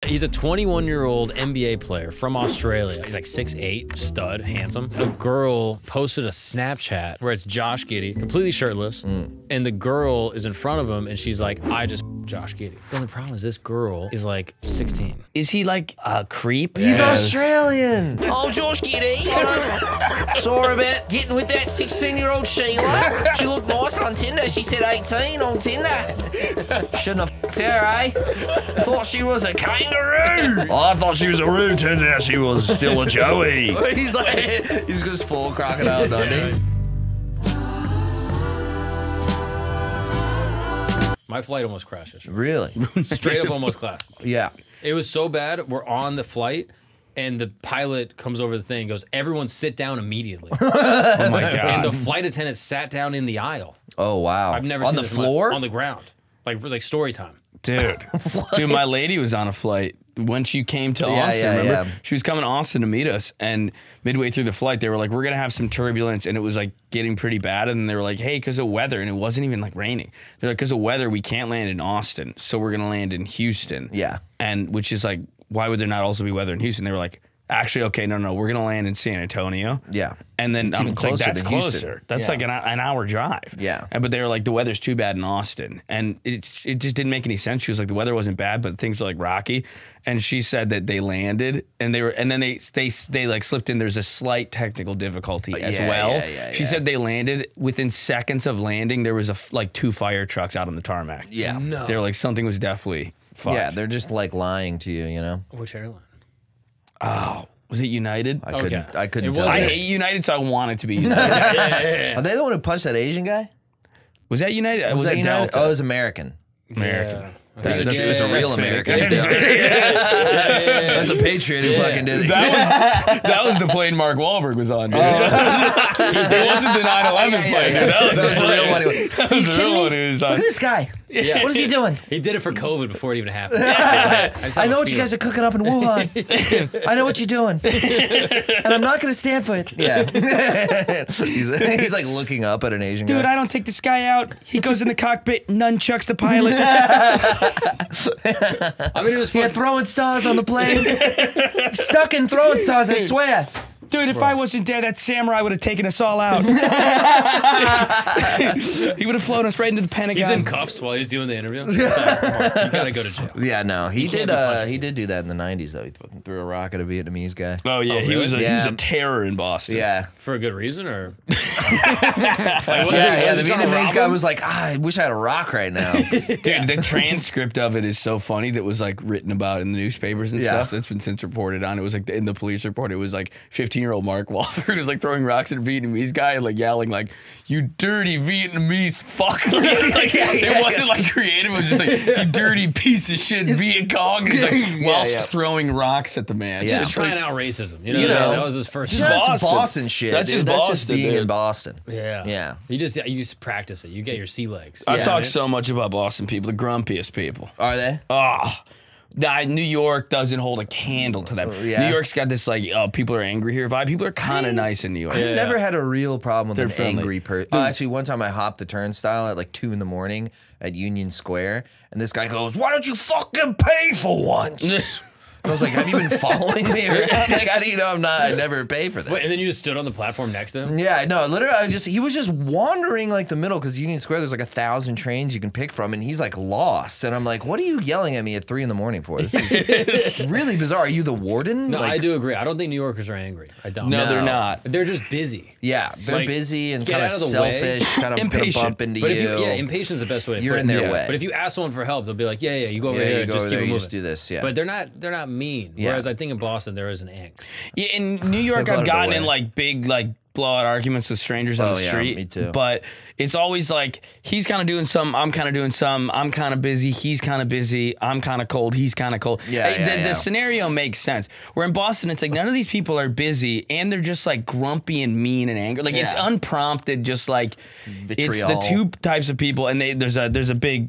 He's a 21-year-old NBA player from Australia. He's like 6'8", stud, handsome. A girl posted a Snapchat where it's Josh Giddey, completely shirtless, and the girl is in front of him, and she's like, I just Josh Giddey. The only problem is this girl is like 16. Is he like a creep? He's Australian. Oh, Josh Giddey. Saw her about getting with that 16-year-old Sheila. She looked nice on Tinder. She said 18 on Tinder. Shouldn't have f***ed her, eh? Thought she was a kangaroo. Oh, I thought she was a roo. Turns out she was still a Joey. He's like, he's just full crocodile Dundee. My flight almost crashes. Really? Straight up almost crashed. Yeah. It was so bad, we're on the flight, and the pilot comes over the thing and goes, everyone sit down immediately. Oh my God. And the flight attendant sat down in the aisle. Oh, wow. I've never on seen the this floor? on the ground. Like story time. Dude. Dude, my lady was on a flight when she came to Austin, remember? Yeah. She was coming to Austin to meet us, and midway through the flight, they were like, we're going to have some turbulence, and it was like getting pretty bad, and then they were like, hey, because of weather, and it wasn't even like raining. They're like, because of weather, we can't land in Austin, so we're going to land in Houston. Yeah. And which is like, why would there not also be weather in Houston? They were like, actually, okay, no, we're going to land in San Antonio. Yeah. And then It's even like, closer that's than closer. Houston. That's like an hour drive. Yeah. But they were like, the weather's too bad in Austin. And it just didn't make any sense. She was like, the weather wasn't bad, but things were like rocky. And she said that they landed and then they like slipped in. There's a slight technical difficulty as well. She said they landed within seconds of landing. There was like 2 fire trucks out on the tarmac. Yeah. No. They were like, something was definitely fucked. Yeah, they're just like lying to you, you know? Which airline? Oh, was it United? I couldn't It tell. I wasn't. hate United, so I want it to be United. Are they the one who punched that Asian guy? Was that United? Was that United? Delta? Oh, it was American. American. Yeah. There's a real fake. American. That's a patriot who fucking did it. That was the plane Mark Wahlberg was on, dude. It wasn't the 9/11 plane, dude. That was the real one. That was the real one who was on. Look at this guy. Yeah. What is he doing? He did it for COVID before it even happened. I know what you guys are cooking up in Wuhan. I know what you're doing. And I'm not going to stand for it. Yeah. he's like looking up at an Asian guy. Dude, I don't take this guy out. He goes in the cockpit, nunchucks the pilot. I mean, it was Yeah, throwing stars on the plane. Stuck in throwing stars, I swear. Dude, if I wasn't there, that samurai would have taken us all out. He would have flown us right into the Pentagon. He's in cuffs while he's doing the interview. It's like, come on, you gotta go to jail. Yeah, no, he can't be punched. did do that in the 90s, though. He fucking threw a rock at a Vietnamese guy. Oh, yeah. He really? was a Yeah. terror in Boston. Yeah. For a good reason, or? The Vietnamese guy was like, I wish I had a rock right now. Dude, the transcript of it is so funny that was like written about in the newspapers and Yeah. stuff that's been since reported on. It was like in the police report, it was like 15-year-old Mark Wahlberg was like throwing rocks at a Vietnamese guy and like yelling like, you dirty Vietnamese fuck. It wasn't like creative, it was just like, you dirty piece of shit Viet Cong. And he's like, whilst throwing rocks at the man. Yeah. Just trying out racism. You know, You know, that was his first. Just Boston. Boston shit. That's dude. just That's Boston, just being dude. in Boston. Yeah. Yeah. You just practice it. You get your sea legs. I've Yeah. talked so much about Boston people, the grumpiest people. Are they? New York doesn't hold a candle to them. Yeah. New York's got this like, oh, people are angry here vibe. People are kind of nice in New York. I've never had a real problem with They're an friendly. angry person. Actually, one time I hopped the turnstile at like 2 in the morning at Union Square, and this guy goes, "Why don't you fucking pay for once?" I was like, "Have you been following me around? Like, how do you know I never pay for this?" Wait, and then you just stood on the platform next to him? Yeah, no, literally, he was just wandering like the middle because Union Square, there's like 1,000 trains you can pick from, and he's like lost. And I'm like, "What are you yelling at me at 3 in the morning for? This is really bizarre. Are you the warden?" No, like, I do agree. I don't think New Yorkers are angry. I don't. No, No. they're not. They're just busy. Yeah, they're Like, busy and get kind of out of the way. selfish, kind of gonna Impatient. bump into But you. impatience is the best way to You're put in it. their Yeah. way. But if you ask someone for help, they'll be like, yeah, you go over Yeah, here, you go just over keep there, it you moving. just do this, yeah. But they're not mean. Yeah. Whereas I think in Boston there is an angst. Yeah, in New York, They'll go I've out of gotten their in way. like big like blowout arguments with strangers on Oh, the yeah, street. me too. But it's always like he's kind of doing some, I'm kind of doing some, I'm kind of busy, he's kind of busy, I'm kind of cold, he's kind of cold. Yeah, The scenario makes sense. Where in Boston, it's like none of these people are busy and they're just like grumpy and mean and angry. Like it's Yeah. unprompted, just like it's the Vitriol. two types of people, and there's a big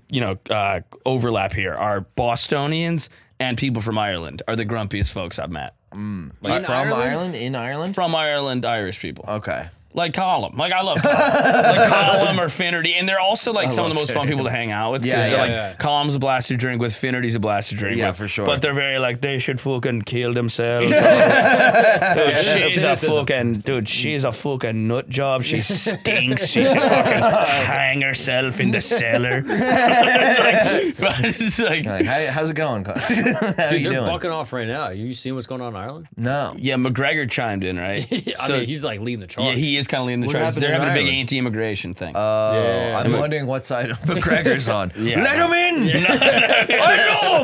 overlap here. Are Bostonians and people from Ireland are the grumpiest folks I've met. Like from Ireland? In Ireland? From Ireland, Irish people. Okay. Like Column. Like I love Column. Like Column or Finnerty. And they're also like some of the most fun people to hang out with. Yeah, Like Column's a blast to drink with, Finnerty's a blast to drink with. Yeah, for sure. But they're very like, they should fucking kill themselves. She's a fucking nut job. She stinks. She should fucking hang herself in the cellar. It's like, how's it going? How Dude, you they're doing? bucking off right now. You seen what's going on in Ireland? No. yeah, McGregor chimed in, right? I mean, he's like leading the charge. Yeah, he is kind of leading the What charge. happened They're in having a big Ireland? anti-immigration thing. Yeah. I'm wondering what side McGregor's on. Yeah. Let him in! I know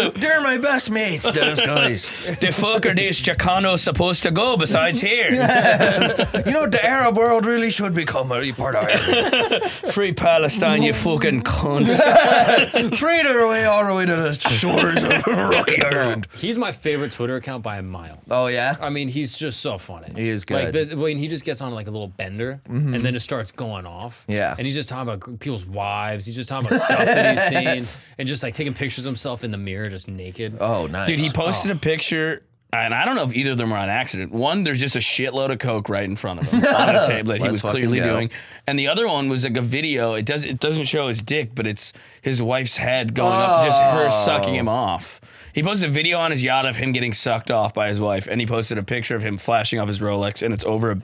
him! They're my best mates, those guys. The fuck are these Chicanos supposed to go besides here? You know, the Arab world really should become a part of Ireland. Free Palestine, you fucking cunts. Free their way all the way to the shores of rocky Ireland. He's my favorite Twitter account by a mile. Oh, yeah? I mean, he's just so funny. He is good. Like when he just gets on like a little bender and then just starts going off. Yeah. And he's just talking about people's wives. He's just talking about stuff that he's seen and just like taking pictures of himself in the mirror, just naked. Oh, nice. Dude, he posted a picture, and I don't know if either of them were on accident. One, there's just a shitload of coke right in front of him on a table that he Let's was clearly fucking go. doing. And the other one was like a video. It doesn't show his dick, but it's his wife's head going up, just her sucking him off. He posted a video on his yacht of him getting sucked off by his wife, and he posted a picture of him flashing off his Rolex, and it's over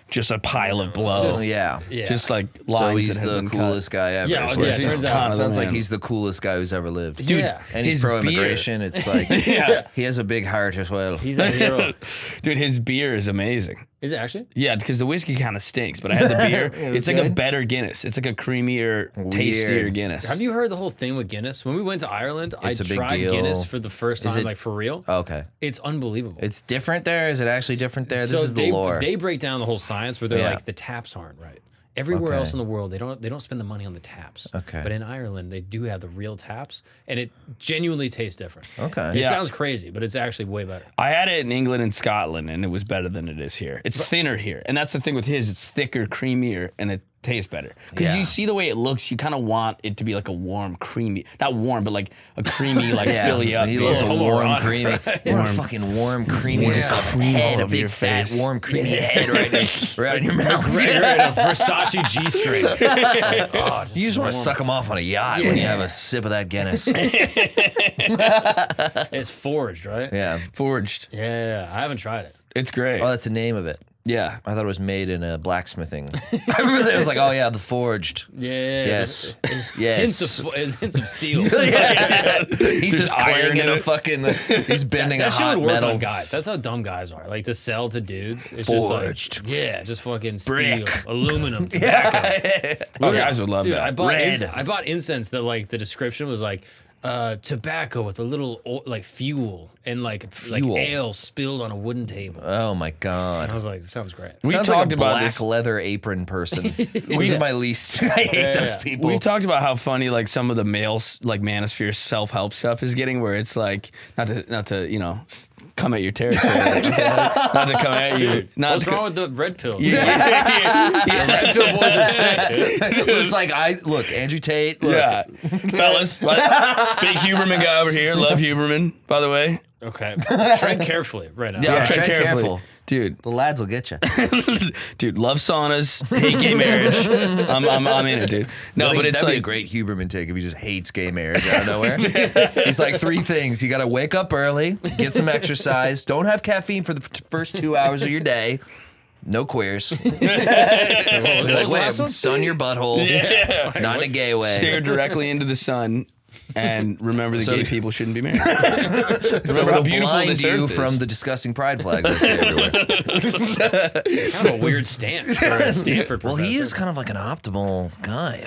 just a pile of blow. Yeah. Just like lines So he's that have the been coolest guy ever. Yeah, is yeah, what it it turns sounds out- like. Sounds like man. he's the coolest guy who's ever lived. Dude, yeah. And he's his pro-immigration. It's like, Yeah. he has a big heart as well. He's a hero. Dude, his beer is amazing. Is it actually? Yeah, because the whiskey kind of stinks, but I had the beer. It's like a better Guinness. It's like a creamier, tastier Guinness. Have you heard the whole thing with Guinness? When we went to Ireland, It's a I big tried deal. Guinness for the first time, it- like for real. Okay. It's unbelievable. It's different there? Is it actually different there? This is the they, lore. They break down the whole science where they're Yeah. like the taps aren't right. Everywhere Okay. else in the world, they don't spend the money on the taps. Okay. But in Ireland, they do have the real taps, and it genuinely tastes different. Okay. It Yeah. sounds crazy, but it's actually way better. I had it in England and Scotland, and it was better than it is here. It's thinner here, and that's the thing with his. It's thicker, creamier, and it tastes better. Because Yeah. you see the way it looks, you kind of want it to be like a warm, creamy, not warm, but like a creamy, like Yeah, fill you up. he loves a beer. warm, creamy. You want a fucking warm, creamy, just a cream head, all a over your big, fat, face. warm, creamy head right in your mouth. Right, a Versace G-string. Oh, You just want to suck them off on a yacht when you have a sip of that Guinness. it's forged, right? Yeah. Forged. Yeah, I haven't tried it. It's great. Oh, that's the name of it. Yeah. I thought it was made in a blacksmithing. I remember that. It was like, oh yeah, the forged. Yeah. Yes. Yes. Hints of steel. He's just iron clanging in a it. fucking. He's bending That a shit hot would work metal. on guys. That's how dumb guys are. Like to sell to dudes. It's Forged. Just like, yeah, just fucking Brick. steel, aluminum, tobacco. Oh, guys would love Dude, that. I bought incense that like the description was like tobacco with a little like fuel and like Fuel. ale spilled on a wooden table. Oh my god. I was like, sounds great. We Sounds talked like a about black this. leather apron person. Who's my least? I hate those people. We've talked about how funny like some of the male like manosphere self-help stuff is getting, where it's like not to you know come at your territory, not to come at you. Dude, Not what's to wrong with the red pill? The Red pill boys are sick, dude. Looks like Andrew Tate. Look. Yeah, fellas, big Huberman guy over here. Love Huberman, by the way. Okay, tread carefully right now. Yeah, tread tread carefully. careful. Dude, The lads will get you. dude, love saunas, hate gay marriage. I'm in it, dude. No, but it's that'd be a like great Huberman take if he just hates gay marriage out of nowhere. He's like, 3 things: you got to wake up early, get some exercise, don't have caffeine for the first 2 hours of your day. No queers. What They're was like, the last one? sun your butthole. Yeah. Not in a gay way. stare directly into the sun and remember that gay people shouldn't be married. So Remember how it'll beautiful blind this you earth from is. the disgusting pride flags I see everywhere. Kind of a weird stance for a Stanford Well, professor. he is kind of like an optimal guy.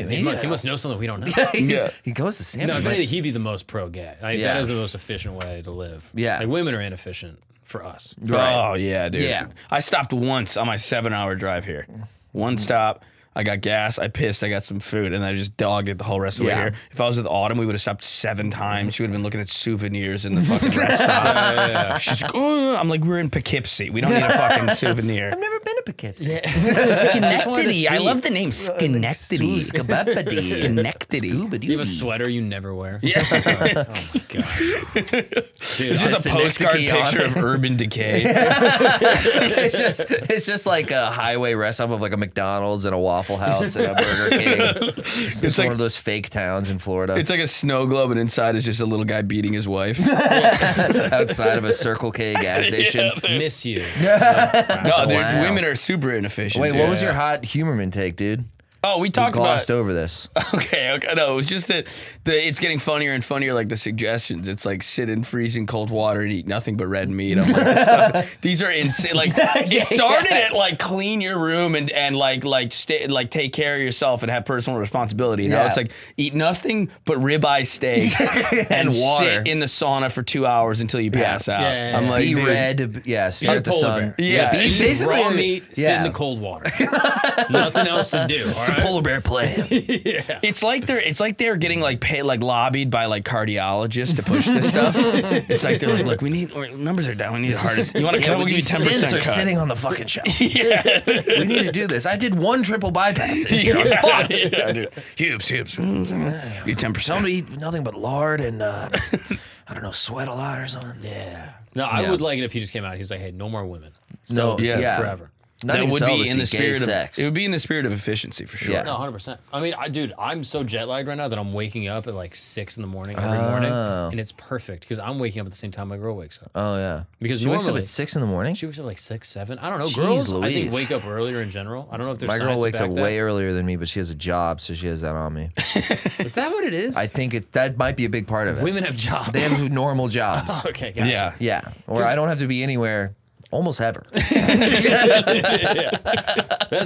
He must know something we don't know. He goes to No, I Stanford. bet he'd be the most pro-gay. Like, Yeah. That is the most efficient way to live. Yeah. Like, women are inefficient for us. Right. Oh yeah, dude. Yeah. I stopped once on my 7-hour drive here. One stop. I got gas. I pissed. I got some food, and I just dogged it the whole rest of the way Yeah. here. If I was with Autumn, we would have stopped 7 times. She would have been looking at souvenirs in the fucking rest stop. She's like, oh. I'm like, we're in Poughkeepsie. We don't need a fucking souvenir. I've never been to Poughkeepsie. Schenectady. I love the name Schenectady. Schenectady. Schenectady. You have a sweater you never wear. Yeah. Oh my god. Dude, It's just a postcard picture of urban decay. It's just like a highway rest stop of like a McDonald's and a Waffle House and a Burger King. It's like one of those fake towns in Florida. It's like a snow globe, and inside is just a little guy beating his wife. outside of a Circle K gas station. Miss you. No, Wow. women are super inefficient. Wait, dude. what was your hot Huberman take, dude? Oh, we talked Glossed about. over this. Okay. No, it was just that it's getting funnier and funnier. Like the suggestions, it's like sit in freezing cold water and eat nothing but red meat. I'm like, this stuff, these are insane. Like it started at like clean your room and take care of yourself and have personal responsibility. Now it's like eat nothing but ribeye steak and water. sit in the sauna for 2 hours until you pass out. Yeah. I'm like, Be dude, red. Yeah, stare at the polar sun. bear. Yeah. Eat basically raw meat, sit in the cold water. Nothing else to do. All right? Polar bear plan. It's like they're getting like paid, like lobbied by like cardiologists to push this stuff. It's like they're like, look, we need numbers are down. We need a heart. You want to cut? We'll give you 10% Stents are cut. sitting on the fucking shelf. Yeah. We need to do this. I did 1 triple bypass this year. I'm fucked. Yeah, dude. Hubes. You 10%. Tell them to eat nothing but lard and I don't know, sweat a lot or something. Yeah. No, I would like it if he just came out. He was like, hey, no more women. No, Celibacy forever. Not That even would be celibacy, in the gay spirit of sex. it would be in the spirit of efficiency for sure. Yeah. No, 100%. I mean, dude, I'm so jet lagged right now that I'm waking up at like 6 in the morning every morning, and it's perfect because I'm waking up at the same time my girl wakes up. Oh yeah. Because she wakes up normally- at 6 in the morning. She wakes up like 6, 7. I don't know. Jeez Girls, I think, Louise. wake up earlier in general. I don't know if there's My girl science to wakes back up that. way earlier than me, but she has a job, so she has that on me. Is that what it is? I think that might be a big part of it. Women have jobs. They have normal jobs. Okay, gotcha. Yeah. Yeah, or I don't have to be anywhere almost ever. That's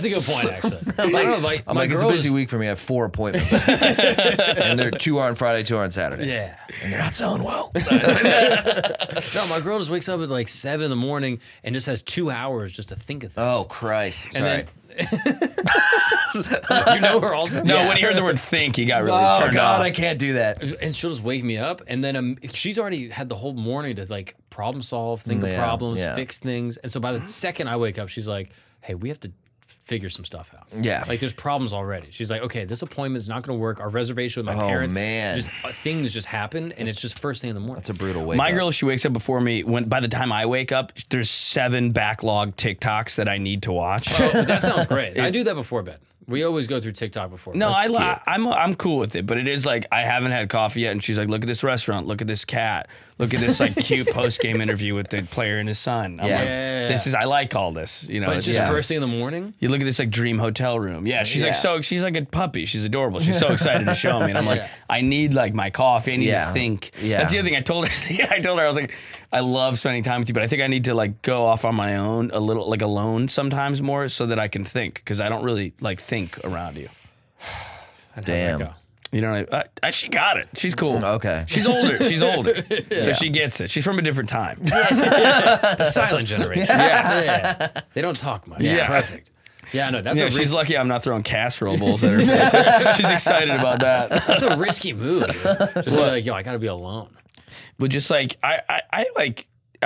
a good point, actually. I don't know, like, I'm my like, it's a girl busy is- week for me. I have 4 appointments, and they're 2 on Friday, 2 on Saturday. Yeah. And they're not selling well. No, my girl just wakes up at like 7 in the morning and just has 2 hours just to think of things. Oh Christ! Sorry. And you know her also? No, when he heard the word think, he got really Oh turned God, off. I can't do that. And she'll just wake me up, and then she's already had the whole morning to like problem solve, think of problems, fix things. And so by the second I wake up, she's like, "Hey, we have to figure some stuff out." Yeah. like there's problems already. She's like, "Okay, this appointment is not going to work. Our reservation with my Oh, parents, man. just things just happen, and it's just first thing in the morning." That's a brutal wake My up. girl, if she wakes up before me, by the time I wake up, there's 7 backlog TikToks that I need to watch. Oh, but that sounds great. I do that before bed. We always go through TikTok before. No, That's cute. I'm cool with it, but it is like I haven't had coffee yet, and she's like, "Look at this restaurant, look at this cat, look at this like cute post game interview with the player and his son." I'm Yeah. like, Yeah. this is I like all this, you know. But It's just just- first thing in the morning. You look at this like dream hotel room. Yeah, she's Yeah. she's like a puppy. She's adorable. She's so excited to show me, and I'm like, Yeah. I need like my coffee. I need Yeah. to think. Yeah. That's the other thing I told her. I told her I was like, I love spending time with you, but I think I need to like go off on my own a little, like alone sometimes more, so that I can think, because I don't really like think around you. And Damn. how'd that go? You know, she got it. She's cool. Okay. She's older. She's older. So she gets it. She's from a different time. The silent generation. Yeah. They don't talk much. Yeah. Yeah. Perfect. Yeah, no, that's Yeah, a she's lucky I'm not throwing casserole bowls at her face. She's excited about that. that's a risky move. Dude. Just be like, yo, I gotta be alone. But just like I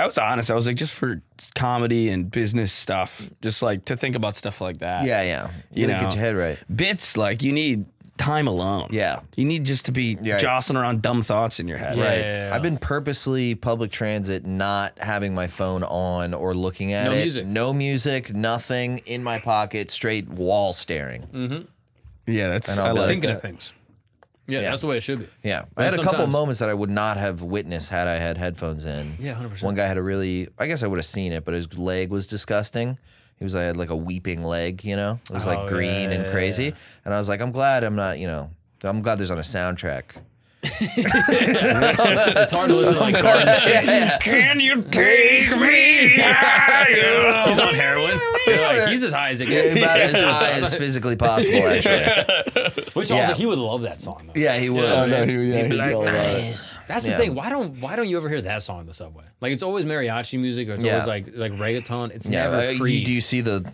was honest. I was like, just for comedy and business stuff, just like to think about stuff like that. Yeah, yeah. You gotta know. get your head right. Bits, like you need time alone. Yeah. You need just to be Yeah. jostling around dumb thoughts in your head. Yeah. Right. I've been purposely public transit not having my phone on or looking at No it. music. No music, nothing in my pocket, straight wall staring. Yeah, that's And I I'll be like Thinking that. of things. Yeah, that's the way it should be. Yeah. I But had a couple sometimes- moments that I would not have witnessed had I had headphones in. Yeah, 100%. One guy had a really, I guess I would have seen it, but his leg was disgusting. He was, I had like a weeping leg, you know? It was like Oh, green and yeah. crazy. And I was like, I'm glad I'm not, you know, I'm glad there's on a soundtrack. It's hard to listen to like Garden State. Can you take me higher? He's on heroin. You're like, he's as high as it gets. About as high as physically possible, actually. Which Yeah. also, he would love that song. Though. Yeah, he would. Oh, no, He'd be he'd like, go about it. nice. That's the thing. Why don't you ever hear that song in the subway? Like it's always mariachi music, or it's Yeah. always like reggaeton. It's Yeah, never do Creed. you see the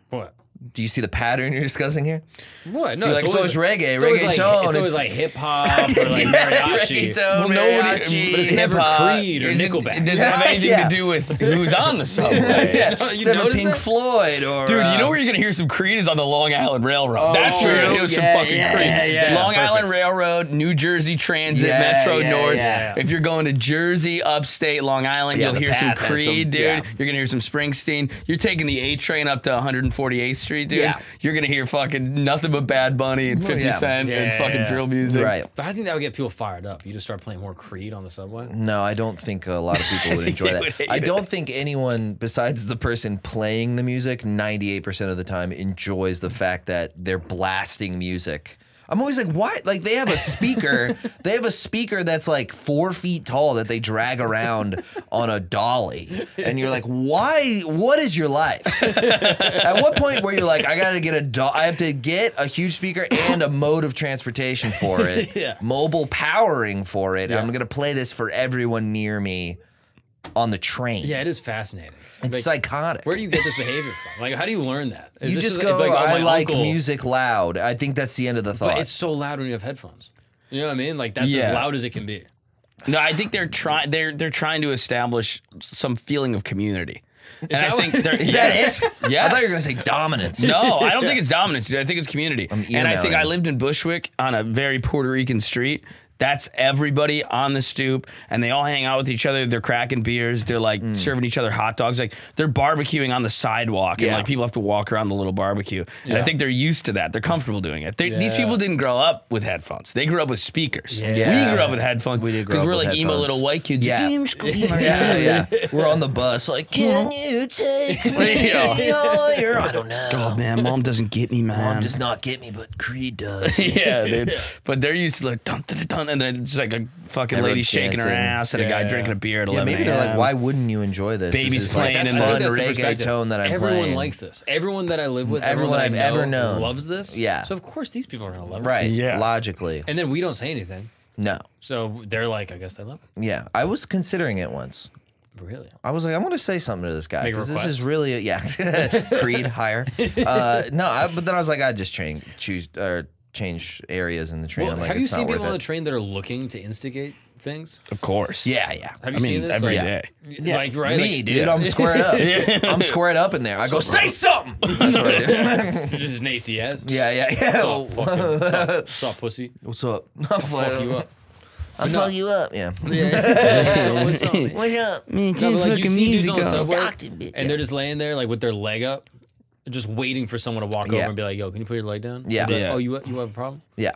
What? Do you see the pattern you're discussing here? What? No, You're like, it's always reggae, reggaeton. It's always like hip hop or like mariachi. Reggaeton, But it's never hip-hop Creed or isn't- Nickelback. It doesn't have anything Yeah. to do with who's on the subway. It's never notice Pink that? Floyd or Dude, you know where you're gonna hear some Creed is on the Long Island Railroad. Oh, That's where you're gonna hear some yeah, fucking yeah, Creed. yeah. Long Perfect. Island Railroad, New Jersey Transit, Yeah, Metro yeah, North. yeah. If you're going to Jersey, upstate, Long Island, Yeah, you'll the hear some path has Creed, some- dude. yeah. You're gonna hear some Springsteen. You're taking the A train up to 148th Street, dude. Yeah. You're gonna hear fucking nothing but Bad Bunny and 50 yeah. Cent and Yeah, fucking yeah. drill music. Right. But I think that would get people fired up. You just start playing more Creed on the subway. No, I don't think a lot of people would enjoy They would that. hate I it. don't think anyone besides the person playing the music 98% of the time enjoys the fact that they're blasting music. I'm always like, why? Like they have a speaker, that's like 4 feet tall that they drag around on a dolly, and you're like, why? What is your life? At what point where you're like, I gotta get I have to get a huge speaker and a mode of transportation for it, Yeah. mobile powering for it. Yeah. I'm gonna play this for everyone near me on the train. Yeah, it is fascinating. It's Like, psychotic. where do you get this behavior from? Like, how do you learn that? Is You this just just go, like, oh, I my like uncle- music loud. I think that's the end of the thought. But it's so loud when you have headphones. You know what I mean? Like that's Yeah. as loud as it can be. No, I think they're trying to establish some feeling of community. And I that think what- they're, Is that it? Yes. I thought you were going to say dominance. No, I don't think it's dominance, dude. I think it's community. And I think emailing. I lived in Bushwick on a very Puerto Rican street. That's everybody on the stoop, and they all hang out with each other. They're cracking beers. They're like serving each other hot dogs. Like they're barbecuing on the sidewalk, and Yeah. like people have to walk around the little barbecue. And I Yeah. think they're used to that. They're comfortable doing it. These Yeah. people didn't grow up with headphones. They grew up with speakers. Yeah. We grew up with headphones We did grow because up we're with like emo headphones. little white kids. Yeah. Yeah. We're on the bus, like, can you take me higher? I don't know. Oh man, mom doesn't get me, man. Mom does not get me, but Creed does. Yeah, dude. But they're used to like dun dun dun, dun and then just like a fucking lady Everyone's shaking her dancing. ass and a guy Yeah. drinking a beer at Yeah, 11 maybe they're like, a.m. why wouldn't you enjoy this? Babies This is like playing in fun the- That's the reggae perspective. tone that I'm Everyone playing. likes this. Everyone that I live with, Everyone that I've I ever know known. loves this. Yeah. So of course these people are gonna love it. Right. Yeah. Logically. And then we don't say anything. No. So they're like, I guess they love it. Yeah. I was considering it once. Really? I was like, I want to say something to this guy Make a because this request? is really Creed higher. But then I was like, I'd just change areas in the train. Well, I'm like, have you it's not seen people worth on the it. train that are looking to instigate things? Of course. Yeah. Have you I mean, seen this? every Like, day. Yeah. Like, right? Me, like, dude. yeah. I'm squared up. I'm squared up in there. I go, say something. That's what I do. Just Nate Diaz. Yeah. What's up, pussy? What's up? Fuck you up. I'll fuck you up. Yeah. Yeah. What's up? man? What's up? Me No, but like you see dudes on the subway, Stockton, bitch. and they're just laying there like with their leg up, just waiting for someone to walk over Yeah. and be like, "Yo, can you put your leg down?" Yeah. And be like, Yeah. Oh, you have a problem? Yeah.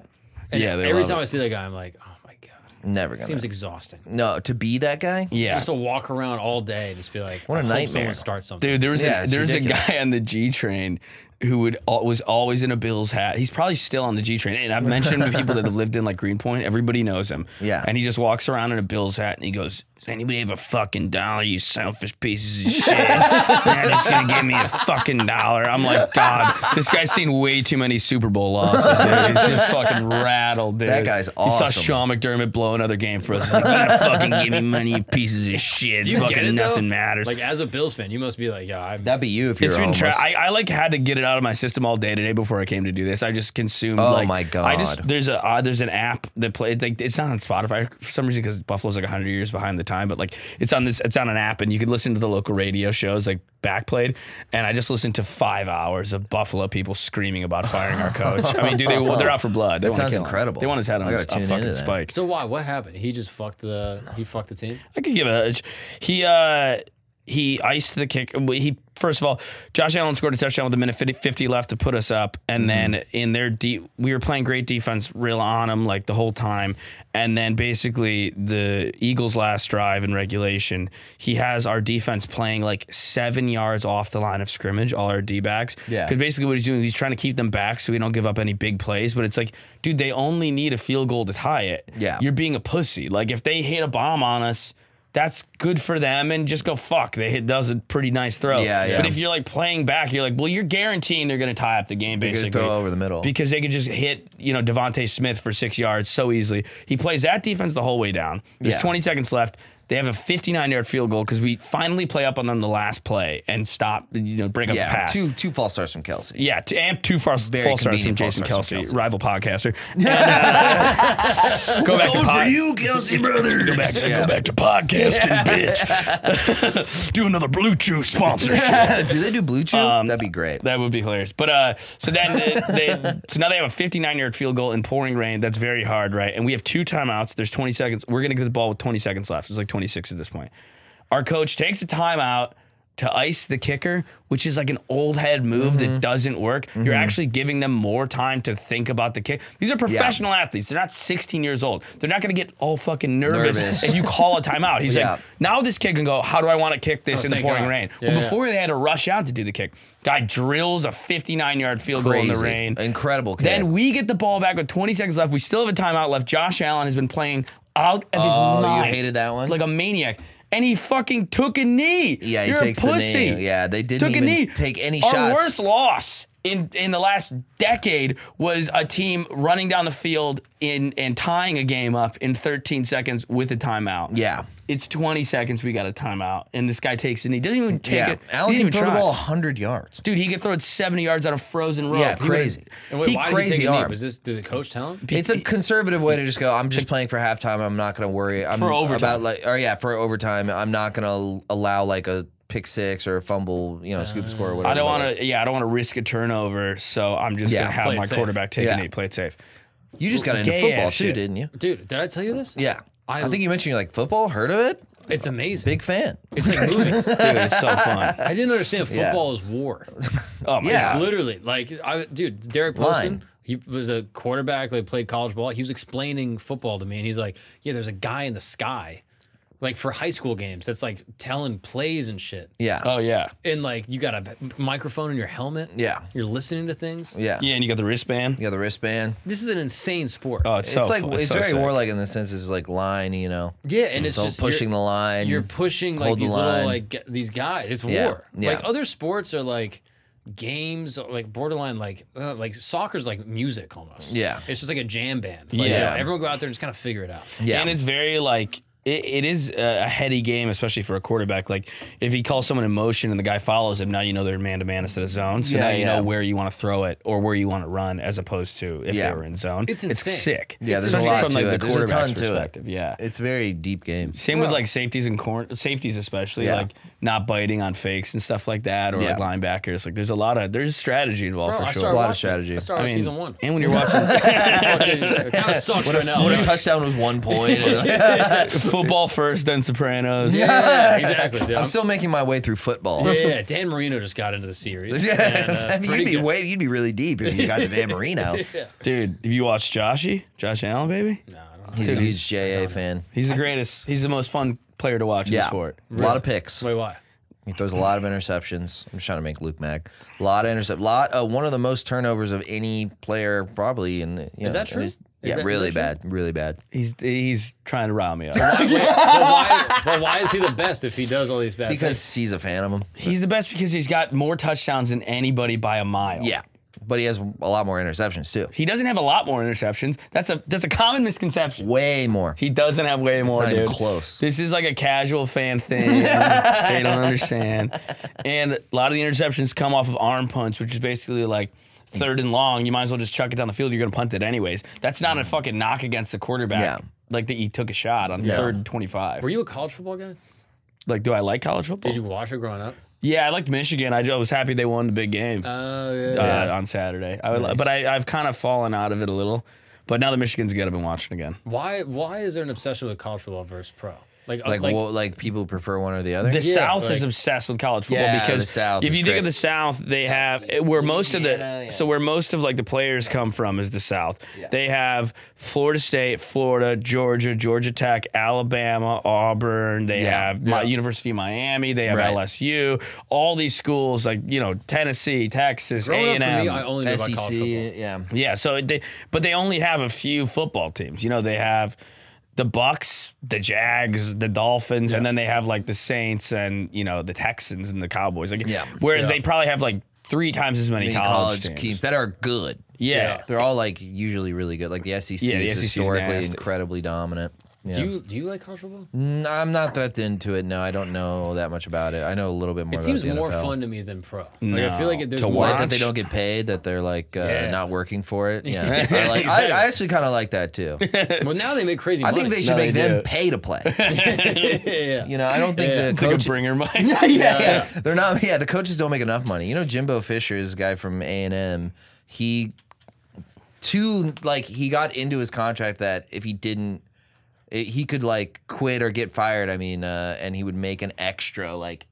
And Yeah, they every love time it. I see that guy, I'm like, "Oh my god, Never gonna. seems exhausting." No, to be that guy. Yeah. Just to walk around all day and just be like, What a I hope nightmare. Someone starts something. Dude, there was Yeah, it's a ridiculous. guy on the G train who was always in a Bills hat. He's probably still on the G train. And I've mentioned to people that have lived in like Greenpoint, everybody knows him. Yeah. And he just walks around in a Bills hat and he goes, "Does anybody have a fucking dollar, you selfish pieces of shit? They're just gonna give me a fucking dollar." I'm like, God, this guy's seen way too many Super Bowl losses, dude. He's just fucking rattled, dude. That guy's He awesome. saw Sean McDermott blow another game for us. He's like, "You gotta fucking give me money, you pieces of shit. Do you fucking get it nothing though? matters." Like as a Bills fan, you must be like, "Yeah, I'm." That'd be you if you're It's been homeless. I like had to get it out of my system all day today before I came to do this. I just consumed. Oh like, my God. there's there's an app that plays. Like it's not on Spotify for some reason because Buffalo's like 100 years behind the time. But like it's on an app and you can listen to the local radio shows like backplayed. And I just listened to 5 hours of Buffalo people screaming about firing our coach. I mean, dude, they're out for blood. They That wanna sounds kill him. incredible. They want his head on I a gotta tune into fucking that. spike. So why? What happened? He just fucked the team. I could give he iced the kick. First of all, Josh Allen scored a touchdown with a minute 50 left to put us up, and then in their we were playing great defense, real on them like the whole time, and then basically the Eagles' last drive in regulation, he has our defense playing like 7 yards off the line of scrimmage, all our D-backs. Yeah. Because basically what he's doing, he's trying to keep them back so we don't give up any big plays, but it's like, dude, they only need a field goal to tie it. Yeah. You're being a pussy. Like if they hit a bomb on us, that's good for them, and just go fuck. That was a pretty nice throw. Yeah. But if you're like playing back, you're like, well, you're guaranteeing they're going to tie up the game They're gonna basically. throw over the middle. Because they could just hit, Devontae Smith for 6 yards so easily. He plays that defense the whole way down. There's Yeah. 20 seconds left. They have a 59-yard field goal because we finally play up on them the last play and stop, break up the pass. Two false starts from Kelsey. Yeah, and two false starts from Jason Kelsey, rival podcaster. And, go back to for you, Kelsey brother. Go back to podcasting, bitch. Do another Bluechew sponsorship. Do they do Bluechew? That'd be great. That would be hilarious. But so then so now they have a 59-yard field goal in pouring rain. That's very hard, right? And we have 2 timeouts. There's 20 seconds. We're gonna get the ball with 20 seconds left. It's like 26 at this point. Our coach takes a timeout to ice the kicker, which is like an old head move that doesn't work. You're actually giving them more time to think about the kick. These are professional athletes. They're not 16 years old. They're not going to get all fucking nervous if you call a timeout. He's like, now this kid can go, how do I want to kick this in the pouring rain? Well, before they had to rush out to do the kick. Guy drills a 59-yard field goal in the rain. Incredible kick. Then we get the ball back with 20 seconds left. We still have a timeout left. Josh Allen has been playing out of his mind. You hated that one? Like a maniac. And he fucking took a knee. Yeah, You're he takes a pussy. the knee. Yeah, they didn't even take any shots. Our worst loss in the last decade was a team running down the field and tying a game up in 13 seconds with a timeout. Yeah. It's 20 seconds, we got a timeout, and this guy takes it, and he doesn't even take it. Allen can throw the ball 100 yards. Dude, he can throw it 70 yards on a frozen rope. Yeah, crazy. And wait, why did he take a knee? arm. Did the coach tell him? It's a conservative way to just go, I'm just playing for halftime. I'm not going to worry. For overtime. For overtime. I'm not going to allow like a pick six or a fumble, scoop score or whatever. I don't want to risk a turnover, so I'm just going to have my quarterback take a knee, play it safe. You just got into football too, didn't you? Dude, did I tell you this? Yeah. I think you mentioned you like football. Heard of it? It's amazing. Big fan. It's like movies. Dude, it's so fun. I didn't understand football is war. Oh my It's literally like, Derek Wilson, he was a quarterback, like played college ball. He was explaining football to me, and he's like, yeah, there's a guy in the sky, like for high school games, that's like telling plays and shit. Yeah. Oh yeah. And like you got a microphone in your helmet. Yeah. You're listening to things. Yeah. Yeah, and you got the wristband. You got the wristband. This is an insane sport. Oh, it's so It's like fun. it's so very sick. warlike in the sense it's like line, Yeah, and it's just pushing the line. You're pushing like hold the these little line. like these guys. It's Yeah, war. yeah. Like other sports are like games, like borderline like soccer's like music almost. Yeah. It's just like a jam band. Like, Yeah. everyone go out there and just kind of figure it out. Yeah. And it's very like it is a heady game, especially for a quarterback. Like if he calls someone in motion and the guy follows him, now you know they're man-to-man instead of zone. So now you know where you want to throw it or where you want to run, as opposed to if they were in zone. It's insane. sick. Yeah, there's Especially a lot from to like it. the There's a ton quarterback's to it. perspective. Yeah. It's a very deep game. Same with like safeties and safeties especially, like not biting on fakes and stuff like that, or like linebackers. Like there's strategy involved for sure. A lot of strategy. I started season 1. And when you're watching It kind of sucks right now. When a touchdown was 1 point. football first, then Sopranos. Yeah, exactly. Dude. I'm still making my way through football. Yeah, Dan Marino just got into the series. Yeah, And, I mean, you'd be really deep if you got to Dan Marino. Dude, have you watched Josh Allen, baby? No, I don't know. He's a huge JA fan. He's the greatest. He's the most fun player to watch in the sport. A lot of picks. Wait, why? He throws a lot of interceptions. I'm just trying to make Luke Mack. A lot of one of the most turnovers of any player probably in the. Is that true? Yeah, really bad. Really bad. He's trying to rile me up. But why is he the best if he does all these bad things? Because he's a fan of him. He's the best because he's got more touchdowns than anybody by a mile. Yeah. But he has a lot more interceptions too. He doesn't have a lot more interceptions. That's a common misconception. Way more. He doesn't have way more, not dude. even close. This is like a casual fan thing. They don't understand. And a lot of the interceptions come off of arm punts, which is basically like 3rd and long. You might as well just chuck it down the field. You're going to punt it anyways. That's not a fucking knock against the quarterback. Yeah. Like that he took a shot on 3rd and 25. Were you a college football guy? Like, do I like college football? Did you watch it growing up? Yeah, I liked Michigan. I was happy they won the big game on Saturday. But I've kind of fallen out of it a little. But now that Michigan's good, I've been watching again. Why is there an obsession with college football versus pro? Like people prefer one or the other. The South is obsessed with college football because the South if is you think of the South, they have where most of like the players come from is the South. Yeah. They have Florida State, Florida, Georgia Tech, Alabama, Auburn. They have University of Miami. They have LSU. All these schools like Tennessee, Texas, Growing A&M. up for me, I only knew about SEC. college football. Yeah. So but they only have a few football teams. They have the Bucks, the Jags, the Dolphins, and then they have like the Saints and the Texans and the Cowboys. Whereas they probably have like 3 times as many college teams that are good. Yeah. They're all like usually really good. Like the SEC Yeah, the is SEC is historically nasty. incredibly dominant. Yeah. Do you like college football? I'm not that into it. No, I don't know that much about it. I know a little bit more. It seems about the more NFL. fun to me than pro. No. Like, I feel like there's To more watch? That they don't get paid, that they're like not working for it. Yeah, Exactly. I actually kind of like that too. Well, now they make crazy I money. think they should No, make they them do. pay to play. yeah. You know, I don't think the It's like a coach. bringer money. yeah, they're not. Yeah, the coaches don't make enough money. You know, Jimbo Fisher is a guy from A&M. He got into his contract that if he didn't, he could like quit or get fired. I mean, and he would make an extra like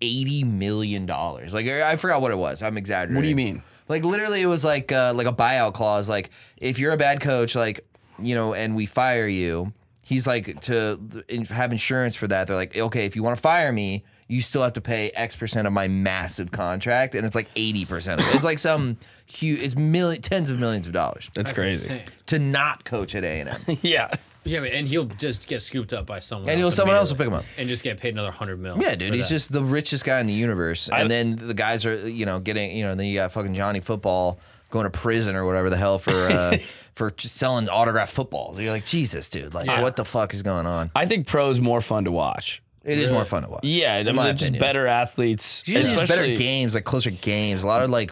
$80 million. Like I forgot what it was. I'm exaggerating. What do you mean? Like literally, it was like a buyout clause. Like if you're a bad coach, like and we fire you, he's like to have insurance for that. They're like, okay, if you want to fire me, you still have to pay X% of my massive contract, and it's like 80% of it. It's like some huge. It's tens of millions of dollars That's crazy. insane. to not coach at A&M. Yeah. Yeah, and he'll just get scooped up by someone. And else someone else will immediately pick him up. and just get paid another $100 million. Yeah, dude, for he's that. just the richest guy in the universe. And then the guys are, getting, then you got fucking Johnny Football going to prison or whatever the hell for just selling autographed footballs. You're like, Jesus, dude, like what the fuck is going on? I think pro's more fun to watch. It is more fun to watch. Yeah, I mean, my they're just opinion. better athletes. Usually just better especially- games, like closer games. A lot of like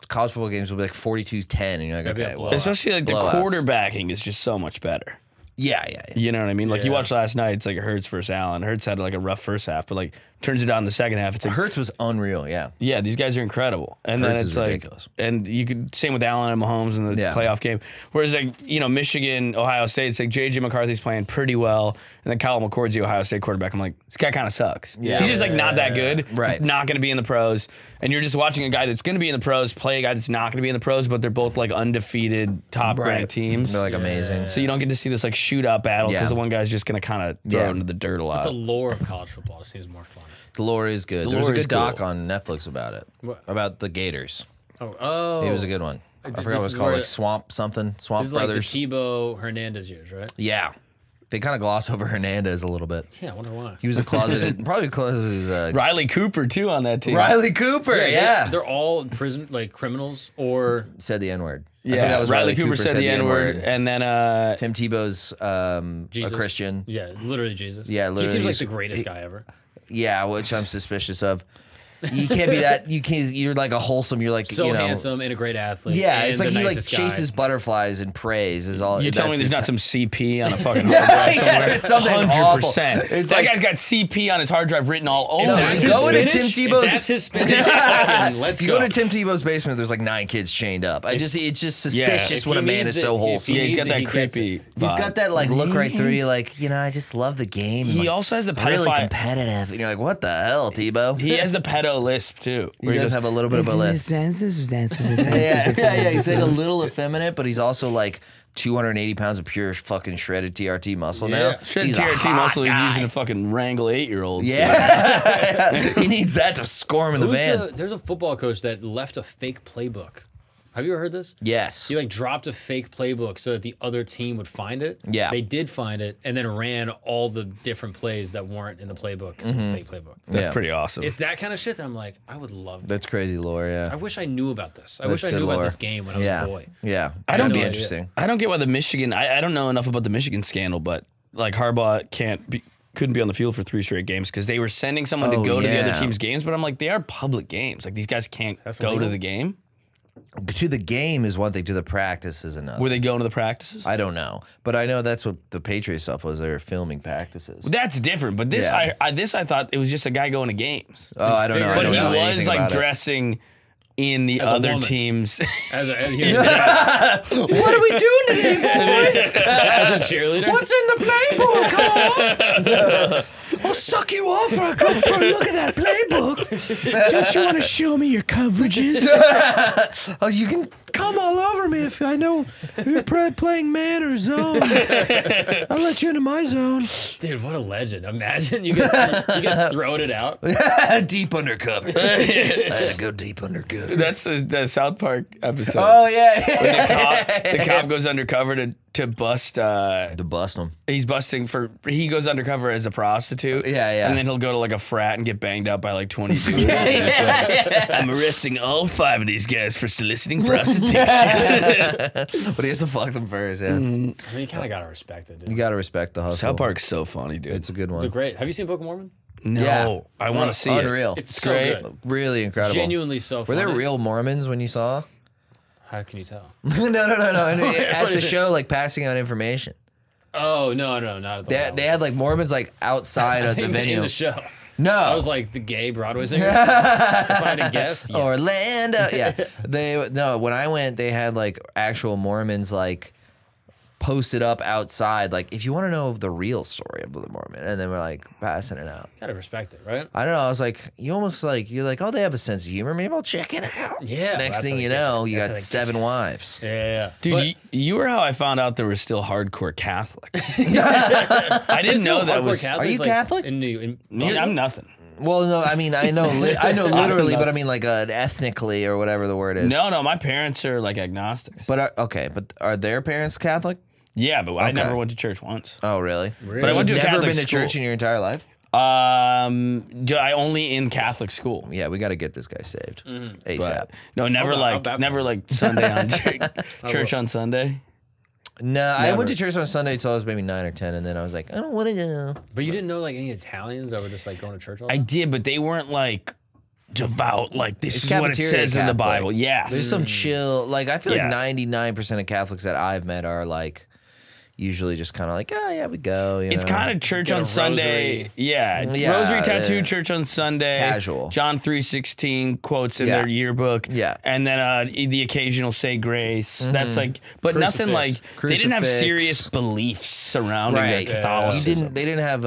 college football games will be like 42-10, and you're like, That'd be a okay, blowout. well, Especially like the blowouts. quarterbacking is just so much better. Yeah. You know what I mean? Like you Yeah. watched last night, it's like Hurts versus Allen. Hurts had like a rough first half, but like turns it on in the second half. It's like, Hurts was unreal, yeah. yeah, these guys are incredible. And Hurts then is it's like, ridiculous. and you could same with Allen and Mahomes in the Yeah. playoff game. Whereas like Michigan, Ohio State, it's like JJ McCarthy's playing pretty well, and then Kyle McCord's the Ohio State quarterback. I'm like, this guy kind of sucks. Yeah. He's just like not that good. Right. Not going to be in the pros, and you're just watching a guy that's going to be in the pros play a guy that's not going to be in the pros, but they're both like undefeated top ranked teams. They're like amazing. So you don't get to see this like shootout battle because Yeah. the one guy's just going to kind of throw Yeah. it into the dirt a lot. The lore of college football seems more fun. The lore is good. The There was a lore is good doc cool. on Netflix about it. What? About the Gators. Oh. It was a good one. I This forgot what is it's called, where like Swamp something, Swamp This is like the Brothers. Tebow Hernandez years, right? Yeah. They kind of gloss over Hernandez a little bit. Yeah, I wonder why. He was a closeted, probably because he was Riley Cooper too on that team. Riley Cooper, yeah. They're all prison like criminals or Said the N-word. I Yeah, think that was Riley Cooper said the N-word, and then Tim Tebow's a Jesus. Christian. Yeah, literally Jesus. Yeah, He literally seems like he's- the greatest guy ever. Yeah, which I'm suspicious of. You can't be that. You can't. You're like a wholesome. You're like So handsome and a great athlete. Yeah, and it's like the he like nicest guy. chases butterflies and prays. Is all. You tell me that's there's his- not some CP on a fucking hard drive somewhere? there's something awful. 100%. It's That like- guy's got CP on his hard drive written all over No, it. That's you his go into spinach? Tim If Tebow's- that's his spinach. fucking let's You go. go to Tim Tebow's basement. There's like 9 kids chained up. It's just suspicious if when a he man needs is so it, if wholesome. he Yeah, he's got needs it, that he gets creepy it. He's vibe. got that like look right through you, like I just love the game. He like, also has the really pedophile. competitive. And you're like, what the hell, Tebow? He has the pedo lisp too. He where does goes, have a little bit of a lisp. Yeah. He's like a little effeminate, but he's also like 280 pounds of pure fucking shredded TRT muscle now. Shredded He's a TRT hot muscle he's guy. using to fucking wrangle 8-year-olds. Yeah, he needs that to score him in the van. There's a football coach that left a fake playbook. Have you ever heard this? Yes. He like dropped a fake playbook so that the other team would find it. Yeah. They did find it and then ran all the different plays that weren't in the playbook. It's a fake playbook. That's Yeah. pretty awesome. It's that kind of shit that I'm like, I would love that. That's crazy lore, I yeah. wish I knew about this. I That's wish I good knew lore. about this game when I was Yeah. a boy. Yeah. I don't That'd be get- interesting. I don't get why the Michigan. I don't know enough about the Michigan scandal, but like Harbaugh couldn't be on the field for 3 straight games because they were sending someone Oh, to go to the yeah. other team's games. But I'm like, they are public games. Like these guys can't That's go to illegal? the game. To the game is one thing, to the practice is another. Were they going to the practices? I don't know. But I know that's what the Patriots stuff was. They were filming practices. That's different. But this, Yeah. I thought it was just a guy going to games. Oh, I don't know. I But don't he know was anything like about it. dressing in the As a other woman. teams. As a, as, What are we doing today, boys? as a cheerleader. What's in the playbook, huh? I'll suck you off for a look at that playbook. Don't you want to show me your coverages? Oh, you can come all over me if I know if you're playing man or zone. I'll let you into my zone. Dude, what a legend. Imagine you get thrown it out. Deep undercover. I had to go deep undercover. That's the South Park episode. Oh, yeah. When the cop goes undercover to bust. To bust them. He's busting he goes undercover as a prostitute. Yeah, yeah. And then he'll go to like a frat and get banged out by like 20 dudes. I'm arresting all 5 of these guys for soliciting prostitution. But he has to fuck them first, yeah. I mean, you kind of gotta respect it, dude. You gotta respect the hustle. South Park's so funny, dude. It's a good one. They're great. Have you seen Book of Mormon? No, Yeah. I want to see it. Unreal. It's so great. good. Really incredible. Genuinely so Were funny. there real Mormons when you saw? How can you tell? No. At What the is it? show, like passing out information. Oh, no, not at the They had like Mormons like outside of the venue. in the show. No. I was like the gay Broadway singer. If I had to guess, yes. Orlando. Yeah. When I went, they had like actual Mormons like posted up outside, like, if you want to know the real story of the Mormon, and then we're like passing it out. Gotta respect it, right? I don't know. I was like, you're like, oh, they have a sense of humor. Maybe I'll check it out. Yeah. Next that's thing how you they get know, you That's got how they 7 wives. get you. Yeah. Dude, But you were how I found out there were still hardcore Catholics. I didn't know that hardcore was. Catholics, Are you like, Catholic? I'm nothing. Well, no, I mean, I know literally, but I mean like ethnically or whatever the word is. No, my parents are like agnostics. But are their parents Catholic? Yeah, but I never went to church once. Oh, really? But I went to a You've never Catholic been to school. church in your entire life? I only in Catholic school. Yeah, we got to get this guy saved ASAP. But, no, never I'll baptize never like Sunday on church on Sunday. No, I Never. went to church on Sunday until I was maybe 9 or 10, and then I was like, I don't want to go. But you didn't know like any Italians that were just like going to church all the I time? did, but they weren't like devout. Like this It's is what it cafeteria says in the Catholic. Bible. Yes. There's some chill, like, I feel Yeah. like 99% of Catholics that I've met are like, usually just kind of like, oh, yeah, we go. You It's know? kind of church Get on a Sunday. rosary. Yeah. Yeah, Rosary tattoo, church on Sunday. Casual. John 3:16 quotes in Yeah. their yearbook. Yeah. And then the occasional say grace. That's like, but nothing like, Crucifix. they didn't have Crucifix. serious beliefs surrounding Right. their Catholicism. They didn't have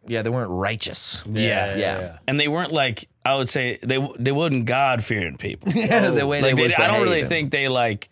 they weren't righteous. Yeah. And they weren't like, I would say, they wasn't God-fearing people. Yeah, the way Like they was I don't really behaving. think they like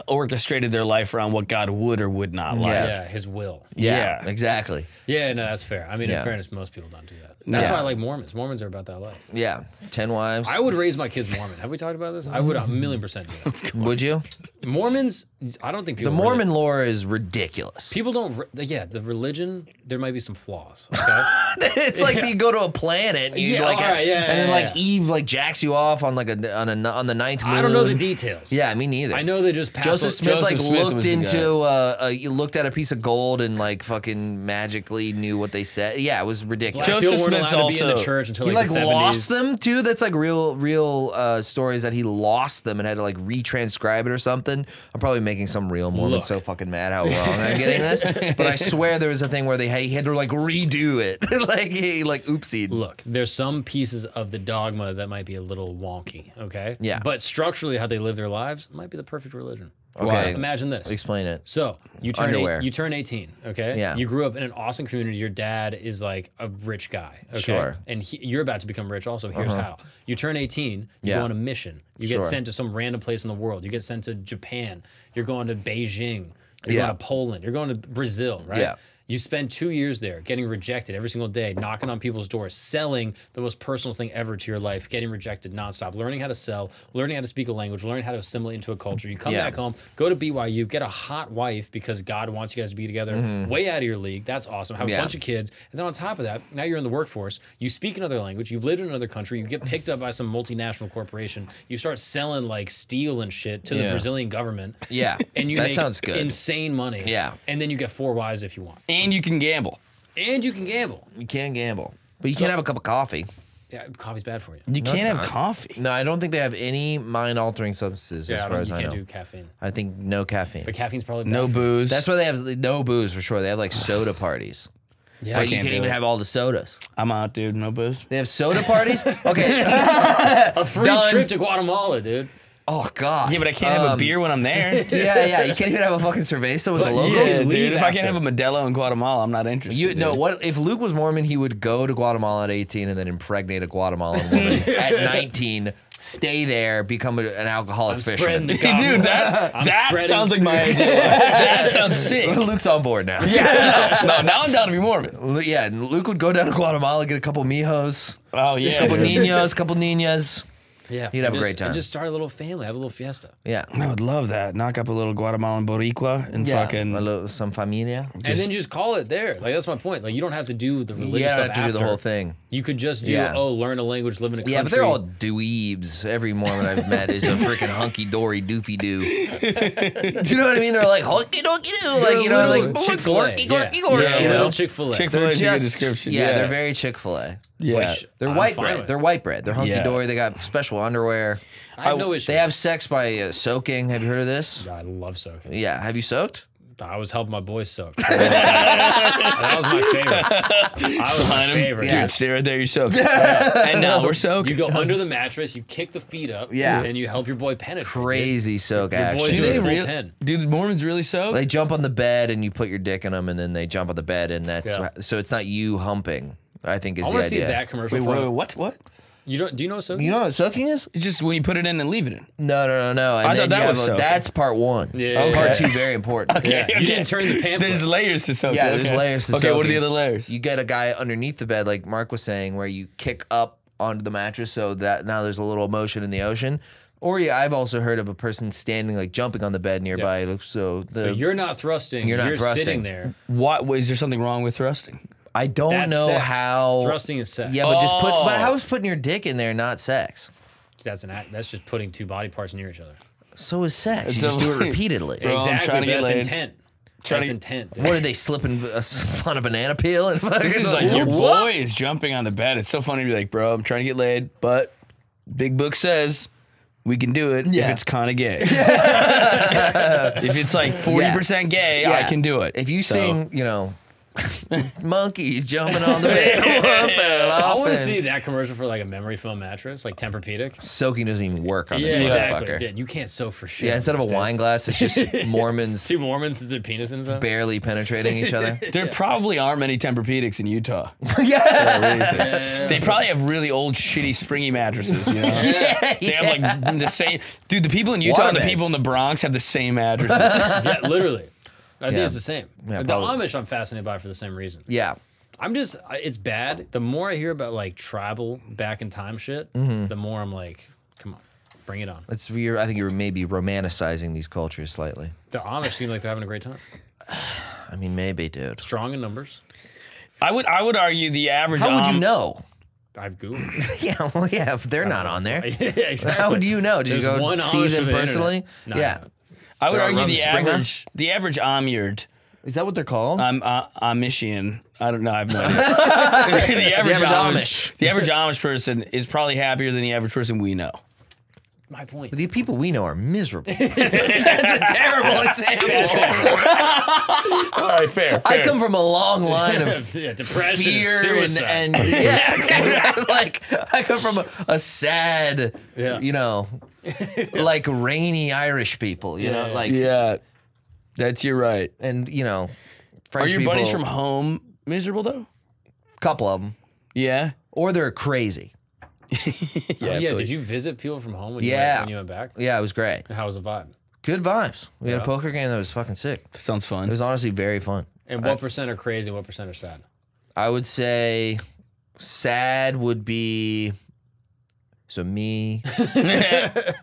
orchestrated their life around what God would or would not like. Yeah, his will. Yeah, Yeah. exactly. Yeah, no, that's fair. I mean, Yeah. in fairness, most people don't do that. That's Yeah. why I like Mormons. Mormons are about that life. Yeah, 10 wives. I would raise my kids Mormon. Have we talked about this? I would 1,000,000% do that. Would you? Mormons, I don't think The people Mormon really, lore is ridiculous. people don't. Yeah, the religion. There might be some flaws. Okay. It's like you go to a planet, and you Yeah, like, all right, yeah, and then yeah, like yeah. Eve like jacks you off on like on the ninth moon. I don't know the details. Yeah, me neither. I know they just passed. Joseph Smith Joseph like Smith looked was the into you looked at a piece of gold and like fucking magically knew what they said. Yeah, it was ridiculous. Blacks Joseph weren't Smith's allowed to be in the also- church until He like, like the 70s. lost them too. That's like real stories that he lost them and had to like retranscribe it or something. I'm probably making some real Mormon Look. so fucking mad how wrong I'm getting this. But I swear there was a thing where he had to like redo it. Like he like oopsied. Look, there's some pieces of the dogma that might be a little wonky, okay? Yeah. But structurally, how they live their lives might be the perfect religion. Okay. Imagine this. Explain it. So you turn Underwear. you turn 18, okay? Yeah. You grew up in an awesome community. Your dad is like a rich guy, okay? Sure. And you're about to become rich. Also, here's how: you turn 18, you Yeah. go on a mission. You get Sure. sent to some random place in the world. You get sent to Japan. You're going to Beijing. You're Yeah. going to Poland. You're going to Brazil, right? Yeah. You spend 2 years there getting rejected every single day, knocking on people's doors, selling the most personal thing ever to your life, getting rejected nonstop, learning how to sell, learning how to speak a language, learning how to assimilate into a culture. You come Yeah. back home, go to BYU, get a hot wife because God wants you guys to be together, way out of your league. That's awesome. Have Yeah. a bunch of kids. And then on top of that, now you're in the workforce. You speak another language. You've lived in another country. You get picked up by some multinational corporation. You start selling like steel and shit to the Yeah. Brazilian government. Yeah. And you that make sounds good. insane money. Yeah. And then you get 4 wives if you want. And you can gamble. And you can gamble. You can gamble, but you can't have a cup of coffee. Yeah, coffee's bad for you. You No, can't it's have not. coffee. No, I don't think they have any mind-altering substances as far as you I can't know. do caffeine. I think no caffeine. But caffeine's probably bad No for you. booze. That's why they have no booze for sure. They have like soda parties. Yeah, But you can't can't do even it. have all the sodas. I'm out, dude. No booze. They have soda parties? Okay. a free Done. trip to Guatemala, dude. Oh, God. Yeah, but I can't have a beer when I'm there. Yeah. You can't even have a fucking cerveza with the locals? Yeah, leave dude. If I can't after. have a Modelo in Guatemala, I'm not interested. You no, dude. what if Luke was Mormon? He would go to Guatemala at 18 and then impregnate a Guatemalan woman at 19, stay there, become an alcoholic Spreading fisherman. the gospel. Dude, that I'm that spreading- sounds like my idea. That sounds sick. Luke's on board now. No, now I'm down to be Mormon. Yeah, and Luke would go down to Guatemala, get a couple mijos, Oh yeah, couple dude. niños, couple niñas. Yeah, You'd have a great time. And just start a little family, have a little fiesta. Yeah. I would love that. Knock up a little Guatemalan Boricua and fucking a little, some familia. And then just call it there. Like, that's my point. Like, you don't have to do the religious You stuff don't have to do the after. whole thing. You could just do, learn a language, live in a country. Yeah, but they're all dweebs. Every Mormon I've met is a freaking hunky-dory doofy-doo. Do you know what I mean? They're like, hunky-dory-doo. Like, you know, like, Chick-fil-A. Yeah, you know? Chick-fil-A. Chick-fil-A is a good description. Yeah, they're very Chick-fil-A. Yeah. They're white bread. They're white bread. They're hunky-dory. They got special underwear. I have no issue. They have sex by soaking. Have you heard of this? I love soaking. Yeah. Have you soaked? I was helping my boys soak. That was my favorite. I was my favorite. Dude, stay right there. You're soaking. And now we're soaking. You go under the mattress, you kick the feet up, and you help your boy penetrate. Crazy soak Your boys action. do a full pen. Do the Mormons really soak? They jump on the bed and you put your dick in them, and then they jump on the bed, and that's so it's not you humping. I think is I the want to see idea. that commercial. Wait, what? You don't? Do you know what soaking? You know what soaking is? It's just when you put it in and leave it in. No. And I then thought that you was have soaking. that's part one. Yeah. Part Okay. two, very important. Yeah. You didn't turn the pamphlet. There's layers to soaking. Yeah, there's layers to soaking. Okay, what are the other layers? You get a guy underneath the bed, like Mark was saying, where you kick up onto the mattress so that now there's a little motion in the ocean. Or I've also heard of a person standing, like jumping on the bed nearby. So you're not thrusting. You're not thrusting. Sitting there. What? Is there something wrong with thrusting? I don't That's know sex. how Thrusting is sex. Yeah, but but how is putting your dick in there not sex? That's just putting two body parts near each other. So is sex. You So- just do it repeatedly. Bro, I'm Exactly. trying to But get that's laid. intent. Trying That's to- intent. Dude. What are they slipping on a banana peel? And This is like your boy is jumping on the bed. It's so funny to be like, bro, I'm trying to get laid, but Big Book says we can do it if it's kind of gay. If it's like 40% gay, I can do it. If you sing, monkeys jumping on the bed. I want to see that commercial for like a memory foam mattress, like Tempur-Pedic. Soaking doesn't even work on this exactly. motherfucker. Dude, you can't soak for shit. Yeah, instead of a wine glass, it's just Mormons Two Mormons with their penis inside. barely penetrating each other. There probably aren't many Tempur-Pedics in Utah. Yeah. They probably have really old, shitty, springy mattresses. You know, they have like the same. Dude, the people in Utah and the Waterbeds. people in the Bronx have the same mattresses. Yeah, literally. I think Yeah. it's the same. Yeah, the probably. Amish I'm fascinated by for the same reason. Yeah. It's bad. The more I hear about like tribal back in time shit, the more I'm like, come on, bring it on. I think you're maybe romanticizing these cultures slightly. The Amish seem like they're having a great time. I mean, maybe, dude. Strong in numbers. I would argue the average. How would you know? I've Googled. Yeah, well, yeah, if they're not on there. Yeah, exactly. How would you know? Did you There's go one see Amish them on the personally? internet. No, Yeah. I would They're argue around the Springer? average Amiard. Is that what they're called? Amishian. I don't know. I have no idea. the average Amish. The average Amish person is probably happier than the average person we know. My point. The people we know are miserable. That's a terrible example. All right, fair. I come from a long line of Yeah, depression, fear suicide. and yeah, dude, like I come from a sad, like rainy Irish people, you know, like Yeah, that's you're right. and Are French your people, buddies from home miserable though? couple of them, Yeah. or they're crazy. Yeah, did you visit people from home when you went back? Yeah, it was great. How was the vibe? Good vibes. We had a Yeah. poker game that was fucking sick. Sounds It fun. was honestly very fun. And what percent are crazy and what percent are sad? I would say sad would be me,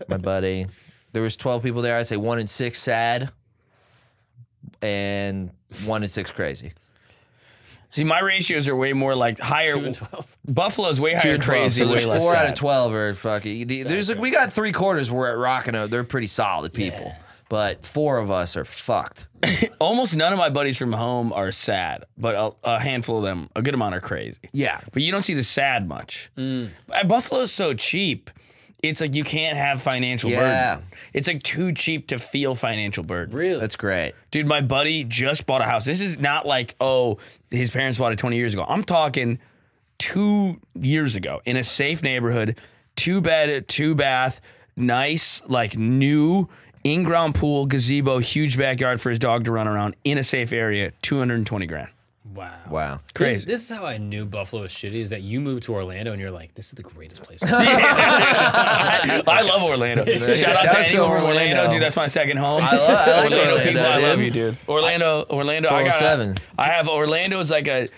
my buddy. There was 12 people there. I'd say 1 in 6 sad and 1 in 6 crazy. See, my ratios are way more like higher. 2 and 12. Buffalo's way 2 higher and 12. crazy, So way there's less 4 out sad. of 12 are fucking. We got 3/4 we're at rocking out. They're pretty solid people. Yeah. But 4 of us are fucked. Almost none of my buddies from home are sad, but a handful of them, a good amount, are crazy. Yeah. But you don't see the sad much. Buffalo's so cheap. It's like you can't have financial Yeah. burden. It's like too cheap to feel financial burden. Really? That's great. Dude, my buddy just bought a house. This is not like, oh, his parents bought it 20 years ago. I'm talking 2 years ago in a safe neighborhood, 2 bed, 2 bath, nice, like new in-ground pool, gazebo, huge backyard for his dog to run around in a safe area, 220 grand. Wow. Crazy. This is how I knew Buffalo was shitty, is that you moved to Orlando and you're like, this is the greatest place. I love Orlando. Shout out to anyone from Orlando. Dude, that's my second home. I like Orlando people, I dude. love you, dude. Orlando, I 407. have Orlando is like a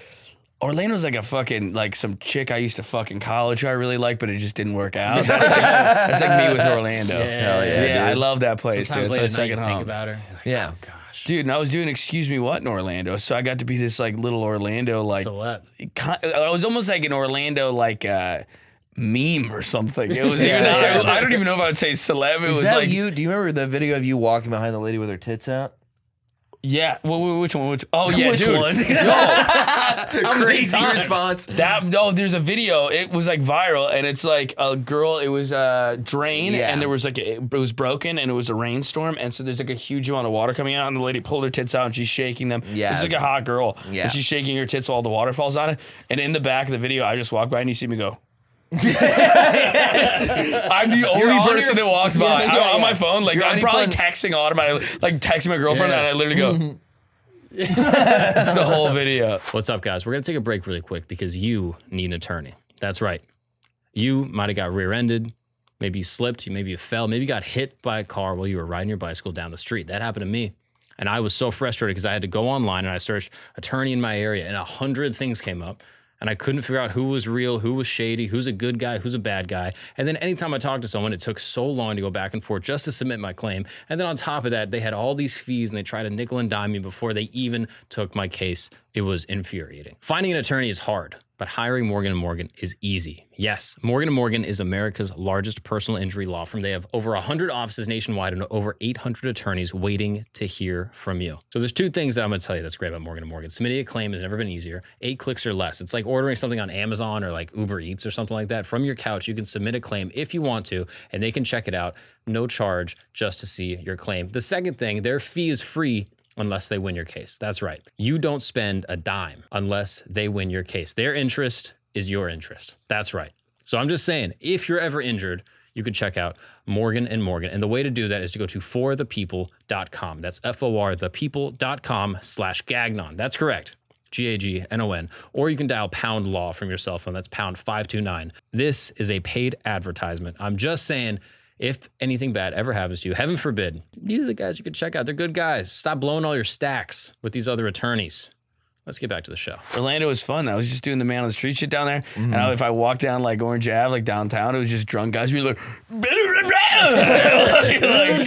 Orlando's like a fucking, like some chick I used to fuck in college who I really like, but it just didn't work out. That's like me with Orlando. Hell yeah, dude. I love that place, Sometimes dude. late It's my at night you second think home. about her. Like, Yeah. oh, gosh. Dude, and I was doing Excuse Me What in Orlando, so I got to be this like little Orlando, like, Celeb. I was almost like an Orlando, like, meme or something. It was even, I don't even know if I would say celeb. It Is was that like, you? Do you remember the video of you walking behind the lady with her tits out? yeah. Which one? Oh, yeah, Which dude. one? Crazy response. There's a video. It was like viral, and it's like a girl. It was a drain, Yeah. and there was like it was broken, and it was a rainstorm, and so there's like a huge amount of water coming out, and the lady pulled her tits out, and she's shaking them. Yeah. It's like a hot girl. Yeah. And she's shaking her tits while the water falls on it. And in the back of the video, I just walk by, and you see me go. I'm the only person that walks by. I'm on my phone, like I'm probably texting automatically, like texting my girlfriend, and I literally go. It's the whole video. What's up, guys? We're going to take a break really quick because you need an attorney. That's right. You might have got rear-ended. Maybe you slipped. Maybe you fell. Maybe you got hit by a car while you were riding your bicycle down the street. That happened to me. And I was so frustrated because I had to go online and I searched attorney in my area and 100 things came up. And I couldn't figure out who was real, who was shady, who's a good guy, who's a bad guy. And then anytime I talked to someone, it took so long to go back and forth just to submit my claim. And then on top of that, they had all these fees and they tried to nickel and dime me before they even took my case. It was infuriating. Finding an attorney is hard, but hiring Morgan & Morgan is easy. Yes, Morgan & Morgan is America's largest personal injury law firm. They have over 100 offices nationwide and over 800 attorneys waiting to hear from you. So there's two things that I'm gonna tell you that's great about Morgan & Morgan. Submitting a claim has never been easier. 8 clicks or less. It's like ordering something on Amazon or like Uber Eats or something like that. From your couch, you can submit a claim if you want to, and they can check it out. No charge just to see your claim. The second thing, their fee is free unless they win your case. That's right. You don't spend a dime unless they win your case. Their interest is your interest. That's right. So I'm just saying, if you're ever injured, you can check out Morgan & Morgan. And the way to do that is to go to forthepeople.com. That's forthepeople.com/Gagnon. That's correct. Gagnon. Or you can dial pound law from your cell phone. That's pound 529. This is a paid advertisement. I'm just saying, if anything bad ever happens to you, heaven forbid, these are the guys you could check out. They're good guys. Stop blowing all your stacks with these other attorneys. Let's get back to the show. Orlando was fun. I was just doing the man on the street shit down there. And if I walked down like Orange Ave, like downtown, it was just drunk guys. We were like,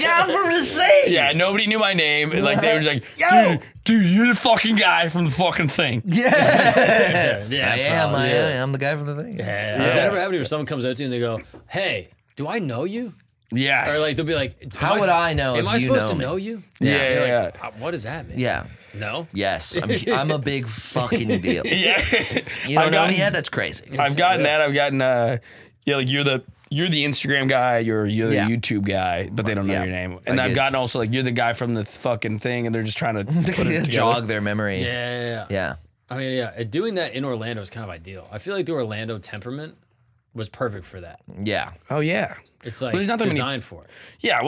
Down from the sea. yeah, nobody knew my name. And, like they were just like, dude, you're the fucking guy from the fucking thing. Yeah. Yeah, I am. I'm the guy from the thing. Yeah. Does that ever happen to you where someone comes up to you and they go, hey, do I know you? Yes. Or like they'll be like, How would I know am if I you supposed know to me? know you? Yeah, You're yeah, like, what does that mean? Yeah. No? Yes. I'm a big fucking deal. yeah. You don't know me yet? That's crazy. I've gotten that. I've gotten, yeah, like you're the Instagram guy, you're the YouTube guy, but they don't know your name. And I've gotten also like, you're the guy from the fucking thing, and they're just trying to put it jog their memory. Yeah. I mean, yeah, doing that in Orlando is kind of ideal. I feel like the Orlando temperament was perfect for that. Yeah. Oh, yeah. It's like there's not that many- designed for it. Yeah, I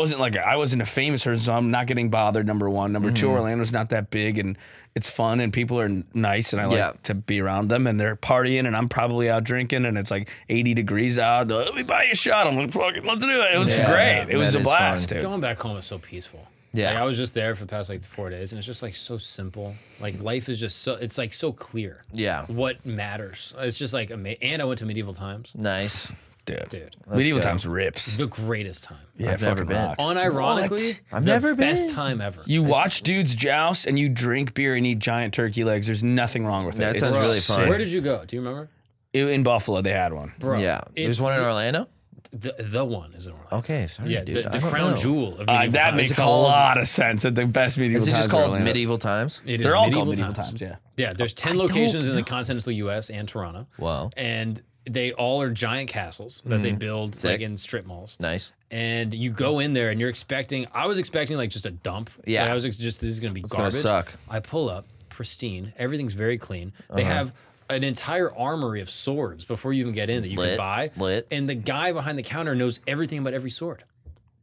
wasn't a famous person, so I'm not getting bothered, number one. Number two, Orlando's not that big, and it's fun, and people are nice, and I like to be around them, and they're partying, and I'm probably out drinking, and it's like 80 degrees out. Let me buy you a shot. I'm like, fuck it, let's do it. It was great. It was a blast, dude. Going back home is so peaceful. Yeah. Like, I was just there for the past like 4 days, and it's just like so simple. Like life is just so, it's like so clear. Yeah. What matters. It's just like, and I went to medieval times. Nice. Dude. Medieval times rips. The greatest time. Yeah, I've never been. rocks. Unironically, I've never been. Best time ever. You watch dudes joust and you drink beer and eat giant turkey legs. There's nothing wrong with it. That It's sounds really fun. Where did you go? Do you remember? In Buffalo, they had one. Bro. Yeah. There's it's one in Orlando? The one is in Orlando. Okay, sorry, Yeah, dude. the I don't crown know. jewel of medieval That times. makes a called- lot of sense. That the best medieval Is it times just are called Orlando. medieval times? It is They're all called medieval times, yeah. Yeah, there's 10 locations in the continental U.S. and Toronto. Wow. And they all are giant castles that they build like in strip malls. Nice. And you go in there and you're expecting, I was expecting like just a dump. Yeah. Like, I was just, this is going to be It's gonna garbage. suck. I pull up, pristine. Everything's very clean. They have an entire armory of swords before you even get in that you can buy. Lit. And the guy behind the counter knows everything about every sword.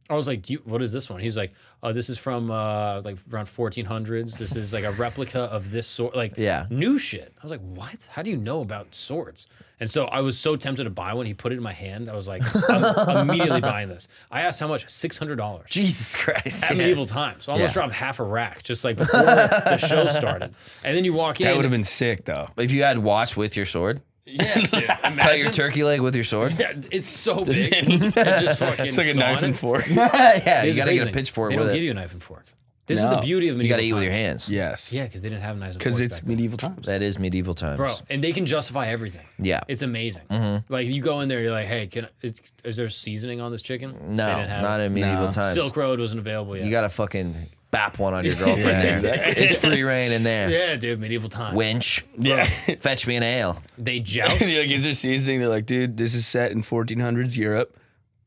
I was like, what is this one? He was like, oh, this is from like around 1400s. This is like a replica of this sword, like new shit. I was like, what? How do you know about swords? And so I was so tempted to buy one. He put it in my hand. I was like, I'm immediately buying this. I asked how much? $600. Jesus Christ. At medieval times. So I almost dropped half a rack just like before the show started. And then you walk in. That would have been sick though. If you had watch with your sword. Yes, dude. Cut your turkey leg with your sword. Yeah, it's so big. It's just fucking It's like a knife and fork. Yeah, you It's gotta get a amazing. pitchfork They with don't it. give you a knife and fork. This is the beauty of medieval You gotta eat with times. your hands. Yes. Yeah, because they didn't have knives and forks. Because it's back then. medieval times. That is medieval times. Bro, and they can justify everything. Yeah. It's amazing. Like you go in there, you're like, hey, is there seasoning on this chicken? No, They didn't have not it. in medieval times. Silk Road wasn't available yet. You gotta fucking bap one on your girlfriend there. It's free reign in there. Yeah, dude, medieval times. Winch. Yeah. Fetch me an ale. They joust. You're like, is there seasoning? They're like, dude, this is set in 1400s Europe.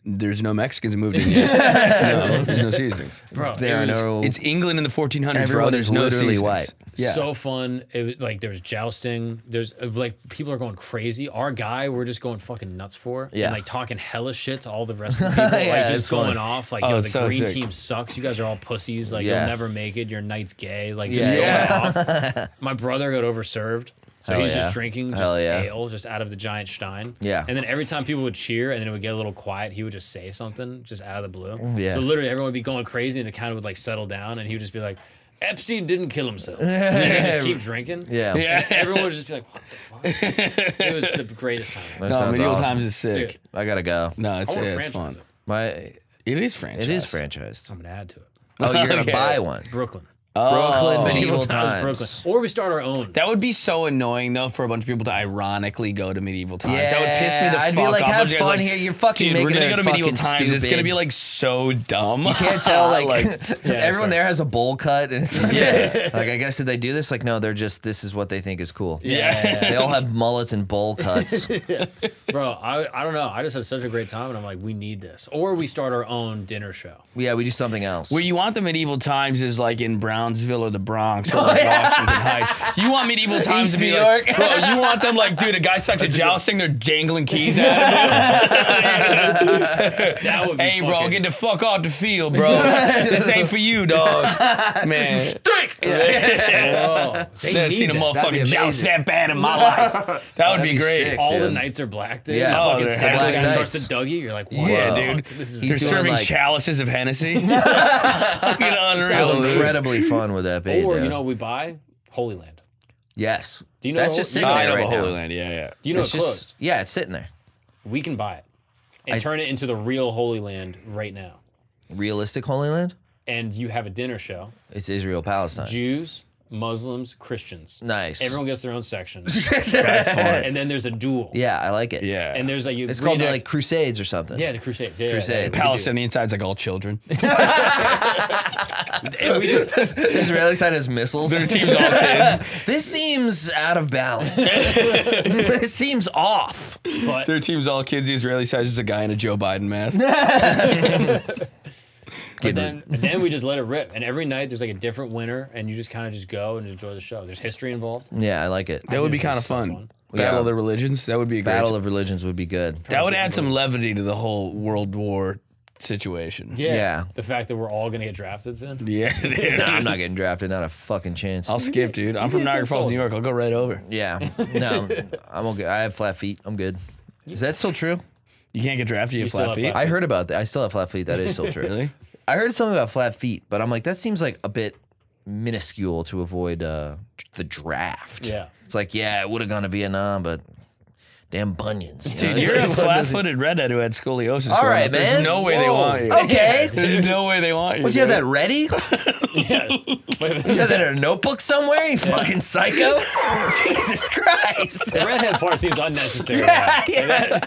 There's no Mexicans that moved in yet. No, there's no seasonings. Bro, There are no. It's England in the 1400s, bro. Everyone There's is no literally seasonings. white. Yeah. So fun. It was like there's jousting. There's like people are going crazy. Our guy, we're just going fucking nuts for. Yeah. And like talking hella shit to all the rest of the people. Yeah, like it's just going fun. off. Like, Oh, yo, it's the so green sick. team sucks. You guys are all pussies. Like Yeah. you'll never make it. Your night's gay. Like just Yeah. going off. My brother got overserved. So Hell he's yeah. just drinking just Hell yeah. ale, just out of the giant stein. Yeah. And then every time people would cheer and then it would get a little quiet, he would just say something just out of the blue. Yeah. So literally everyone would be going crazy and it kind of would like settle down and he would just be like, Epstein didn't kill himself. And then he'd just keep drinking. Yeah. Yeah. Everyone would just be like, what the fuck? It was the greatest time. That No, sounds medieval awesome. times is sick. Dude. I gotta go. No, it's, I want to it's franchise fun. it. My, It is franchise. it is franchised. I'm going to add to it. Oh, you're gonna Okay. buy one. Brooklyn. Brooklyn medieval Times, times. Brooklyn. Or we start our own. That would be so annoying though for a bunch of people to ironically go to medieval times. Yeah, that would piss me the I'd fuck be like, off. have Those guys fun like, here. You're fucking dude, we're making gonna it go to medieval fucking times. It's gonna stupid. be like so dumb. You can't tell like, it's everyone fair. there has a bowl cut and it's like, like I guess did they do this? Like no, they're just this is what they think is cool. Yeah. They all have mullets and bowl cuts. Bro, I don't know. I just had such a great time and I'm like, we need this. Or we start our own dinner show. Yeah, we do something else. Where you want the medieval times is like in Brownsville or the Bronx or like Washington Heights. You want medieval times East to be New like, York. bro, you want them like, dude, a guy sucks at jousting, they're jangling keys at him. That would be Hey, bro, fucking- get the fuck off the field, bro. This ain't for you, dog. Man. Whoa. They Never need seen a that. That'd be motherfucking joust amazing. that bad in my life. That would That'd be be great. sick. All the dude. nights are black, dude. Yeah. The Oh, fucking they're Saturday black guy starts nights. to Dougie. You're like, wow. Yeah, Whoa. dude. This is They're doing, serving like- chalices of Hennessy. Fucking How unreal, dude. incredibly fun would that be? Or, dude? you know, what we buy Holy Land. Yes. Do you know That's what- just you sitting know- I there know right about Holy now. Land, yeah. Do you know It's it closed? just yeah, it's sitting there. We can buy it and turn it into the real Holy Land right now. Realistic Holy Land? And you have a dinner show. It's Israel Palestine. Jews, Muslims, Christians. Nice. Everyone gets their own section. That's fun. And then there's a duel. Yeah, I like it. Yeah. And there's like you It's called reenact- like Crusades or something. yeah, the Crusades. Yeah, Crusades. Yeah, Palestinian side's like all children. and we just Israeli side has missiles. Their team's all kids. This seems out of balance. This seems off. but Their team's all kids. The Israeli side's just a guy in a Joe Biden mask. But then we just let it rip. And every night there's like a different winner, and you just kind of just go and enjoy the show. There's history involved. Yeah, I like it. That would be It's kind of so fun. Battle Yeah. of the Religions. That would be a great. Battle of Religions would be good. That would add some levity to the whole World War situation. Yeah. The fact that we're all gonna get drafted soon. Yeah, dude. Nah, I'm not getting drafted. Not a fucking chance. I'll skip, dude. I'm you from get Niagara good Falls, New soldier. York. I'll go right over. Yeah. No, I'm okay. I have flat feet. I'm good. Is that still true? You can't get drafted. You have still flat have feet. flat I heard about that. I still have flat feet. That is still true. Really? I heard something about flat feet, but I'm like, that seems like a bit minuscule to avoid the draft. Yeah. It's like, yeah, I would have gone to Vietnam, but damn bunions. You know? Dude, It's you're like, a what does it- flat-footed redhead who had scoliosis. All growing right, up. There's man. no way they Whoa. want you. Okay. There's no way they want you. Would you have dude. that ready? Yeah. Would you have that in a notebook somewhere, you fucking psycho? Jesus Christ. The redhead part seems unnecessary. Yeah.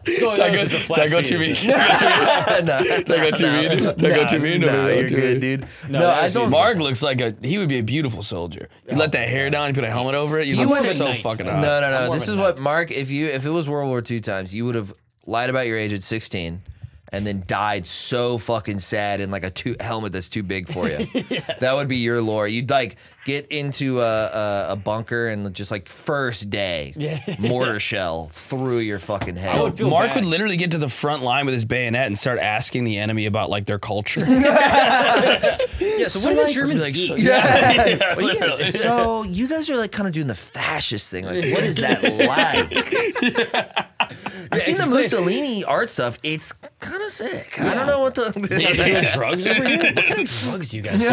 Scoliosis is a flat Did I go too fetus. mean? Did I go too mean? Did I go too mean? No, you're too good, mean. dude. No, No, that I is don't. easy. Mark looks like he would be a beautiful soldier. You let that hair down, you put a helmet over it, you I'm look more of a so knight. fucking No, hot. No. more This of is a what Mark. If it was World War II times, you would have lied about your age at 16, and then died so fucking sad in like a helmet that's too big for you. That would be your lore. You'd like get into a bunker and just like first day mortar shell through your fucking head. Mark would literally get to the front line with his bayonet and start asking the enemy about like their culture. So what do the Germans eat? Literally. So you guys are like kind of doing the fascist thing. Like, what is that like? I've seen the Mussolini art stuff. It's kind of sick. I don't know what the drugs over here. What kind of drugs you guys do?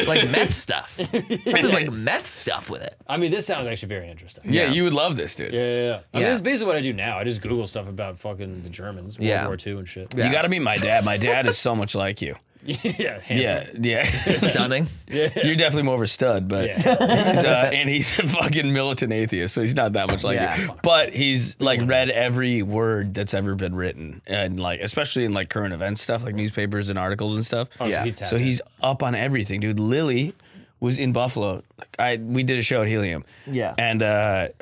like meth stuff. There's like meth stuff with it. I mean, this sounds actually very interesting. Yeah, you would love this, dude. Yeah. I mean, this is basically what I do now. I just Google stuff about fucking the Germans, World War II and shit. You got to meet my dad. My dad is so much like you. Handsome. Yeah. Stunning. You're definitely more of a stud, but he's a fucking militant atheist, so he's not that much like you. But he's like read every word that's ever been written, and like especially in like current events stuff, like newspapers and articles and stuff. So he's up on everything, dude. Lily was in Buffalo. We did a show at Helium. Yeah. And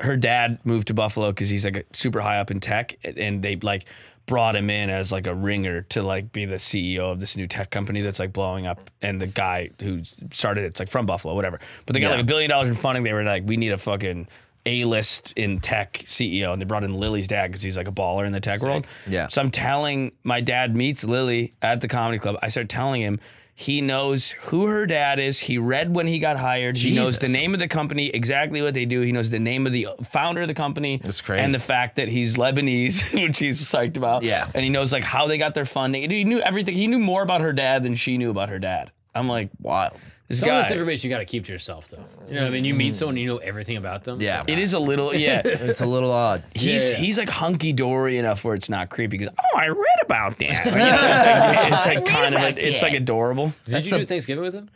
her dad moved to Buffalo because he's like super high up in tech, and they like brought him in as like a ringer to like be the CEO of this new tech company that's like blowing up. And the guy who started it's like from Buffalo, whatever. But they got like $1 billion in funding. They were like, we need a fucking A-list in tech CEO. And they brought in Lily's dad because he's like a baller in the tech world. Yeah. So I'm telling, my dad meets Lily at the comedy club. I start telling him, he knows who her dad is. He read when he got hired. Jesus. He knows the name of the company, exactly what they do. He knows the name of the founder of the company. That's crazy. And the fact that he's Lebanese, which he's psyched about. Yeah. And he knows like how they got their funding. He knew everything. He knew more about her dad than she knew about her dad. I'm like, wild. Some of this information you got to keep to yourself, though. You know what I mean? You meet someone, you know everything about them. Yeah. It is a little, it's a little odd. He's like hunky-dory enough where it's not creepy. Because, oh, I read about that. You know, it's like kind of, it's like adorable. Did you do Thanksgiving with him?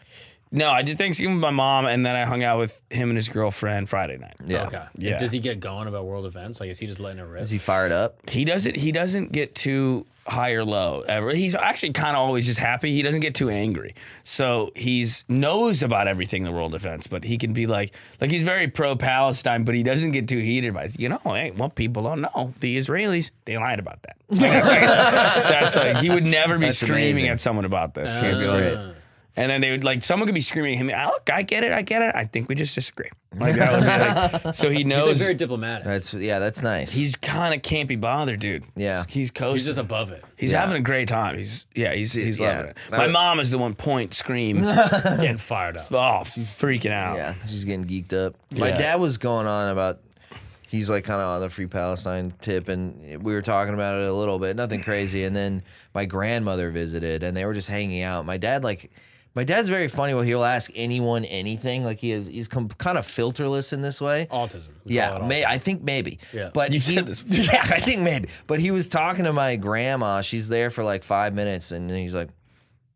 No, I did Thanksgiving with my mom, and then I hung out with him and his girlfriend Friday night. Yeah. Okay. Yeah. Does he get going about world events? Like, is he just letting it rip? Is he fired up? He doesn't get too high or low ever. He's actually kind of always just happy. He doesn't get too angry. So he's knows about everything in the world events, but he can be like he's very pro-Palestine, but he doesn't get too heated by it. You know, hey, what people don't know, the Israelis, they lied about that. That's like he would never be screaming at someone about this. That's great. And then they would like someone could be screaming at him. Look, I get it. I think we just disagree. Like that would be like, so he knows. He's like very diplomatic. That's nice. He's kind of can't be bothered, dude. Yeah, he's coasting. He's just above it. He's having a great time. He's loving it. My mom is the one point scream, getting fired up. Oh, freaking out. Yeah, she's getting geeked up. My dad was going on about. He's like kind of on the Free Palestine tip, and we were talking about it a little bit, nothing crazy. And then my grandmother visited, and they were just hanging out. My dad's very funny. Well, he'll ask anyone anything. Like he's kind of filterless in this way. Autism. I think maybe. Yeah, but you said this. Yeah, I think maybe. But he was talking to my grandma. She's there for like 5 minutes, and then he's like,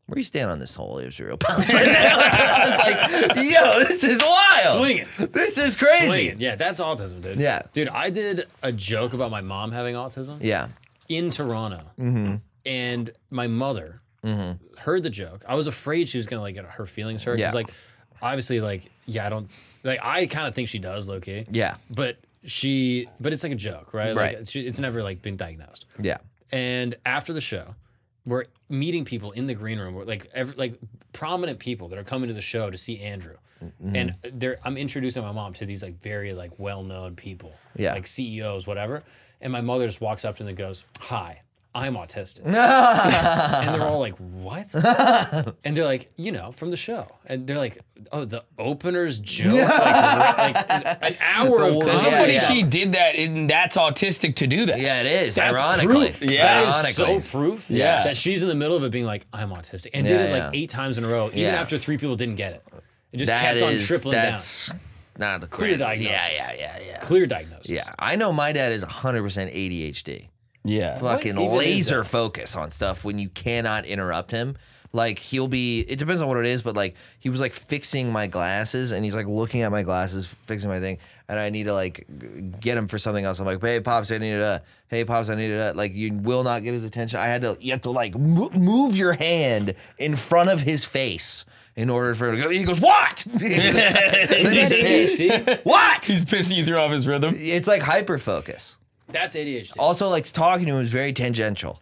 "Where you stand on this whole Israel Palestine?" I was like, "Yo, this is wild. Swing it. This is crazy." Swing it. Yeah, that's autism, dude. Yeah, dude. I did a joke about my mom having autism. Yeah. In Toronto, and my mother. Heard the joke. I was afraid she was gonna like get her feelings hurt. Because like, obviously, like, I don't like. I kind of think she does, low key. Yeah. But it's like a joke, right? Right. Like, it's never like been diagnosed. Yeah. And after the show, we're meeting people in the green room, like prominent people that are coming to the show to see Andrew. And I'm introducing my mom to these like very like well-known people, like CEOs, whatever. And my mother just walks up to them and goes, "Hi, I'm autistic." And they're all like, "What?" And they're like, "You know, from the show." And they're like, "Oh, the opener's joke?" like an hour of somebody she did that, and that's autistic to do that. Yeah, it is. That's ironically. Proof. Yeah. That is so proof that she's in the middle of it being like, "I'm autistic." And did it like 8 times in a row, even after 3 people didn't get it. It just kept on tripling down. Not the clear diagnosis. Yeah. Clear diagnosis. Yeah. I know my dad is 100% ADHD. Yeah. Fucking laser focus on stuff when you cannot interrupt him. Like he'll be, it depends on what it is, but like he was like fixing my glasses and he's like looking at my glasses, fixing my thing. And I need to like get him for something else. I'm like, "Hey, Pops, I need it. Hey, Pops, I need it." Like you will not get his attention. You have to like move your hand in front of his face in order for him to go. He goes, "What?" What? He's pissing you through off his rhythm. It's like hyper focus. That's ADHD. Also, like talking to him is very tangential.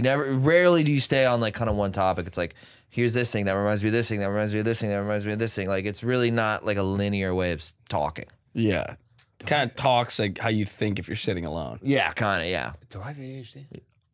Rarely do you stay on like kind of one topic. It's like, here's this thing that reminds me of this thing, that reminds me of this thing, that reminds me of this thing. Like, it's really not like a linear way of talking. Yeah. Kind of talks like how you think if you're sitting alone. Yeah, kind of, yeah. Do I have ADHD?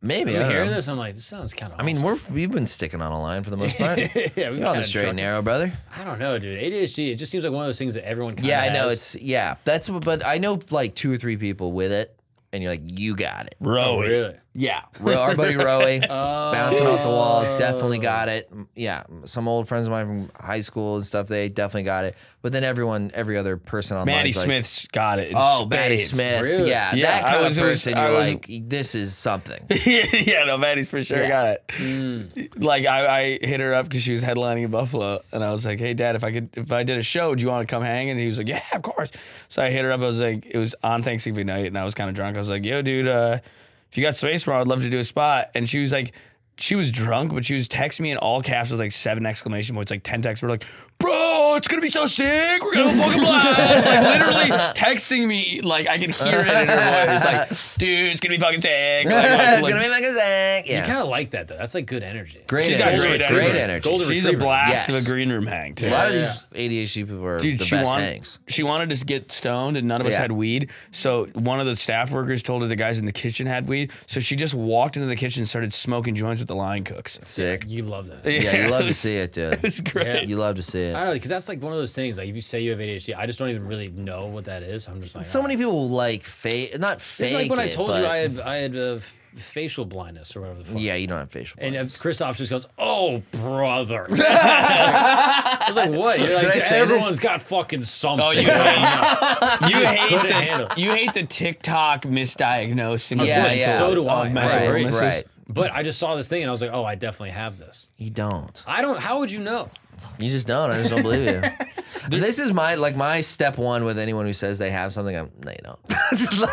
Maybe. I'm I don't hearing know. this, I'm like, this sounds kind of I mean, we've been sticking on a line for the most part. yeah, we've You're on the straight and narrow, brother. I don't know, dude. ADHD, it just seems like one of those things that everyone kind of Yeah, has. I know. But I know like 2 or 3 people with it, and you're like, you got it. Oh, Rowie. really? Yeah, our buddy Rowie, bouncing off the walls, definitely Oh. got it. Yeah, some old friends of mine from high school and stuff, they definitely got it. But then every other person online, Maddie like, Smith's got it. in Maddie spades. Smith, Really? yeah, Yeah, that kind I of was- person. I You're was- like, this is something. Yeah, no, Maddie's for sure got it. Like I hit her up because she was headlining in Buffalo, and I was like, "Hey, Dad, if I did a show, do you want to come hang?" And he was like, "Yeah, of course." So I hit her up. I was like, it was on Thanksgiving night, and I was kind of drunk. I was like, "Yo, dude, if you got space tomorrow, I'd love to do a spot." And she was like, she was drunk, but she was texting me in all caps with like 7 exclamation points, like 10 texts. We're like, "Bro, it's gonna be so sick. We're gonna fucking blast." Like literally texting me, like I could hear it in her voice. Like, dude, it's gonna be fucking sick. It's gonna be like a zang. You Yeah, kind of like that, though. That's like good energy. great She's got energy. great energy. Golden She's retriever. a blast Yes. of a green room hang too. A lot of Yeah, these ADHD people are Dude, the she best wanted, hangs. she wanted to get stoned, and none of us Yeah. had weed. So one of the staff workers told her the guys in the kitchen had weed. So she just walked into the kitchen and started smoking joints with the line cooks. Sick. You love that. Yeah, you love to was- see it, dude. It's great. Yeah. You love to see it. I don't know, because that's like one of those things. Like if you say you have ADHD, I just don't even really know what that is. I'm just like, So many people like not fake It's like when I it, told but you I had facial blindness or whatever the fuck. yeah, you don't have facial. And blindness. Christophe just goes, "Oh, brother." I was like, "What?" You're Did I like, say "Everyone's got fucking something." Oh, you couldn't handle it. you hate the TikTok misdiagnosing. Yeah, of yeah. So do I. of mental Right, illnesses. right. But I just saw this thing and I was like, "Oh, I definitely have this." You don't. I don't. How would you know? You just don't. I just don't believe you. This is my step one with anyone who says they have something. No, you don't.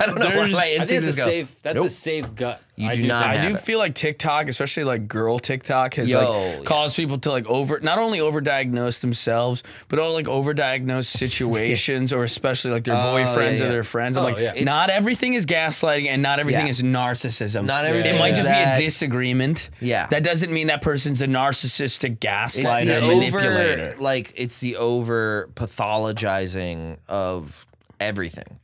I don't know where There's- my I think instincts it's a go. safe. That's Nope. a safe gut. You I do not I have do it. feel like TikTok, especially like girl TikTok, has Yo, like yeah. caused people to like not only overdiagnose themselves, but all like overdiagnose situations, or especially like their boyfriends yeah. or their friends. I'm Oh, like, yeah. not everything is gaslighting, and not everything Yeah. is narcissism. Not everything It might is just that. be a disagreement. Yeah. that doesn't mean that person's a narcissistic It's gaslighter, the manipulator. it's the over pathologizing of everything.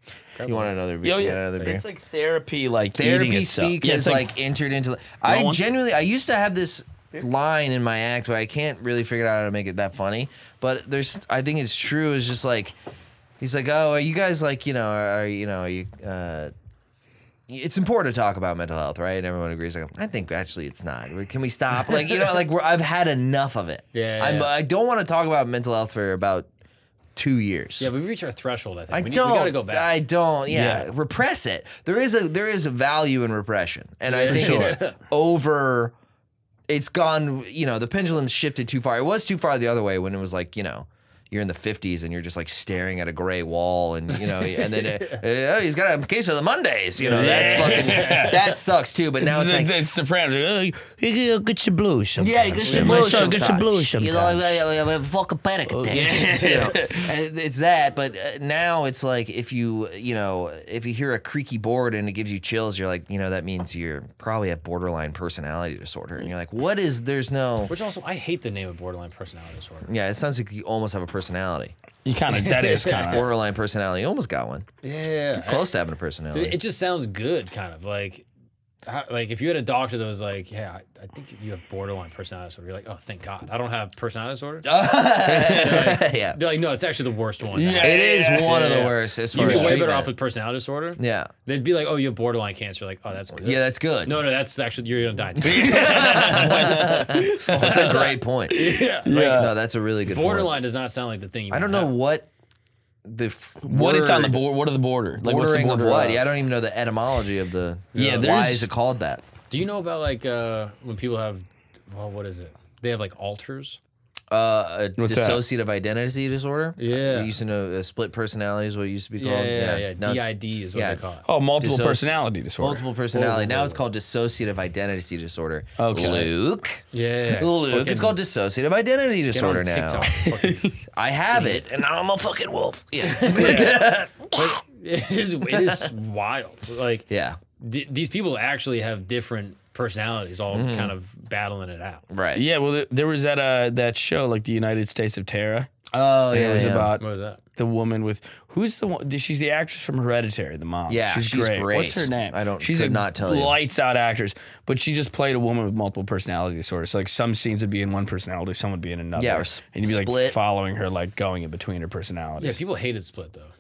You want another beer? Yo, You yeah, want another beer? it's like therapy, like eating Therapy itself. speak Yeah, has it's like entered into. I used to have this line in my act, but I can't really figure out how to make it that funny. But I think it's true. It's just like, he's like, "Oh, are you guys like, are you it's important to talk about mental health, right?" And everyone agrees. Like, I think actually it's not. Can we stop? Like, I've had enough of it. Yeah, I don't want to talk about mental health for about 2 years. Yeah, we reached our threshold. I think I we don't. We gotta go back. I don't. Yeah. Repress it. There is a value in repression, and I think it's over. It's gone. The pendulum's shifted too far. It was too far the other way when it was like you're in the 50s and you're just like staring at a gray wall, and and then oh, he's got a case of the Mondays. That's fucking that sucks too. But now it's like. the Sopranos. You get some blues sometimes. Yeah, you get some blues Get some sometimes. blues sometimes. I fucking panic attacks. And it's that, but now it's like if you hear a creaky board and it gives you chills, you're like, that means you're probably have borderline personality disorder, and you're like, what is? There's no. Which also, I hate the name of borderline personality disorder. Yeah, it sounds like you almost have a personality. You kind of, that is kind of. Borderline personality. You almost got one. Yeah. Close to having a personality. It just sounds good, kind of like if you had a doctor that was like, "Yeah, I think you have borderline personality disorder." You're like, "Oh, thank God, I don't have personality disorder." Yeah. They're like, "No, it's actually the worst one." Yeah. It is one of the Yeah. worst as far You'd as be way better treatment. off with personality disorder. Yeah. They'd be like, "Oh, you have borderline cancer." Like, "Oh, that's good." Yeah, that's good. No, that's actually you're gonna die. Too. That's a great point. Yeah. No, that's a really good Borderline does not sound like the thing you. point. I don't know what the What it's on the word- board? What are the border? Like, what's the Bordering of border what? Yeah, I don't even know the etymology of the. Yeah, why there's- is it called that? Do you know about like when people have, well, what is it? They have like alters. A What's that? dissociative identity disorder. Yeah. We used to know split personality is what it used to be Yeah, called. yeah. Now it's DID is what yeah. they call it. Oh, multiple Dissoci- personality disorder. multiple personality. Whoa, Now whoa, it's called dissociative identity disorder. Okay. Luke. Yeah. Luke. Fucking It's called dissociative identity get on disorder now. TikTok. Fucking- I have it, and now I'm a fucking wolf. Yeah. But it is wild. Like Yeah. these people actually have different personalities, all kind of battling it out. Right. Yeah, well, there was that show, like the United States of Terror. Oh, It was about What was that? the woman with who's the one? She's the actress from Hereditary, the mom. Yeah, she's great. What's her name? She's could a not tell you. lights out actress, but she just played a woman with multiple personality disorders. So like some scenes would be in one personality, some would be in another. Yeah, or and you'd be like split. following her, like going in between her Yeah, personalities. people hated Split though.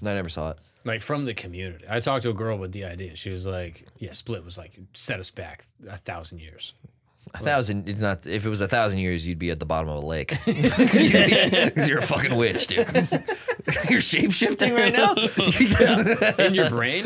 I never saw it. Like from the community. I talked to a girl with DID and she was like, yeah, Split was like set us back 1,000 years. 1,000. It's not. If it was 1,000 years, you'd be at the bottom of a lake. Because you're a fucking witch, dude. You're shape shifting right now. In your brain?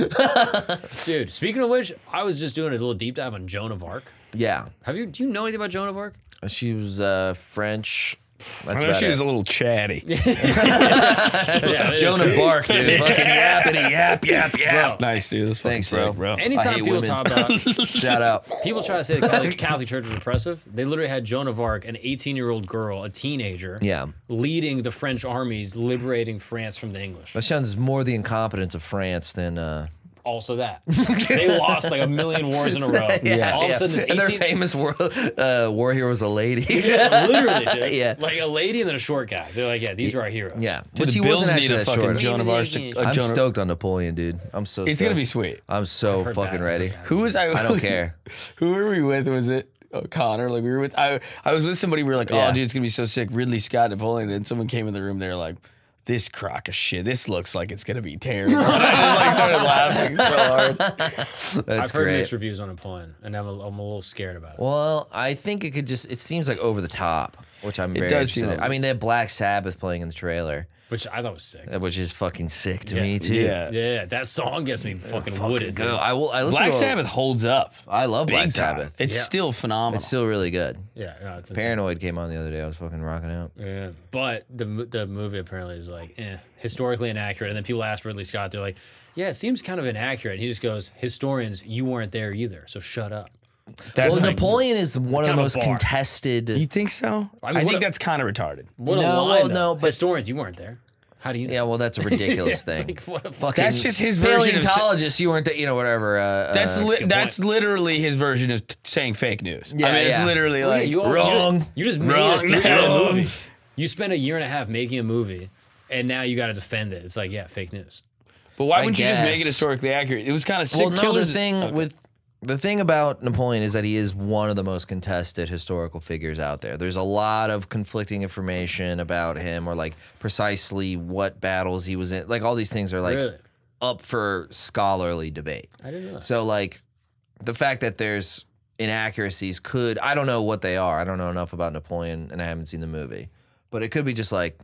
Dude, speaking of which, I was just doing a little deep dive on Joan of Arc. Yeah, Do you know anything about Joan of Arc? she was French. That's I know about she was it. a little chatty. Yeah, Joan of Arc, dude. Fucking yappity yap yap yap. Nice, dude. That's fucking Thanks, bro. sick, bro. I Anytime hate people women. talk about, Shout out. people try to say the Catholic Church was oppressive, they literally had Joan of Arc, an 18-year-old girl, a teenager, Yeah, leading the French armies, liberating France from the English. that sounds more the incompetence of France than. Also that. They lost like 1 million wars in a row. All of a sudden, this and their 18 famous war hero was a lady. literally, dude. Yeah. Like a lady and then a short guy. They're like, yeah, these are our heroes. Yeah, Dude, which the he Bills wasn't need actually a that fucking short. Joan of Arc. I'm stoked on Napoleon, dude. I'm so. It's stoked. gonna be sweet. I'm so heard fucking that. ready. Who was I? I don't care. Who were we with? Was it Connor? Like we were with. I was with somebody. We were like, oh, Yeah. dude, it's gonna be so sick. Ridley Scott, Napoleon, and someone came in the room. They're like, this crock of shit. This looks like it's gonna be terrible. And I just like started laughing so hard. That's I've heard great. mixed reviews on Napoleon, and I'm a little scared about it. Well, I think it could just. It seems like over the top, which I'm very. does seem interested in. over I mean, they have Black Sabbath playing in the trailer, Which I thought was sick. which is fucking sick to Yeah. me too. Yeah. Yeah, that song gets me fucking wooded. Go. Dude. I will. I listen Black to Sabbath holds up. I love Big Black time. Sabbath. It's Yeah. still phenomenal. It's still really good. Yeah, no, it's insane. Paranoid came on the other day. I was fucking rocking out. Yeah, but the movie apparently is like historically inaccurate. And then people asked Ridley Scott, they're like, "Yeah, it seems kind of inaccurate." And he just goes, "Historians, you weren't there either, so shut up." That's Well, like- Napoleon is one of the kind of a most bar. contested. You think so? I I, mean, what think a- that's kind of retarded. What a No, line, well, though. no, but- historians, you weren't there. How do you know? Yeah, well, that's a ridiculous It's thing. like, what a Fucking That's just his version of- paleontologist. You weren't, you know, whatever. good That's point. literally his version of saying fake news. Yeah, I mean, it's yeah. literally Well, yeah, like you all- wrong. You just made Wrong. a 3-hour Wrong. movie. You spent 1.5 years making a movie, and now you got to defend it. It's like, yeah, fake news. But why I wouldn't you just make it guess. historically accurate? It was kind of sick. Well, no, Killers- the thing about Napoleon is that he is one of the most contested historical figures out there. There's a lot of conflicting information about him, or like precisely what battles he was in. Like all these things are like Really? up for scholarly debate. I didn't know that. So like the fact that there's inaccuracies could, I don't know what they are. I don't know enough about Napoleon and I haven't seen the movie. But it could be just like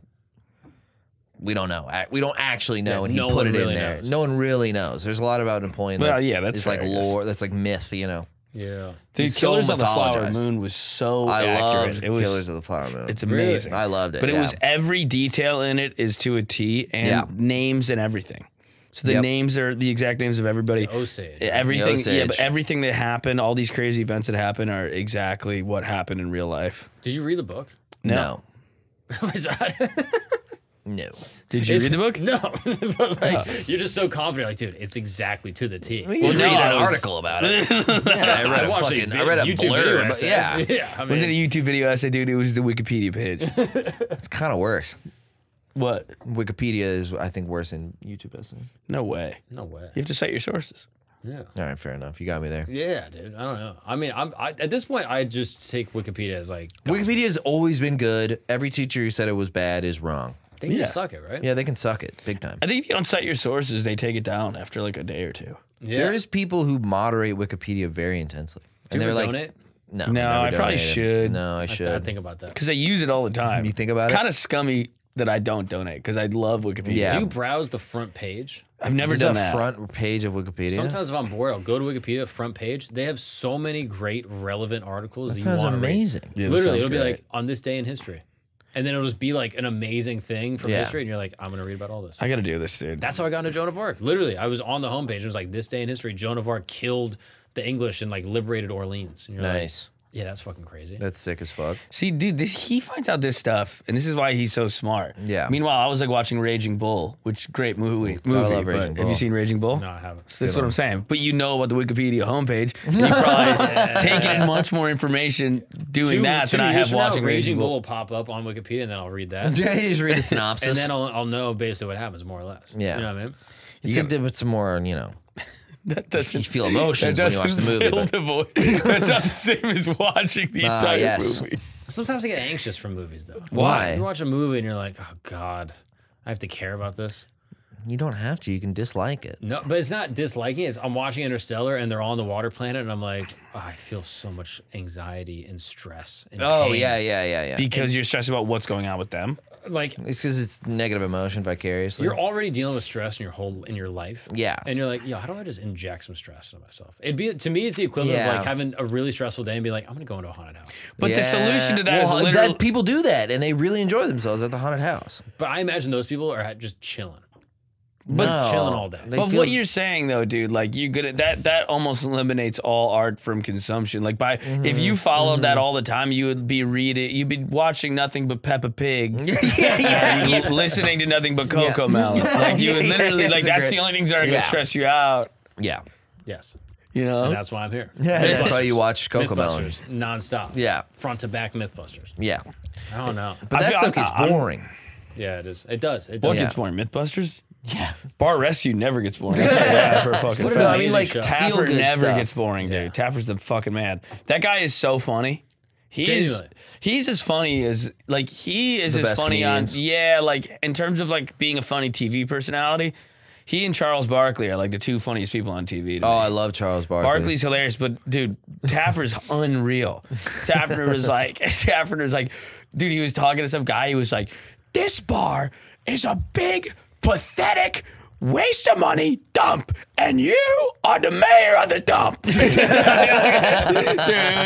we don't know. We don't actually know, Yeah, and he no put one it really in there. knows. No one really knows. There's a lot about Napoleon. Well, that yeah, that's is fair, like I guess. lore. That's like myth. You know. Yeah. The He's so Killers of the Flower mythologized. Moon was so I accurate. love It was, Killers of the Flower Moon. It's amazing. I loved it. But it yeah. was every detail in it is to a T, and Yeah. names and everything. So the Yep. names are the exact names of everybody. Osage. Everything, The yeah, but Osage. everything that happened, all these crazy events that happened, are exactly what happened in real life. Did you read the book? no. Was that- No. Did you read the book? No. But like, you're just so confident. Like, dude, it's exactly to the T. Well, you Well, read no, an I was- article about it. Yeah, I read watched I read a YouTube video blurb. But essay. yeah, Yeah. I mean, Was it a YouTube video essay, dude? It was the Wikipedia page. it's kind of worse. What? Wikipedia is, I think, worse than YouTube essay. No way. No way. You have to cite your sources. Yeah. All right, fair enough. You got me there. Yeah, dude. I don't know. I mean, at this point, I just take Wikipedia as like, Wikipedia has always been good. Every teacher who said it was bad is wrong. they need Yeah. to suck it, right? Yeah, they can suck it big time. I think if you don't cite your sources, they take it down after like a day or two. Yeah. There's people who moderate Wikipedia very intensely, Do you they're ever like, donate? No, No, never I probably donated. should. No, I should. I think about that. Because I use it all the time. You think about it's it? kind of scummy that I don't donate because I love Wikipedia. Yeah. Do you browse the front page? I've never There's done a that. front page of Wikipedia. Sometimes if I'm bored, I'll go to Wikipedia front page. They have so many great relevant articles that that you sounds want to read. amazing. Yeah, that Literally, sounds it'll be great. like on this day in history, and then it'll just be like an amazing thing from Yeah. history, and you're like, I'm gonna read about all this. I got to do this, dude. That's how I got into Joan of Arc. Literally, I was on the homepage. It was like this day in history. Joan of Arc killed the English and like liberated Orleans. And you're Nice. Yeah, that's fucking crazy. That's sick as fuck. See, dude, he finds out this stuff, and this is why he's so smart. Yeah. Meanwhile, I was like watching Raging Bull, which great movie. love but Raging Bull. Have you seen Raging Bull? No, I haven't. So that's what I'm saying. But you know about the Wikipedia homepage, and you probably take in much more information doing that than I have watching Raging Bull will pop up on Wikipedia, and then I'll read that. Yeah, you just read the synopsis. And then I'll know basically what happens, more or less. Yeah. You know what I mean? It's a bit some more, you know. That doesn't You feel emotions when you watch the movie. But That's not the same as watching the entire movie. Sometimes I get anxious from movies, though. Why? You watch a movie and you're like, oh, God, I have to care about this. you don't have to. You can dislike it. No, but it's not disliking. It's I'm watching Interstellar and they're all on the water planet, and I'm like, oh, I feel so much anxiety and stress. And pain. Yeah. Because you're stressed about what's going on with them. Like, It's because it's negative emotion vicariously. you're already dealing with stress in your life. Yeah. And you're like, yo, how do I just inject some stress into myself? To me, it's the equivalent of like having a really stressful day and be like, I'm gonna go into a haunted house. But the solution to that is Well, literally people do that and they really enjoy themselves at the haunted house. But I imagine those people are just chilling. But chilling all day. But what you're saying though, dude, like you get that almost eliminates all art from consumption. Like if you followed that all the time, you'd be watching nothing but Peppa Pig, listening to nothing but Coco Melon. Like you would literally that's the only things that are gonna stress you out. Yeah. Yes. You know, And that's why I'm here. Yeah, that's why you watch Coco Melon. Mythbusters, nonstop. Yeah. Front to back Mythbusters. Yeah. I don't know. But that stuff gets boring. Yeah, it is. It does. What gets boring? Mythbusters? Yeah. Bar Rescue never gets boring. For a fucking No, I mean, like, Taffer feel-good never stuff. gets boring, dude. Taffer's the fucking man. That guy is so funny. He's as funny as he is as best funny comedians. like in terms of like being a funny TV personality. He and Charles Barkley are like the two funniest people on TV. Oh, I love Charles Barkley. Barkley's hilarious, but dude, Taffer's unreal. Taffer was like, dude, he was talking to some guy. He was like, this bar is a big, pathetic waste of money dump, and you are the mayor of the dump. Dude, it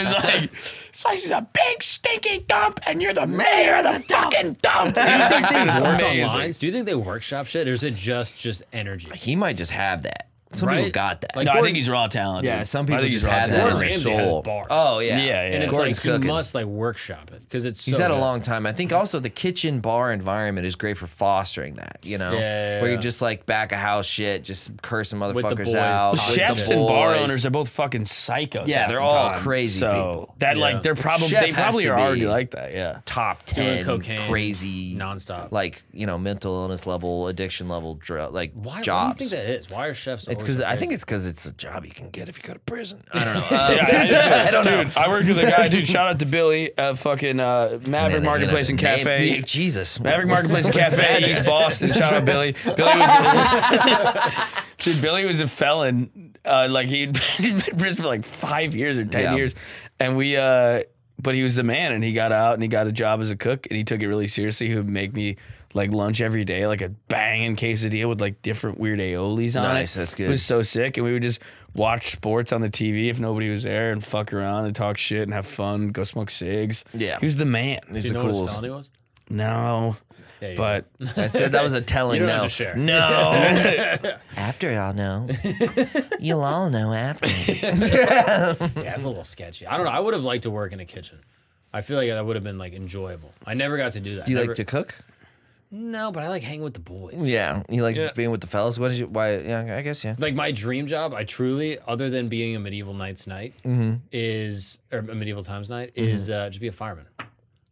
was like, this place is a big, stinky dump, and you're the mayor of the fucking dump. Do you think they work on lines? Do you think they workshop shit, or is it just energy? He might just have that. Some people got that. No, I think he's raw talent. Yeah, dude. some people I think just he's raw have that talent. in their Ramsay has soul. bars. Oh, yeah. Yeah. And it's Gordon's like cooking. you must like workshop it because it's. He's so had a good. long time. I think also the kitchen bar environment is great for fostering that, you know? Yeah. Where you just like back of house shit, just cursing the motherfuckers boys. out. The with Chefs the and bar boys. owners are both fucking psychos. Yeah, half they're the all time. crazy so people. That Yeah. they probably to are already be like that. Yeah. Top Doing 10 cocaine crazy nonstop. like, you know, mental illness level, addiction level like Why jobs. do you think that is? Why are chefs? It's always because so I big? think it's because it's a job you can get if you go to prison. I don't know. I don't know. Dude, I worked with a guy, dude. Shout out to Billy at fucking Maverick Marketplace and Cafe. Jesus. Maverick Marketplace and Cafe, East Boston. Shout out Billy. Billy was a felon. Like he'd been in prison for like 5 years or 10 years, and but he was the man, and he got out and he got a job as a cook, and he took it really seriously. He would make me like lunch every day, like a banging quesadilla with like different weird aiolis on it. Nice, that's good. It was so sick, and we would just watch sports on the TV if nobody was there, and fuck around and talk shit and have fun, go smoke cigs. Yeah. He was the man. He's Do you the know what his coolest. felony was? No, Yeah, you but That was a telling You don't no. have to share. No. After y'all know. You'll all know after. Yeah, it's a little sketchy. I don't know. I would have liked to work in a kitchen. I feel like that would have been like enjoyable. I never got to do that. Do you Never- like to cook? No, but I like hanging with the boys. Yeah. You like Yeah. being with the fellas? What is you? Why? Yeah, I guess, yeah. Like my dream job, I truly, other than being a medieval night's night, or a medieval times night, is just be a fireman.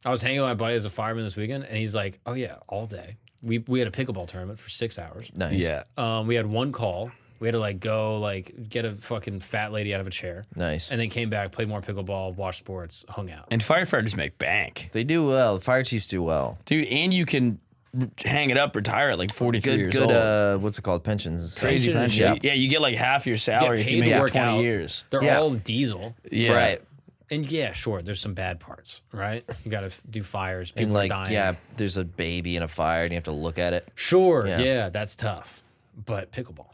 I was hanging with my buddy as a fireman this weekend, and he's like, "Oh yeah, all day." We had a pickleball tournament for 6 hours. Nice. yeah. We had one call. We had to like go like get a fucking fat lady out of a chair, Nice. and then came back, played more pickleball, watched sports, hung out. And firefighters make bank, They do well. The fire chiefs do well. dude. And you can hang it up, retire at like 43 years old. Good, what's it called? Pensions. Crazy pension and pension. shit. Yeah, you get like half your salary if you paid make to it work 20 out. years. They're Yeah. all diesel. Yeah. Right. And yeah, sure, there's some bad parts, right? You got to do fires, people And are like, dying. yeah, there's a baby in a fire and you have to look at it. Sure, Yeah. yeah, that's tough. But pickleball.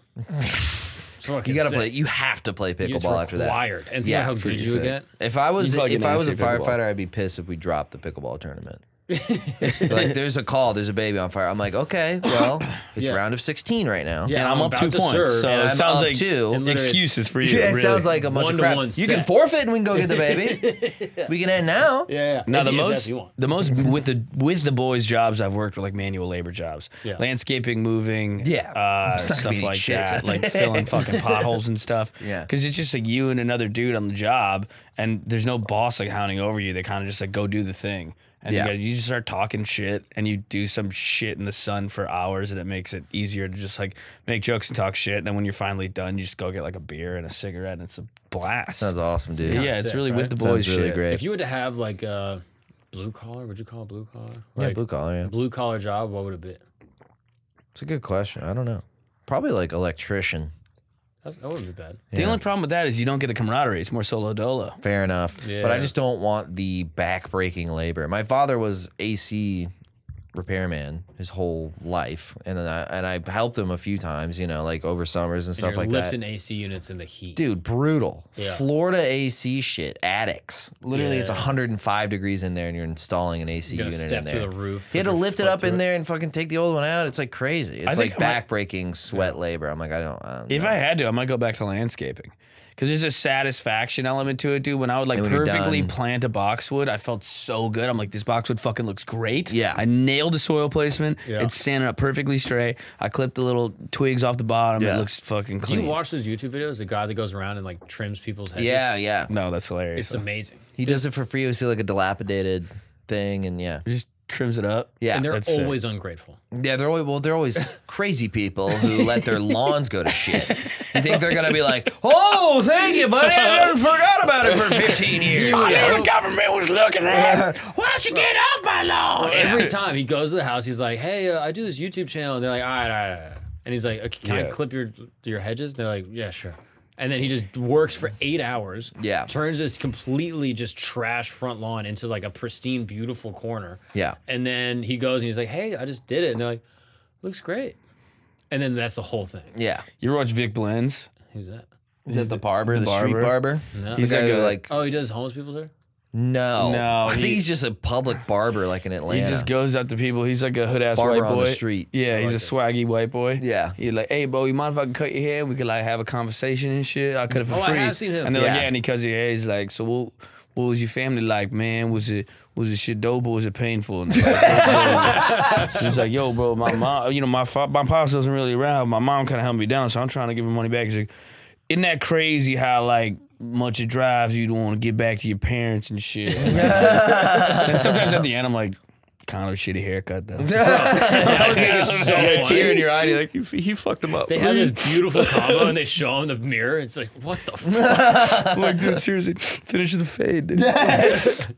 You gotta play. You have to play pickleball after that. Required. And think Yeah, about how good you would get. If I was You plug if in I was a ASA pickleball. firefighter, I'd be pissed if we dropped the pickleball tournament. Like, there's a call, there's a baby on fire. I'm like, okay, well, it's Yeah. round of 16 right now. Yeah, And I'm up about 2 to points. serve, So and it I'm sounds up like 2. And literally excuses for you. Yeah, it really. sounds like a bunch of crap. One-to-one You can set. forfeit and we can go get the baby. We can end now. Yeah. Now If that's what you want. the most with the boys jobs I've worked with, like manual labor jobs, Yeah. landscaping, moving, Yeah. It's not stuff gonna be like chicks. that, like filling fucking potholes and stuff. Yeah. Because it's just like you and another dude on the job, and there's no boss like hounding over you. They kind of just like go do the thing. And Yeah. you just start talking shit, and you do some shit in the sun for hours, and it makes it easier to just like make jokes and talk shit. And then when you're finally done, you just go get like a beer and a cigarette, and it's a blast. Sounds awesome, dude. kinda yeah, it's sick, really right? with the Sounds boys really shit. great. If you were to have like a blue collar, would you call it blue collar? Yeah, Like, blue collar, yeah. blue collar job, what would it be? It's a good question. I don't know. Probably like electrician. That wouldn't be bad. The Yeah. only problem with that is you don't get the camaraderie. It's more solo dolo. Fair enough. But I Yeah. just don't want the back-breaking labor. My father was AC repairman his whole life, and then I helped him a few times, you know, like over summers and stuff You're like lifting that. AC units in the heat. Dude, brutal. Yeah. Florida AC shit. Attics. Literally, it's Yeah. 105 degrees in there, and you're installing an AC You gotta unit step in through there. the roof. He had to put your lift it foot up in through there and fucking take the old one out. It's like crazy. It's think like I might- back-breaking sweat labor. I'm like, I don't If know. I had to, I might go back to landscaping. Because there's a satisfaction element to it, dude. When I would like And when you're perfectly done- plant a boxwood, I felt so good. I'm like, this boxwood fucking looks great. Yeah. I nailed the soil placement. Yeah. It's standing up perfectly straight. I clipped the little twigs off the bottom. Yeah. It looks fucking Do clean. you watch those YouTube videos? The guy that goes around and like trims people's hedges? Yeah, yeah. No, that's hilarious. It's amazing. He does it for free. We see like a dilapidated thing, and yeah. He just trims it up. Yeah. And they're That's sick. always ungrateful. Yeah, they're always crazy people who let their lawns go to shit. You think they're gonna be like, "Oh, thank you, buddy. I forgot about it for 15 years." I knew the government was looking at. Why don't you get off my lawn? Every time he goes to the house, he's like, "Hey, I do this YouTube channel." And they're like, "All right, all right, all right." And he's like, "Okay, can I Yeah. clip your hedges?" And they're like, "Yeah, sure." And then he just works for 8 hours. Yeah. Turns this completely just trash front lawn into like a pristine, beautiful corner. Yeah. And then he goes and he's like, "Hey, I just did it." And they're like, "Looks great." And then that's the whole thing. Yeah. You ever watch Vic Blends? Who's that? Is that the barber, the street barber? barber? No. He's like, like, Oh, he does homeless people's hair? no. No, I think he- he's just a public barber, like in Atlanta. He just goes up to people. He's like a hood ass Barber white on boy. the street. Yeah, he's like a this. swaggy white boy. Yeah. He's like, "Hey, bro, you mind if I can cut your hair? We could like have a conversation and shit. I cut it for Oh, I free." have seen him. And they're like, Yeah. "Yeah," and he cuts your hair. He's like, "So what was your family like, man? Was it shit dope or was it painful?" And he's like, "Yo, bro, my mom, you know, my pops wasn't really around. My mom kind of held me down, so I'm trying to give her money back." He's like, "Isn't that crazy how like much it drives you to want to get back to your parents and shit?" And sometimes at the end, I'm like, kind of a shitty haircut though. That would make it so You got a funny. tear in your eye. You're like, he fucked him up. They have this beautiful combo and they show him the mirror. It's like, what the fuck? I'm like, dude, seriously, finish the fade. Dude.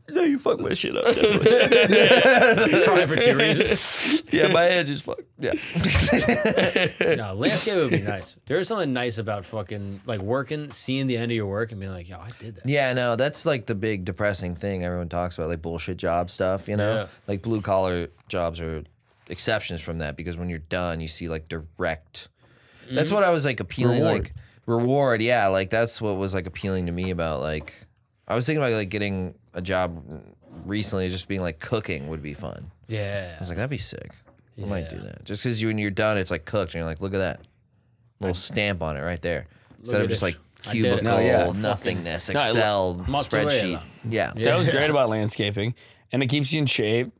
No, you fucked my shit up. He's crying for 2 reasons. Yeah, my head just fucked. Yeah. No, landscape would be nice. There's something nice about fucking like working, seeing the end of your work and being like, yo, I did that. Yeah, no, that's like the big depressing thing everyone talks about, like bullshit job stuff, you know? Yeah. Like blue collar jobs are exceptions from that because when you're done, you see like direct. That's what I was like appealing, Reward. like reward. Yeah, like that's what was like appealing to me about like, I was thinking about like getting a job recently, just being like cooking would be fun. Yeah. I was like, that'd be sick. I might do Yeah. that. Just because when you're done, it's like cooked and you're like, look at that. Little stamp on it right there. Instead at of just this. like I did it. cubicle, No, yeah. nothingness, No, I lo- Excel, Mozzarella. spreadsheet. Yeah. That was great about landscaping, and it keeps you in shape.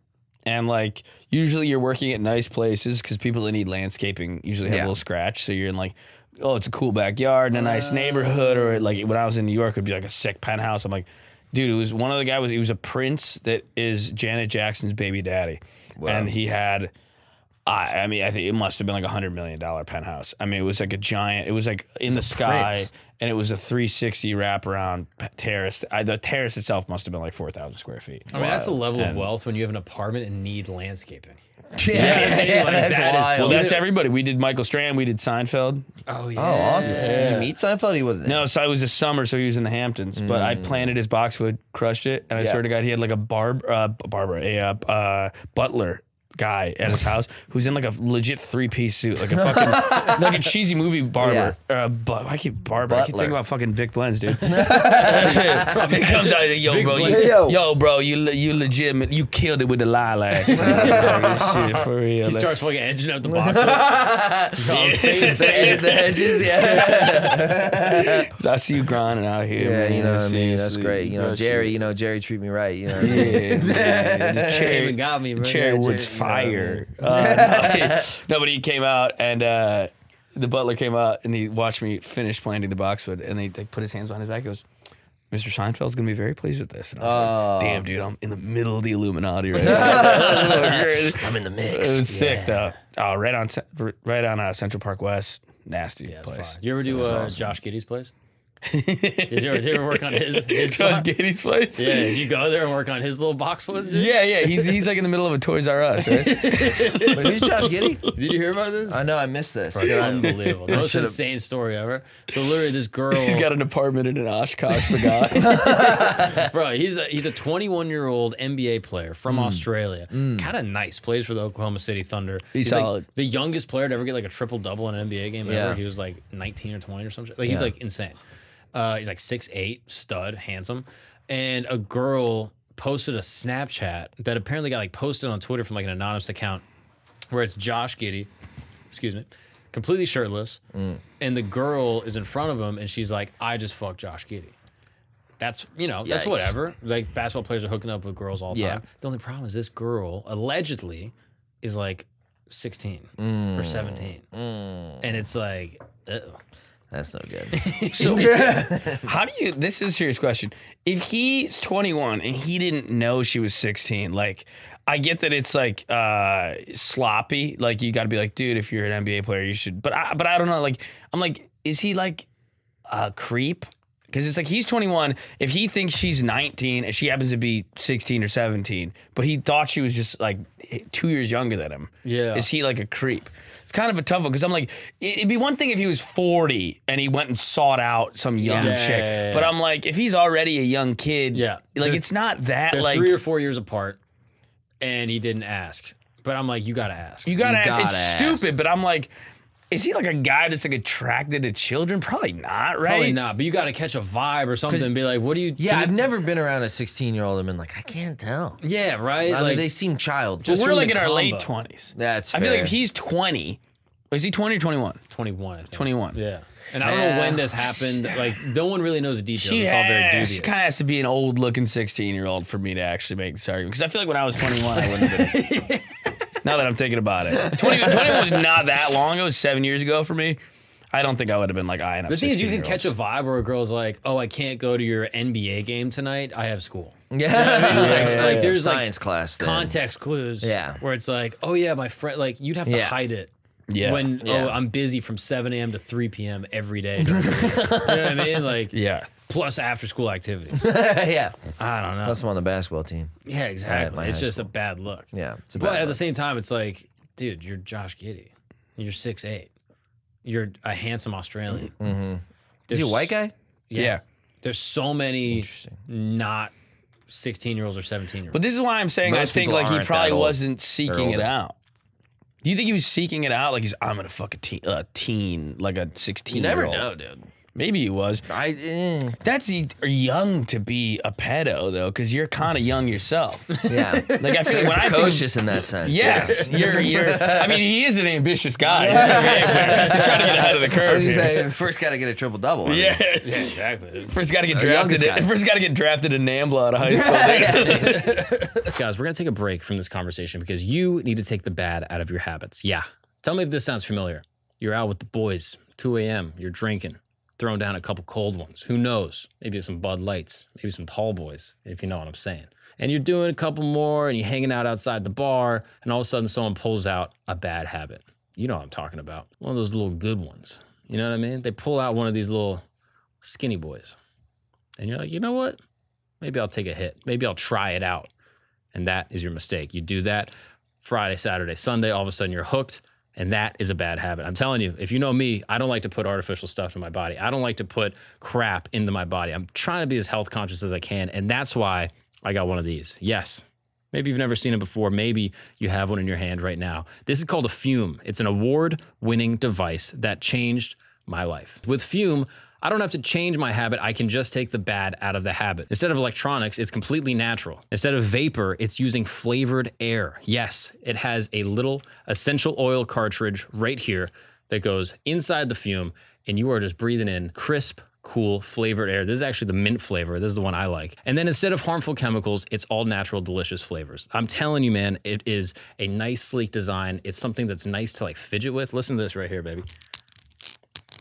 And like usually you're working at nice places because people that need landscaping usually have Yeah. a little scratch. So you're in like, oh, it's a cool backyard in a nice neighborhood, or like when I was in New York, it'd be like a sick penthouse. I'm like, dude, it was one of the guys. He was a prince that is Janet Jackson's baby daddy, and he had. I mean, I think it must have been like $100 million penthouse. I mean, it was like a giant. It was like in the sky, prince. and it was a 360 wraparound terrace. The terrace itself must have been like 4,000 square feet. I mean, that's the level of And- wealth when you have an apartment and need landscaping. Yeah, Like, that's that is- wild. Well, that's everybody. We did Michael Strand. We did Seinfeld. Oh, yeah. Oh, awesome. Did you meet Seinfeld? He wasn't there. No, so it was this summer, so he was in the Hamptons. But I planted his boxwood, crushed it, and I Yeah. swear to God, he had like a butler guy at his house who's in like a legit 3-piece suit, like a fucking like a cheesy movie barber. I keep thinking about fucking Vic Blends, dude. He comes out, yo, bro, you legitimate, you killed it with the lilacs. Shit, for real. He starts fucking edging up the box. Fade the hedges, yeah. I see you grinding out here. Yeah, man. you know what I mean. That's great. You know, Jerry. Jerry treat me right. You know. Cherry got me, bro. Cherrywood's fire. No, but he came out and the butler came out and he watched me finish planting the boxwood and he put his hands on his back. He goes, Mr. Seinfeld's gonna be very pleased with this. And I was like, damn, dude, I'm in the middle of the Illuminati right now. I'm in the mix. It was sick though. Oh, right on Central Park West. Nasty place. You ever do Josh Giddey's place? Did you ever work on his Josh Giddey's place? Yeah, did you go there and work on his little box with it? Yeah. He's like in the middle of a Toys R Us, right? Wait, who's Josh Giddey? Did you hear about this? I know, I missed this. It's unbelievable. The most insane story ever. So literally this girl... He's got an apartment in an Oshkosh, forgot. Bro, he's a 21-year-old NBA player from Australia. Kind of nice. Plays for the Oklahoma City Thunder. He's solid. Like the youngest player to ever get like a triple-double in an NBA game ever. Yeah. He was like 19 or 20 or something. Like he's like insane. He's like 6'8", stud, handsome. And a girl posted a Snapchat that apparently got like posted on Twitter from like an anonymous account where it's Josh Giddey, excuse me, completely shirtless. And the girl is in front of him and she's like, I just fucked Josh Giddey. That's, that's whatever. Like basketball players are hooking up with girls all the time. The only problem is this girl allegedly is like 16 or 17. And it's like, That's no good. So, how do you? This is a serious question. If he's 21 and he didn't know she was 16, like, I get that it's like sloppy. Like, you got to be like, dude, if you're an NBA player, you should. But I don't know. Like, I'm like, is he like a creep? Because it's like he's 21. If he thinks she's 19 and she happens to be 16 or 17, but he thought she was just like 2 years younger than him, is he like a creep? It's kind of a tough one because I'm like, it'd be one thing if he was 40 and he went and sought out some young chick. But I'm like, if he's already a young kid, like it's not that they're like 3 or 4 years apart, and he didn't ask. But I'm like, you gotta ask. You gotta ask. It's stupid, but I'm like, is he like a guy that's like attracted to children? Probably not, right? Probably not, but you got to catch a vibe or something and be like, what do you... Yeah, I've never been around a 16-year-old and been like, I can't tell. Yeah, right? I mean, they seem childish. Well, we're like in our late 20s. That's fair. I feel like if he's 20... Is he 20 or 21? 21, I think. 21. Yeah. And I don't know when this happened. Like, no one really knows the details. It's all very dubious. She kind of has to be an old-looking 16-year-old for me to actually make this argument. Because I feel like when I was 21, I wouldn't have been... Now that I'm thinking about it. 21 was not that long. It was 7 years ago for me. I don't think I would have been like eyeing up 16-year-olds. The thing is, you can catch a vibe where a girl's like, oh, I can't go to your NBA game tonight. I have school. Yeah. You know what I mean? Like, there's science class then. Context clues. Yeah. Where it's like, oh, yeah, my friend, like, you'd have to hide it. Yeah. When, oh, I'm busy from 7 a.m. to 3 p.m. every day. You know what I mean? Like, plus after school activities. Yeah. I don't know. Plus I'm on the basketball team. Yeah, exactly. It's just a bad look. Yeah. It's a but bad at the look. same time, it's like, dude, you're Josh Giddey. You're 6'8". You're a handsome Australian. Is he a white guy? Yeah. There's so many not 16-year-olds or 17-year-olds. But this is why I'm saying I think like he probably wasn't seeking it out. Do you think he was seeking it out? Like I'm gonna fuck a teen, like a 16-year-old. You never know, dude. Maybe he was. That's young to be a pedo though, because you're kind of young yourself. Yeah. Like I feel like when I precocious in that sense. Yes, you're. I mean, he is an ambitious guy. He's trying to get ahead of the curve. Here. First, got to get a triple double. Yeah, exactly. First, got to get drafted. First, got to get drafted in NAMBLA out of high school. Guys, we're gonna take a break from this conversation because you need to take the bad out of your habits. Yeah. Tell me if this sounds familiar. You're out with the boys, 2 a.m. You're drinking. Throwing down a couple cold ones. Who knows? Maybe some Bud Lights. Maybe some Tall Boys, if you know what I'm saying. And you're doing a couple more and you're hanging out outside the bar and all of a sudden someone pulls out a bad habit. You know what I'm talking about. One of those little good ones. You know what I mean? They pull out one of these little skinny boys. And you're like, you know what? Maybe I'll take a hit. Maybe I'll try it out. And that is your mistake. You do that Friday, Saturday, Sunday, all of a sudden you're hooked. And that is a bad habit. I'm telling you, if you know me, I don't like to put artificial stuff in my body. I don't like to put crap into my body. I'm trying to be as health conscious as I can. And that's why I got one of these. Yes, Maybe you've never seen it before. Maybe you have one in your hand right now. This is called a Fume. It's an award-winning device that changed my life. With Fume, I don't have to change my habit. I can just take the bad out of the habit. Instead of electronics, it's completely natural. Instead of vapor, it's using flavored air. Yes, it has a little essential oil cartridge right here that goes inside the Fume, and you are just breathing in crisp, cool, flavored air. This is actually the mint flavor. This is the one I like. And then instead of harmful chemicals, it's all natural, delicious flavors. I'm telling you, man, it is a nice, sleek design. It's something that's nice to like fidget with. Listen to this right here, baby.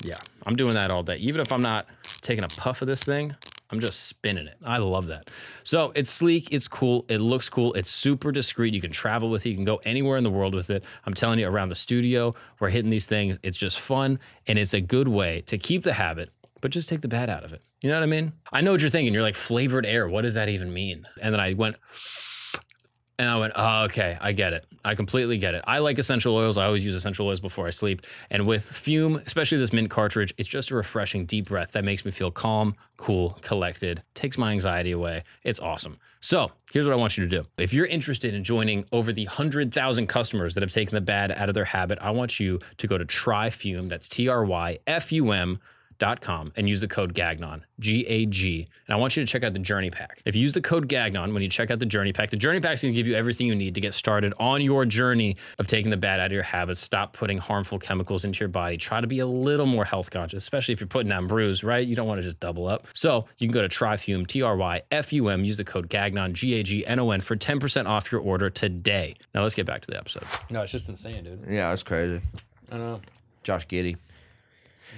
Yeah, I'm doing that all day. Even if I'm not taking a puff of this thing, I'm just spinning it. I love that. So it's sleek, it's cool, it looks cool, it's super discreet. You can travel with it, you can go anywhere in the world with it. I'm telling you, around the studio, we're hitting these things. It's just fun, and it's a good way to keep the habit, but just take the bad out of it. You know what I mean? I know what you're thinking. You're like, flavored air, what does that even mean? And then I went, oh, okay, I get it. I completely get it. I like essential oils. I always use essential oils before I sleep. And with Fume, especially this mint cartridge, it's just a refreshing deep breath that makes me feel calm, cool, collected, takes my anxiety away. It's awesome. So here's what I want you to do. If you're interested in joining over the 100,000 customers that have taken the bad out of their habit, I want you to go to TryFume, that's TryFum.com, and use the code Gagnon, G-A-G. And I want you to check out the Journey Pack. If you use the code Gagnon when you check out the Journey Pack is gonna give you everything you need to get started on your journey of taking the bad out of your habits. Stop putting harmful chemicals into your body. Try to be a little more health conscious, especially if you're putting down brews, right? You don't wanna just double up. So you can go to TryFume, T-R-Y-F-U-M, use the code Gagnon, G-A-G-N-O-N for 10% off your order today. Now let's get back to the episode. No, it's just insane, dude. Yeah, that's crazy. I know. Josh Giddey.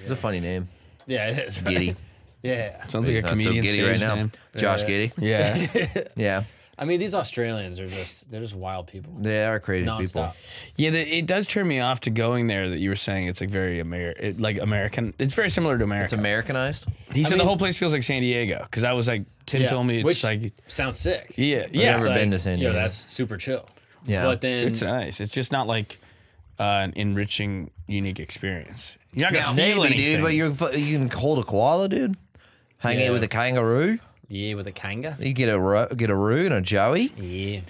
It's a funny name. Yeah, it is. Right? Giddey. Yeah. Sounds like a He's not so comedian giddy right now. name. Josh Giddey. Yeah. Yeah. I mean, these Australians are they're just wild people. They are crazy people. Non-stop. Yeah, it does turn me off to going there that you were saying it's like very American. It's very similar to America. It's Americanized. He said the whole place feels like San Diego because I was like, Tim told me it's which like, sounds sick. yeah, I've yeah. never It's been like, to San Diego. Yeah, that's super chill. Yeah. But then It's nice. It's just not like an enriching, unique experience. You're not gonna feel Maybe, anything. dude, but you can hold a koala, dude. Hang Yeah. out with a kangaroo. yeah, with a kanga. You get a roo and a joey. Yeah.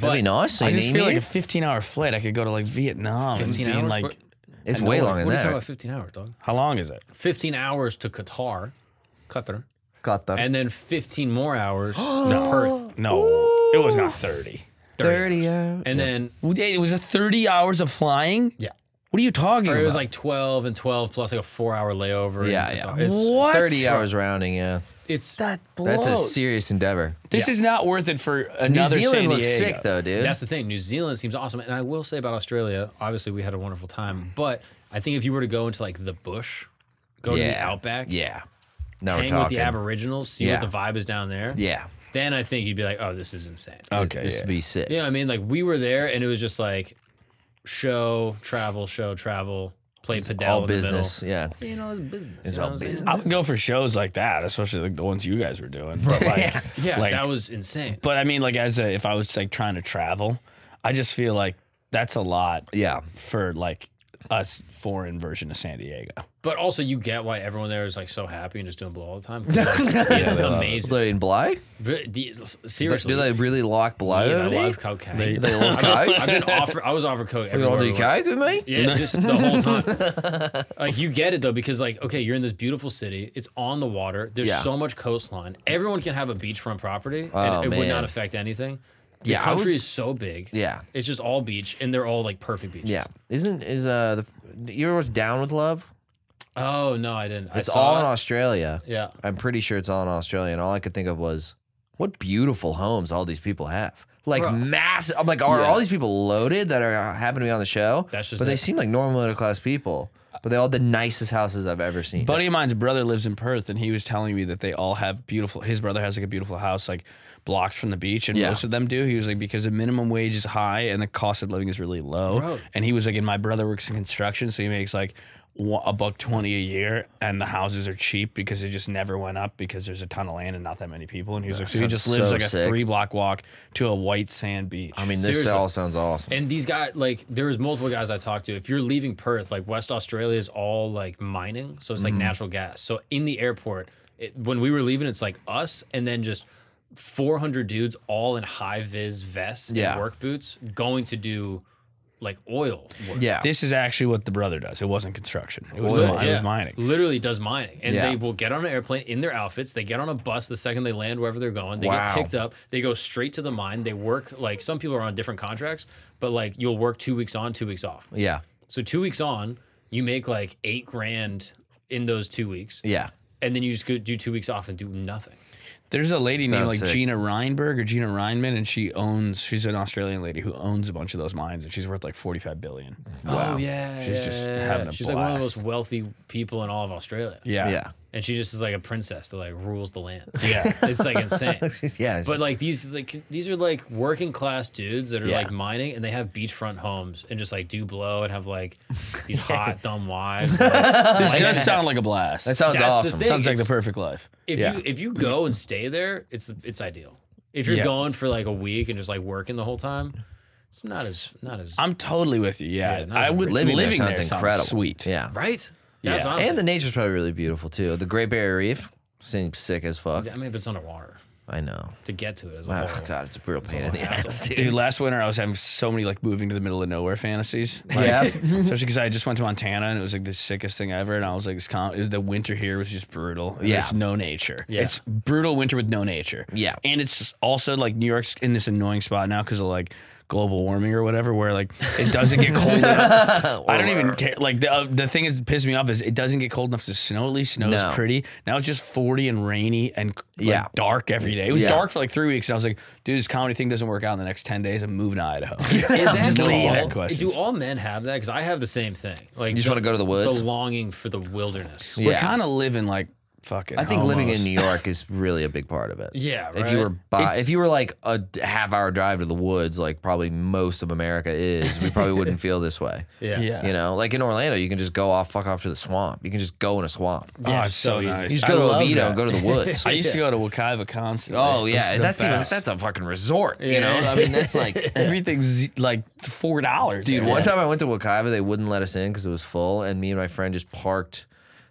That'd be nice. I seeing just feel emu. like a 15-hour flight. I could go to like Vietnam. 15 and being hours? like, What- It's way longer than What are you talking that. about 15 hours, dog? how long is it? 15 hours to Qatar, Got them. and then 15 more hours to Perth. No, it was not 30. 30 hours. And then, It was a 30 hours of flying. yeah. What are you talking Or about? it was like 12 and 12 plus like a 4-hour layover. in Yeah, Qatar. yeah. It's, What? 30 hours rounding, yeah. it's that That's a blows. serious endeavor. This is not worth it for New another Zealand San looks Diego. sick, though, dude. That's the thing. New Zealand seems awesome. And I will say about Australia, obviously we had a wonderful time. But I think if you were to go into like the bush, go to the outback, Yeah. Now we're hang talking. with the Aboriginals, see Yeah. what the vibe is down there, Yeah. then I think you'd be like, oh, this is insane. Okay, This yeah. would be sick. You know what I mean? Like we were there and it was just like show, travel, play Padel All in the business. Yeah. middle. You know, it's business. It's you know all what I'm saying? business. I would go for shows like that, especially like the ones you guys were doing. But like, Yeah, like, that was insane. But I mean, like if I was like trying to travel, I just feel like that's a lot Yeah. for like us foreign version of San Diego. But also, you get why everyone there is like so happy and just doing blow all the time. 'Cause, like, it's amazing. They in Bly? Seriously, Do they really like Bly? yeah, over I there? love cocaine. They love coke? I've been offered. I was offered coke. You want everywhere to do we went. coke with me? Yeah, just the whole time. Like you get it though, because like okay, you're in this beautiful city. It's on the water. There's Yeah. so much coastline. Everyone can have a beachfront property, Oh, and it would man. not affect anything. The Yeah, I country was- is so big. Yeah. It's just all beach, and they're all like perfect beaches. Yeah. You ever watch Down with Love? Oh no, I didn't. It's I saw all in it. Australia. Yeah. I'm pretty sure it's all in Australia, and all I could think of was, what beautiful homes all these people have. Like Bro. massive. I'm like, are Yeah. all these people loaded that are happen to be on the show? That's just but they it. seem like normal middle class people. But they all have the nicest houses I've ever seen. Buddy of mine's brother lives in Perth, and he was telling me that they all have beautiful. His brother has like a beautiful house, like blocks from the beach, and Yeah. most of them do. He was like, because the minimum wage is high and the cost of living is really low. Bro. And he was like, and my brother works in construction, so he makes like $120 a year, and the houses are cheap because it just never went up because there's a ton of land and not that many people. And he was like, so he sounds just lives so like a sick. 3-block walk to a white sand beach. I mean, this Seriously. all sounds awesome. And these guys, like, there was multiple guys I talked to. If you're leaving Perth, like West Australia is all like mining, so it's like natural gas. So in the airport, when we were leaving, it's like us, and then just 400 dudes all in high vis vests and work boots going to do like oil work. Yeah. This is actually what the brother does. It wasn't construction. It was, it was mining. Literally does mining. And they will get on an airplane in their outfits. They get on a bus the second they land wherever they're going. They get picked up. They go straight to the mine. They work, like some people are on different contracts, but like you'll work 2 weeks on, 2 weeks off. Yeah. So 2 weeks on, you make like $8 grand in those 2 weeks. Yeah. And then you just go do 2 weeks off and do nothing. There's a lady named like sick. Gina Reinberg or Gina Reinman, and she's an Australian lady who owns a bunch of those mines, and she's worth like $45 billion. Wow. Oh, yeah. She's just having a She's blast. like one of the most wealthy people in all of Australia. Yeah. Yeah. And she just is like a princess that like rules the land. Yeah. It's like insane. Yeah. But like these are like working class dudes that are like mining, and they have beachfront homes and just like do blow and have like these hot dumb wives. Like, This does sound like a blast. that sounds that's the awesome. thing. Sounds like the It's- perfect life. if you go and stay there, it's ideal. If you're going for like a week and just like working the whole time, it's not as I'm totally with you. Yeah, not I as would Living there sounds sounds incredible. Sweet. Yeah. right. That's Yeah. what I'm And the saying. nature's probably really beautiful too. The Great Barrier Reef seems sick as fuck. I mean, if it's underwater I know. to get to it as a Oh, whole. God, it's a real pain in the hassle. ass, dude. Dude, last winter I was having so many like moving to the middle of nowhere fantasies. Like, Yeah. especially because I just went to Montana and it was like the sickest thing ever. And I was like, the winter here was just brutal. And Yeah. There's no nature. Yeah. It's brutal winter with no nature. Yeah. And it's also like New York's in this annoying spot now because of like global warming or whatever, where like it doesn't get cold enough. I don't even care. Like the thing that pisses me off is it doesn't get cold enough to snow. At least snow's No. pretty. Now it's just 40 and rainy and like, dark every day. It was dark for like 3 weeks, and I was like, dude, this comedy thing doesn't work out in the next 10 days. I'm moving to Idaho. Is that Just all- leaving. Questions. do all men have that? Because I have the same thing. Like You just want to go to the woods? The longing for the wilderness. We're Yeah. kind of living like fucking. I think living in homos. New York is really a big part of it. Yeah, If you right. were if you were like a half-hour drive to the woods, like probably most of America is, we probably wouldn't feel this way. Yeah. Yeah. You know, like in Orlando, you can just go fuck off to the swamp. You can just go in a swamp. Yeah, Oh, it's so easy. nice. You just I go to love Oviedo that. and go to the woods. I used to go to Wekiva constantly. Oh It yeah, was the that's best. a fucking resort. You know, I mean that's like. Everything's like $4. Dude, there. one time I went to Wekiva, they wouldn't let us in because it was full, and me and my friend just parked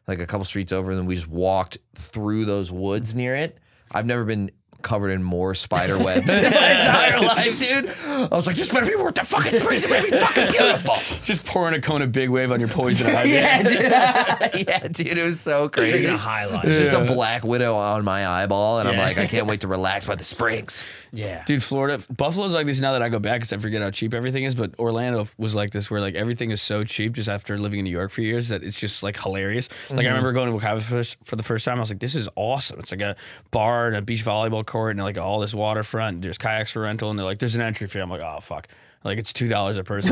like a couple streets over, and then we just walked through those woods near it. I've never been covered in more spider webs in my entire life, dude. I was like, this better be worth the fucking price. It better be fucking beautiful. Just pouring a cone of big wave on your poison ivy. Yeah, dude. Yeah, dude, it was so crazy. Taking a highlight. It's just a black widow on my eyeball, and I'm Yeah. like, I can't wait to relax by the springs. Yeah. Dude, Florida, Buffalo's like this now that I go back because I forget how cheap everything is. But Orlando was like this, where like everything is so cheap just after living in New York for years that it's just like hilarious. Like I remember going to Wekiva for the first time. I was like, this is awesome. It's like a bar and a beach volleyball court and like all this waterfront. There's kayaks for rental, and they're like, there's an entry fee. I'm like, oh fuck, like it's $2 a person.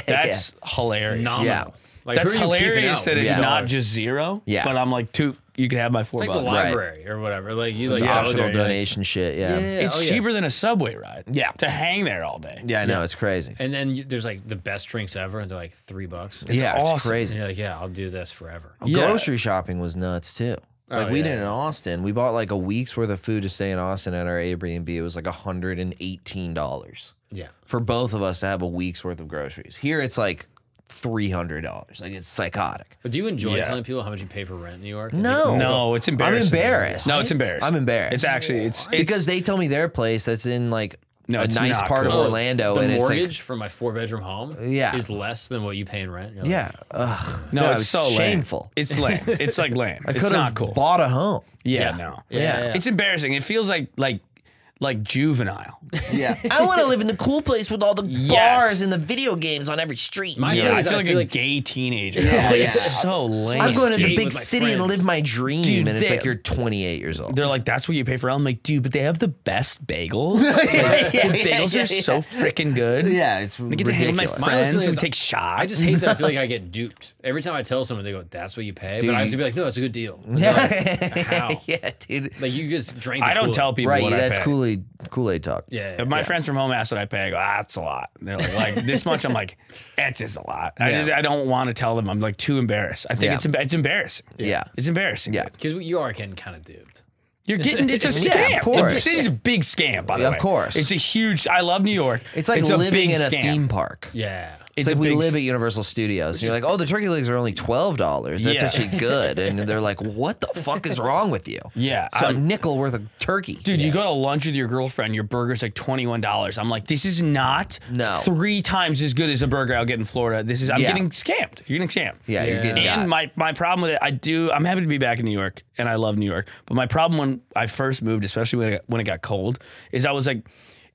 That's hilarious. Phenomenal. Yeah. Like, That's who are you keeping hilarious out that with it's $2? not just zero. Yeah. But I'm like, you can have my $4. It's like the library or whatever. Like you It's like go optional there, you're like- donation shit. Yeah. It's cheaper than a subway ride. Yeah. To hang there all day. Yeah, I know. It's crazy. And then there's like the best drinks ever, and they're like $3. Yeah, it's awesome. And crazy. you're like, yeah, I'll do this forever. Yeah. Grocery shopping was nuts too. Like Oh, we yeah, did in yeah. Austin. We bought like a week's worth of food to stay in Austin at our Airbnb. It was like $118 Yeah. for both of us to have a week's worth of groceries. Here it's like $300. Like it's psychotic. But do you enjoy Yeah. telling people how much you pay for rent in New York? No. No, it's embarrassing. I'm embarrassed. No, it's embarrassing. I'm embarrassed. It's actually it's because they tell me their place that's in like No, a it's nice not part cool. of Orlando, the and it's mortgage for my 4-bedroom home Yeah. is less than what you pay in rent. You're like, like, yeah, ugh, no, God, it's so lame. shameful. It's lame. It's like lame. I It's could not have cool. bought a home. Yeah, Yeah. no. Yeah. It's embarrassing. It feels like juvenile. Yeah, I want to live in the cool place with all the Yes. bars and the video games on every street. My Yeah, feeling I is feel that like a gay teenager. Yeah, Like, yeah. It's so lame. I'm going to the skate big with my city and friends. live my dream, Dude, and it's they- like you're 28 years old. They're like, that's what you pay for. I'm like, dude, but they have the best bagels. Like, the bagels are so freaking good. Yeah, it's I get to hang with ridiculous. my My other friends feeling and is take shots. I just hate that I feel like I get duped. Every time I tell someone, they go, that's what you pay? Dude, but I have you- to be like, no, it's a good deal. And they're like, how? Yeah, dude. Like, you just drank the I don't Kool-Aid. tell people Right, what that's I pay. Kool-Aid talk. Yeah. If my friends from home ask what I pay, I go, that's a lot. And they're like this much. I'm like, it's just a lot. I don't want to tell them. I'm like too embarrassed. I think Yeah. it's embarrassing. Yeah. It's embarrassing. Yeah. Because you are getting kind of duped. You're getting, it's a Yeah, scam. of course. The city's a big scam, by the Yeah, way. of course. It's a huge, I love New York. It's like a living big in a scam. theme park. Yeah. It's like we live at Universal Studios. And you're like, oh, the turkey legs are only $12. That's actually good. And they're like, what the fuck is wrong with you? Yeah. It's a nickel worth of turkey. Dude, you go to lunch with your girlfriend, your burger's like $21. I'm like, this is not 3 times as good as a burger I'll get in Florida. This is, I'm getting scammed. You're getting scammed. Yeah, you're getting And my problem with it, I'm happy to be back in New York, and I love New York. But my problem when I first moved, especially when it got cold, is I was like,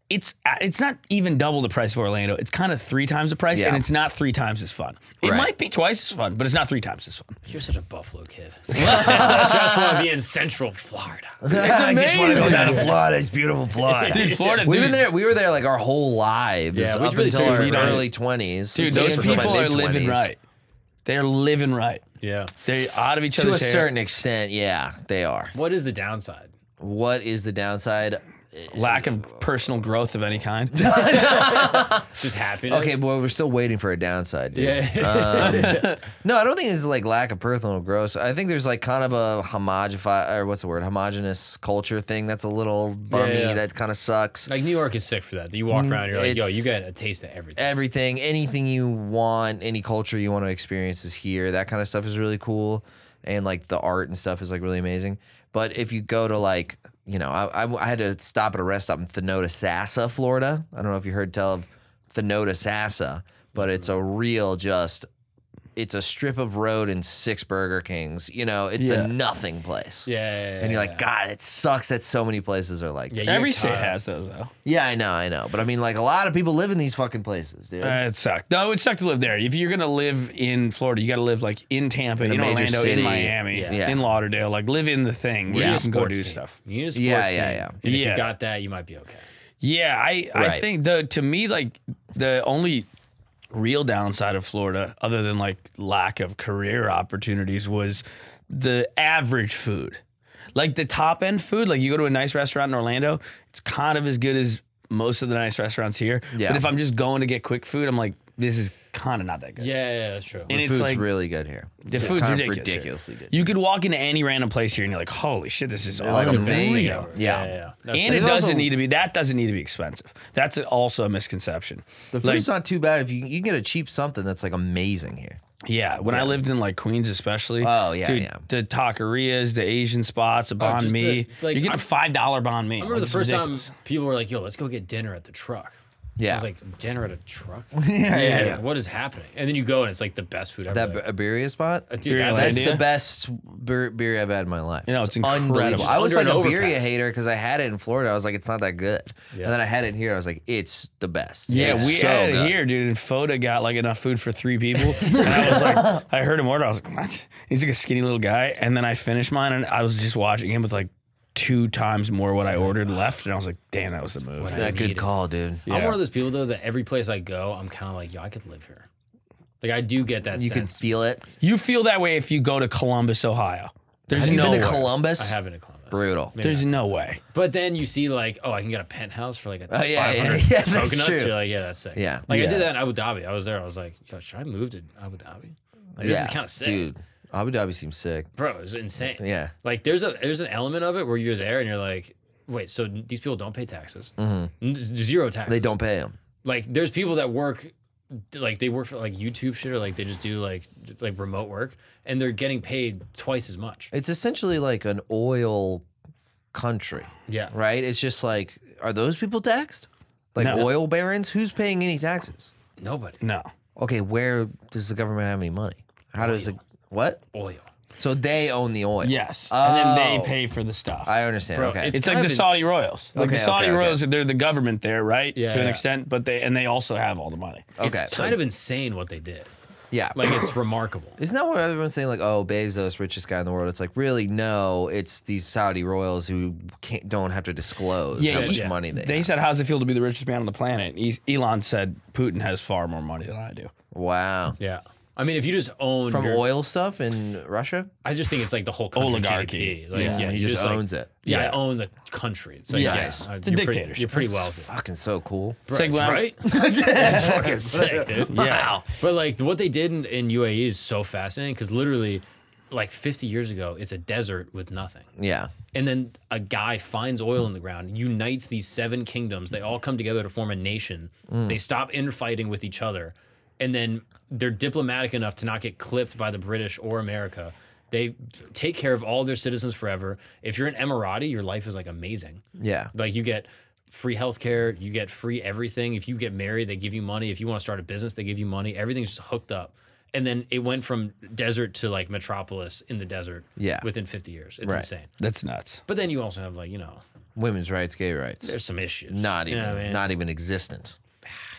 it's not even double the price of Orlando. It's kind of 3 times the price, and it's not 3 times as fun. It might be twice as fun, but it's not 3 times as fun. You're such a Buffalo kid. I just want to be in Central Florida. I just want to go down to Florida. It's beautiful Florida. Dude, Florida. We were there like our whole lives up until our early 20s. Dude, those people are living right. They are living right. Yeah. They're out of each other's hair. To a certain extent, yeah, they are. What is the downside? What is the downside? Lack of personal growth of any kind. Just happiness. Okay, boy, we're still waiting for a downside, dude. Yeah. No, I don't think it's like lack of personal growth. I think there's like kind of a homogenous culture thing that's a little bummy. That kind of sucks. Like New York is sick for that. You walk around, you're like, yo, you get a taste of everything. Everything, anything you want, any culture you want to experience is here. That kind of stuff is really cool, and like the art and stuff is like really amazing. But if you go to like, you know, I had to stop at a rest stop in Thanota-Sassa, Florida. I don't know if you heard tell of Thanota-Sassa, but it's a real it's a strip of road and 6 Burger Kings. You know, it's a nothing place. Yeah. And you're like, God, it sucks that so many places are like that. Every state has those, though. Yeah, I know. But I mean, like, a lot of people live in these fucking places, dude. It sucked. No, it would suck to live there. If you're going to live in Florida, you got to live, like, in Tampa, in Orlando, city. in Miami, in Lauderdale. Like, live in the thing where you can go do stuff. You need a sports team. And if you got that, you might be okay. Yeah, I think, to me, like, the only real downside of Florida, other than like lack of career opportunities, was the average food. Like the top end food, like you go to a nice restaurant in Orlando, it's kind of as good as most of the nice restaurants here. Yeah. But if I'm just going to get quick food, I'm like, this is kind of not that good. Yeah, that's true. And the food's like, really good here. The food's ridiculously good. You could walk into any random place here and you're like, holy shit, this is like amazing. Yeah. And it doesn't need to be, that doesn't need to be expensive. That's also a misconception. The food's not too bad if you can get a cheap something that's like amazing here. Yeah, when I lived in like Queens especially. Oh, yeah, dude, the taquerias, the Asian spots, a banh mi. You're getting a $5 banh mi. I remember the first time people were like, yo, let's go get dinner at the truck. Yeah. I was like, dinner at a truck? Yeah. What is happening? And then you go and it's like the best food ever. That birria spot? Dude, that's the best birria I've had in my life. You know, it's incredible. I was like a birria hater because I had it in Florida. I was like, it's not that good. Yeah. And then I had it here. I was like, it's the best. Yeah, we had it here, dude. And Foda got like enough food for 3 people. And I was like, I heard him order. I was like, what? He's like a skinny little guy. And then I finished mine and I was just watching him with like 2 times more what I ordered left, and I was like, damn, that was the move. Yeah, good call, dude. I'm one of those people, though, that every place I go, I'm kind of like, yo, I could live here. Like, I do get that sense. You can feel it. You feel that way if you go to Columbus, Ohio. Have you been to Columbus? I have been to Columbus. Brutal. There's no way. But then you see, like, oh, I can get a penthouse for like a 500 coconuts. True. You're like, yeah, that's sick. Yeah. Like, I did that in Abu Dhabi. I was there. I was like, yo, should I move to Abu Dhabi? Like, this is kind of sick. Dude. Abu Dhabi seems sick. Bro, it's insane. Yeah. Like, there's an element of it where you're there and you're like, wait, so these people don't pay taxes? Zero taxes. They don't pay them. Like, there's people that work, like, they work for, like, YouTube shit or, like, they just do, like remote work, and they're getting paid twice as much. It's essentially like an oil country. Yeah. Right? It's just like, are those people taxed? Like oil barons? Who's paying any taxes? Nobody. No. Okay, where does the government have any money? How does it... What? Oil. So they own the oil. Yes. And then they pay for the stuff. I understand. Bro, okay. It's like the Saudi royals. Like the Saudi royals, they're the government there, right? Yeah. To an extent, but they also have all the money. Okay. It's kind of insane what they did. Yeah. Like, it's remarkable. Isn't that what everyone's saying? Like, oh, Bezos, richest guy in the world. It's like, really, no. It's these Saudi royals who don't have to disclose how much money they have. They said, how's it feel to be the richest man on the planet? Elon said, Putin has far more money than I do. Wow. Yeah. I mean, if you just own oil stuff in Russia, I just think it's like the whole country oligarchy. GDP. Like, he just owns it. Yeah, I own the country. It's like, it's a dictatorship. You're pretty wealthy. Fucking so cool. Bro, right? It's fucking sick, dude. Yeah. But like what they did in UAE is so fascinating because literally, like 50 years ago, it's a desert with nothing. Yeah. And then a guy finds oil in the ground, unites these 7 kingdoms. They all come together to form a nation. They stop infighting with each other. and then they're diplomatic enough to not get clipped by the British or America. They take care of all their citizens forever. If you're an Emirati, your life is like amazing. Yeah. Like you get free healthcare, you get free everything. If you get married, they give you money. If you want to start a business, they give you money. Everything's just hooked up. And then it went from desert to like metropolis in the desert within 50 years. It's insane. That's nuts. But then you also have like, Women's rights, gay rights. there's some issues. Not even, You know what I mean? not even existent.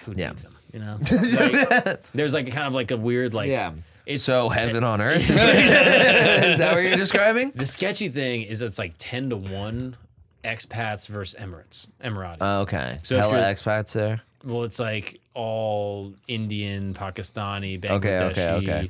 Who needs them? Like, there's like kind of like a weird like. Yeah. It's So heaven on earth? Is that what you're describing? the sketchy thing is it's like 10-1 expats versus Emiratis. Okay. So if Hella you're- expats there? Well, it's like all Indian, Pakistani, Okay, Bangladeshi,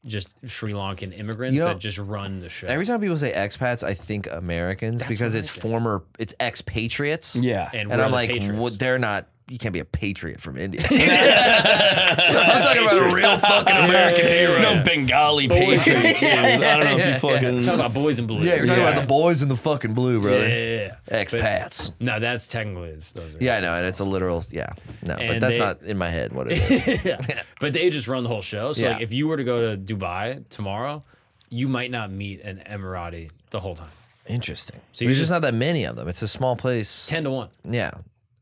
just Sri Lankan immigrants that just run the show. Every time people say expats, I think Americans because what I it's think. it's expatriates. Yeah. and And we're I'm the like, patriots. what, they're not. You can't be a patriot from India. I'm talking about a real fucking American There's hero. no Bengali patriots. I don't know if you fucking. Talk about boys in blue. Yeah, you're talking Yeah. about the boys in the fucking blue, brother. Yeah. Expats. No, that's technically those are. Yeah, I know, and it's a literal. Yeah, no, but And that's they- not in my head what it is. yeah. But they just run the whole show. So Yeah. like, if you were to go to Dubai tomorrow, you might not meet an Emirati the whole time. Interesting. So There's you're just not that many of them. It's a small place. 10-1. Yeah.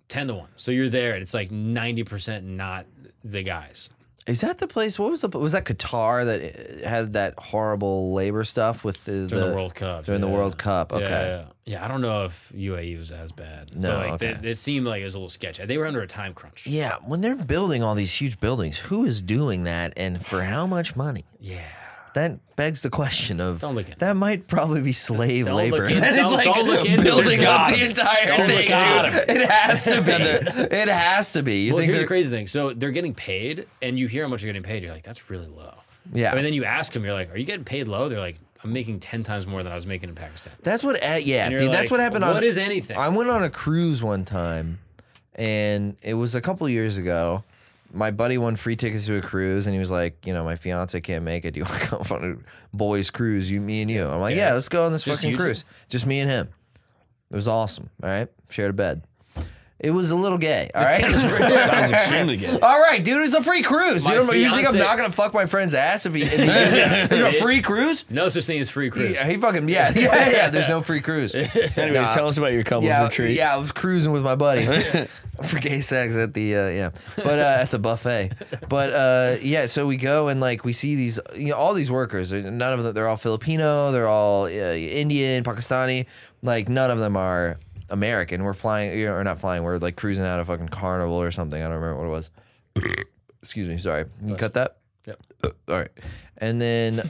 10-1. So you're there, and it's like 90% not the guys. Is that the place? What was that Qatar that had that horrible labor stuff with During the World Cup. During the World Cup. Okay. Yeah, I don't know if UAE was as bad. No, But like, okay. it seemed like it was a little sketchy. They were under a time crunch. Yeah, when they're building all these huge buildings, who is doing that and for how much money? Yeah. That begs the question of Don't look in. that might probably be slave Don't labor. look in. That is Don't- like don't look into it. building There's up gotta the be. entire Don't thing, look into dude. It has to be. It has to be. You Well, think here's the they're crazy thing. So they're getting paid, and you hear how much you're getting paid. You're like, that's really low. Yeah. And then you ask them, you're like, are you getting paid low? They're like, I'm making 10 times more than I was making in Pakistan. That's what. Yeah, And dude. you're That's like, what happened on. What is anything? I went on a cruise one time, and it was a couple years ago. My buddy won free tickets to a cruise, and he was like, my fiance can't make it. Do you want to go on a boys' cruise? Me and you. I'm like, yeah, let's go on this Just fucking you two? cruise. Just me and him. It was awesome. All right, shared a bed. It was a little gay. All right. Sounds extremely good. All right, dude. It's a free cruise. My You think I'm fiance- not gonna fuck my friend's ass if he gives me a free cruise? No such thing as free cruise. Yeah, he fucking yeah. There's no free cruise. Anyways, Nah. tell us about your couples retreat. Yeah, I was cruising with my buddy for gay sex at the at the buffet. But yeah, so we go and like we see these all these workers. None of them. They're all Filipino. They're all Indian, Pakistani. Like none of them are American. We're flying or not flying. We're like cruising out of fucking Carnival or something. I don't remember what it was. Excuse me. Sorry. Can you cut that? Yep. All right. And then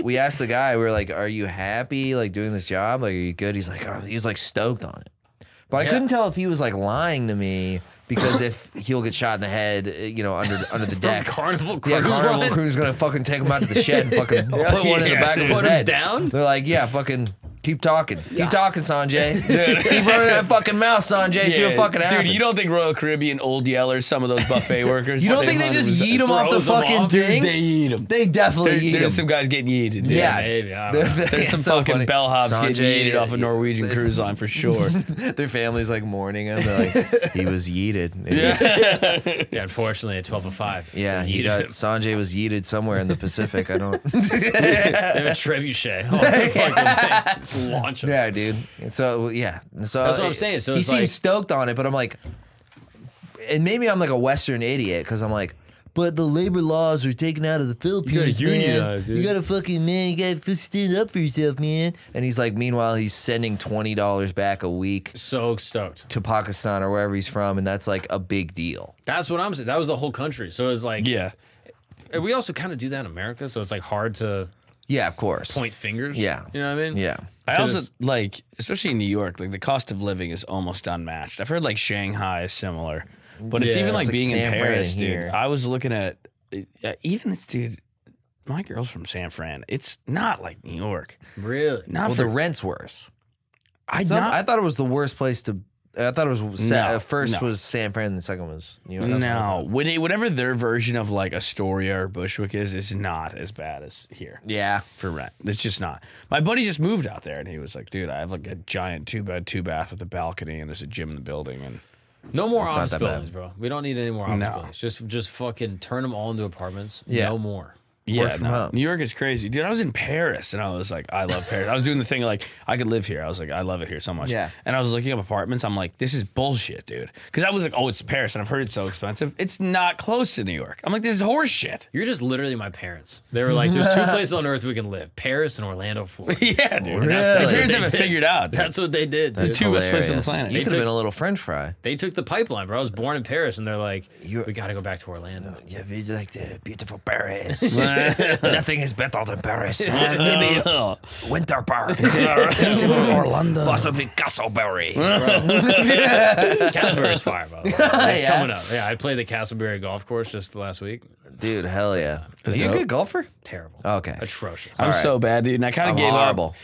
we asked the guy, we were like, are you happy like doing this job? Like, are you good? He's like, oh, he's like stoked on it. But I couldn't tell if he was like lying to me because if he'll get shot in the head, under the deck. Carnival Cruise Yeah, Carnival Line? Crew's gonna fucking take him out to the shed and fucking put one in the back of his Put him head. down? They're like, yeah, fucking keep talking. Keep talking, Sanjay. Keep running that fucking mouth, Sanjay. See what fucking happens. Dude, you don't think Royal Caribbean old yellers, some of those buffet workers? You don't think they just 100% yeet him off the throws 'em fucking off? Dude, thing? they eat them. They definitely eat him. There's some guys getting yeeted. Dude. Yeah. Maybe. I don't know. There's some It's so fucking funny. bellhops getting Sanjay, yeeted off a Norwegian cruise line for sure. Their family's like mourning him. They're like, he was yeeted. Yeah, unfortunately, at 12 of 5. Yeah, he got Sanjay was yeeted somewhere in the Pacific. I don't. They have a trebuchet. Oh, fucking just launch him. Yeah, dude. So yeah, so That's what I'm saying. So he it's seems like- stoked on it, but I'm like, and maybe I'm like a Western idiot because I'm like, but the labor laws are taken out of the Philippines, man. unionize, dude. You gotta fucking you gotta stand up for yourself, man. And he's like, meanwhile, he's sending $20 back a week So stoked. to Pakistan or wherever he's from, and that's like a big deal. That's what I'm saying. That was the whole country. So it was like, Yeah. and we also kind of do that in America. So it's like hard to Yeah, of course. point fingers. Yeah. You know what I mean? Yeah. I also 'Cause- like, especially in New York, like the cost of living is almost unmatched. I've heard like Shanghai is similar, but it's Yeah, even like it's like being in San Fran Paris, dude. here. I was looking at even this dude. My girl's from San Fran. It's not like New York. Really? Not Well, for the rent's worse. I I thought it was the worst place to. I thought it was No, first no. was San Fran, and the second was New York. No, whatever their version of like Astoria or Bushwick is not as bad as here Yeah. for rent. It's just not. My buddy just moved out there, and he was like, "Dude, I have like a giant 2-bed, 2-bath with a balcony, and there's a gym in the building." And No more It's not office that bad. buildings, bro. We don't need any more office No. buildings. Just fucking turn them all into apartments. Yeah. No more. Yeah, from no. home. New York is crazy. Dude, I was in Paris and I was like, I love Paris. I was doing the thing like, I could live here. I was like, I love it here so much. Yeah. And I was looking up apartments. I'm like, this is bullshit, dude. Because I was like, oh, it's Paris and I've heard it's so expensive. It's not close to New York. I'm like, this is horse shit. You're just literally my parents. They were like, there's 2 places on earth we can live. Paris and Orlando, Florida. Yeah, dude. Really? My parents They have it did. figured out. Dude. That's what they did. the Dude. 2 best places on the Hilarious. planet. You They could have took- been a little French fry. They took the pipeline, bro. I was born in Paris, and they're like, You- we got to go back to Orlando. Yeah, we like the beautiful Paris. Nothing is better than Paris. Maybe Winter Park. Orlando. Possibly Castleberry. Castleberry's fire, by the way. It's Yeah. coming up. Yeah, I played the Castleberry golf course just last week. Dude, hell yeah. Are you a dope. good golfer? Terrible. Okay. Atrocious. I'm so bad, dude. And I kind of I'm gave horrible. up.